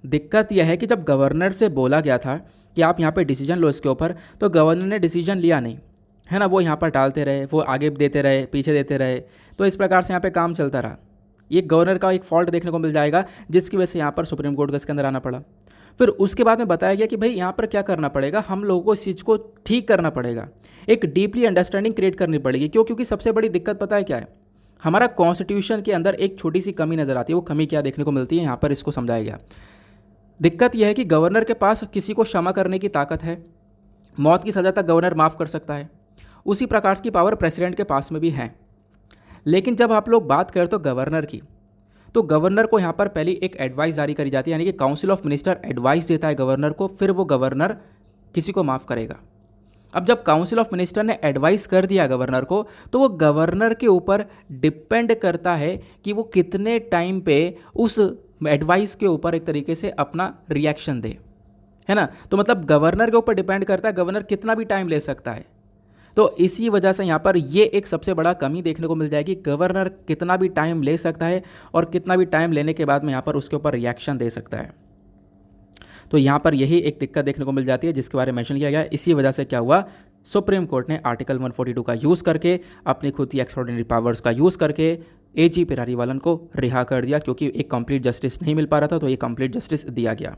Speaker 1: दिक्कत यह है कि जब गवर्नर से बोला गया था कि आप यहाँ पे डिसीजन लो इसके ऊपर, तो गवर्नर ने डिसीजन लिया नहीं, है ना। वो यहाँ पर टालते रहे, वो आगे देते रहे, पीछे देते रहे, तो इस प्रकार से यहाँ पे काम चलता रहा। ये गवर्नर का एक फॉल्ट देखने को मिल जाएगा, जिसकी वजह से यहाँ पर सुप्रीम कोर्ट को इसके अंदर आना पड़ा। फिर उसके बाद में बताया गया कि भाई यहाँ पर क्या करना पड़ेगा, हम लोगों को इस चीज़ को ठीक करना पड़ेगा, एक डीपली अंडरस्टैंडिंग क्रिएट करनी पड़ेगी। क्यों? क्योंकि सबसे बड़ी दिक्कत पता है क्या है, हमारा कॉन्स्टिट्यूशन के अंदर एक छोटी सी कमी नज़र आती है। वो कमी क्या देखने को मिलती है, यहाँ पर इसको समझाया गया। दिक्कत यह है कि गवर्नर के पास किसी को क्षमा करने की ताकत है, मौत की सज़ा तक गवर्नर माफ़ कर सकता है, उसी प्रकार की पावर प्रेसिडेंट के पास में भी है। लेकिन जब आप लोग बात करें तो गवर्नर की, तो गवर्नर को यहाँ पर पहले एक एडवाइस जारी करी जाती है, यानी कि काउंसिल ऑफ मिनिस्टर एडवाइस देता है गवर्नर को, फिर वो गवर्नर किसी को माफ़ करेगा। अब जब काउंसिल ऑफ मिनिस्टर ने एडवाइस कर दिया गवर्नर को, तो वो गवर्नर के ऊपर डिपेंड करता है कि वो कितने टाइम पे उस एडवाइस के ऊपर एक तरीके से अपना रिएक्शन दे, है ना। तो मतलब गवर्नर के ऊपर डिपेंड करता है, गवर्नर कितना भी टाइम ले सकता है। तो इसी वजह से यहाँ पर ये एक सबसे बड़ा कमी देखने को मिल जाएगी, गवर्नर कितना भी टाइम ले सकता है और कितना भी टाइम लेने के बाद में यहाँ पर उसके ऊपर रिएक्शन दे सकता है। तो यहाँ पर यही एक दिक्कत देखने को मिल जाती है, जिसके बारे में मेंशन किया गया। इसी वजह से क्या हुआ, सुप्रीम कोर्ट ने आर्टिकल 142 का यूज़ करके, अपनी खुद की एक्स्ट्राऑर्डिनरी पावर्स का यूज़ करके एजी पेरारीवलन को रिहा कर दिया, क्योंकि एक कंप्लीट जस्टिस नहीं मिल पा रहा था, तो ये कंप्लीट जस्टिस दिया गया।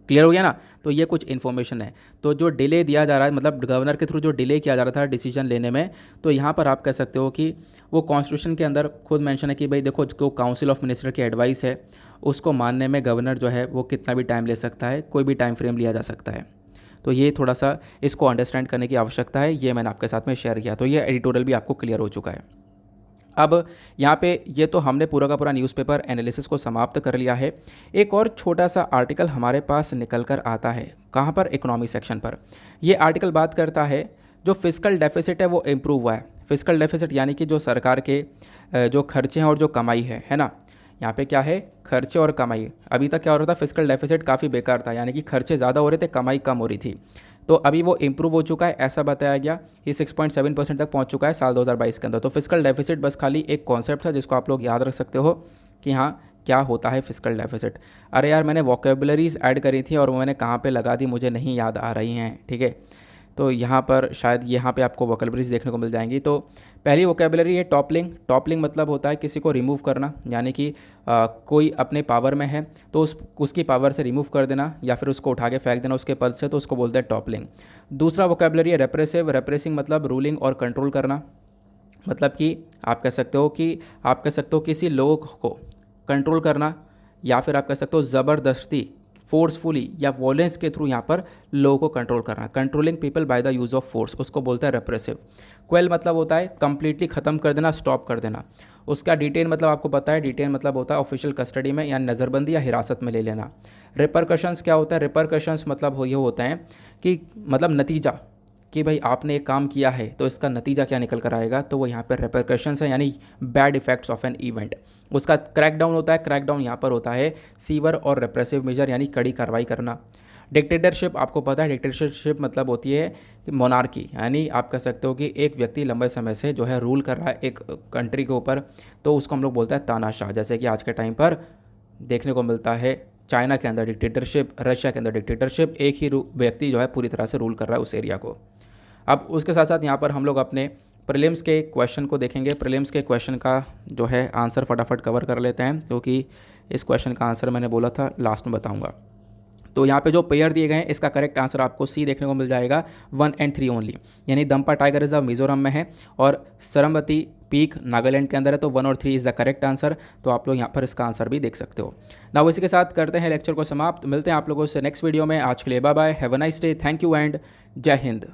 Speaker 1: क्लियर हो गया ना। तो ये कुछ इन्फॉर्मेशन है। तो जो डिले दिया जा रहा है, मतलब गवर्नर के थ्रू जो डिले किया जा रहा था डिसीजन लेने में, तो यहाँ पर आप कह सकते हो कि वो कॉन्स्टिट्यूशन के अंदर खुद मेंशन है कि भाई देखो, जो काउंसिल ऑफ मिनिस्टर की एडवाइस है उसको मानने में गवर्नर जो है वो कितना भी टाइम ले सकता है, कोई भी टाइम फ्रेम लिया जा सकता है। तो ये थोड़ा सा इसको अंडरस्टैंड करने की आवश्यकता है, ये मैंने आपके साथ में शेयर किया। तो ये एडिटोरियल भी आपको क्लियर हो चुका है। अब यहाँ पे ये तो हमने पूरा का पूरा न्यूज़पेपर एनालिसिस को समाप्त कर लिया है। एक और छोटा सा आर्टिकल हमारे पास निकल कर आता है, कहाँ पर, इकोनॉमी सेक्शन पर। ये आर्टिकल बात करता है जो फिस्कल डेफिसिट है वो इम्प्रूव हुआ है। फिस्कल डेफिसिट यानी कि जो सरकार के जो खर्चे हैं और जो कमाई है ना। यहाँ पे क्या है, खर्चे और कमाई। अभी तक क्या हो रहा था, फिस्कल डेफिसिट काफ़ी बेकार था, यानी कि खर्चे ज़्यादा हो रहे थे, कमाई कम हो रही थी। तो अभी वो इम्प्रूव हो चुका है, ऐसा बताया गया। ये 6.7% तक पहुंच चुका है साल 2022 के अंदर। तो फिस्कल डेफिसिट बस खाली एक कॉन्सेप्ट है जिसको आप लोग याद रख सकते हो कि हाँ क्या होता है फिस्कल डेफिसिट। अरे यार, मैंने वोकेबुलरीज ऐड करी थी और वो मैंने कहाँ पे लगा दी मुझे नहीं याद आ रही हैं, ठीक है। तो यहाँ पर शायद यहाँ पे आपको वोकेबुलरीज देखने को मिल जाएंगी। तो पहली वोकेबुलरी है टॉपलिंग। टॉपलिंग मतलब होता है किसी को रिमूव करना, यानी कि कोई अपने पावर में है तो उसकी पावर से रिमूव कर देना या फिर उसको उठा के फेंक देना उसके पद से, तो उसको बोलते हैं टॉपलिंग। दूसरा वोकेबुलरी है रेप्रेसिव। रेप्रेसिंग मतलब रूलिंग और कंट्रोल करना, मतलब कि आप कह सकते हो किसी लोग को कंट्रोल करना, या फिर आप कह सकते हो ज़बरदस्ती, फोर्सफुली या वॉयलेंस के थ्रू यहाँ पर लोगों को कंट्रोल करना। Controlling people by the use of force, उसको बोलते हैं रेप्रेसिव। क्वेल मतलब होता है कंप्लीटली ख़त्म कर देना, स्टॉप कर देना। उसका डिटेन मतलब आपको पता है, डिटेन मतलब होता है ऑफिशियल कस्टडी में या नज़रबंदी या हिरासत में ले लेना। रिपरकशंस क्या होता है, रिपरकशंस मतलब ये होता है कि मतलब नतीजा, कि भाई आपने एक काम किया है तो इसका नतीजा क्या निकल कर आएगा, तो वो यहाँ पर रिपरकशंस है, यानी bad effects of an event. उसका क्रैकडाउन होता है, क्रैकडाउन यहाँ पर होता है सीवर और रेप्रेसिव मेजर, यानी कड़ी कार्रवाई करना। डिक्टेटरशिप आपको पता है, डिक्टेटरशिप मतलब होती है मोनार्की, यानी आप कह सकते हो कि एक व्यक्ति लंबे समय से जो है रूल कर रहा है एक कंट्री के ऊपर, तो उसको हम लोग बोलते हैं तानाशाह। जैसे कि आज के टाइम पर देखने को मिलता है चाइना के अंदर डिक्टेटरशिप, रशिया के अंदर डिक्टेटरशिप, एक ही व्यक्ति जो है पूरी तरह से रूल कर रहा है उस एरिया को। अब उसके साथ साथ यहाँ पर हम लोग अपने प्रीलिम्स के क्वेश्चन को देखेंगे। प्रीलिम्स के क्वेश्चन का जो है आंसर फटाफट कवर कर लेते हैं, क्योंकि इस क्वेश्चन का आंसर मैंने बोला था लास्ट में बताऊंगा। तो यहाँ पे जो पेयर दिए गए हैं इसका करेक्ट आंसर आपको सी देखने को मिल जाएगा 1 and 3 ओनली, यानी दम्पा टाइगर रिजर्व मिजोरम में है और सरमवती पीक नागालैंड के अंदर है, तो 1 और 3 इज़ द करेक्ट आंसर। तो आप लोग यहाँ पर इसका आंसर भी देख सकते हो ना। इसी के साथ करते हैं लेक्चर को समाप्त, मिलते हैं आप लोगों से नेक्स्ट वीडियो में। आज के लिए bye bye, have a nice day, thank you and जय हिंद।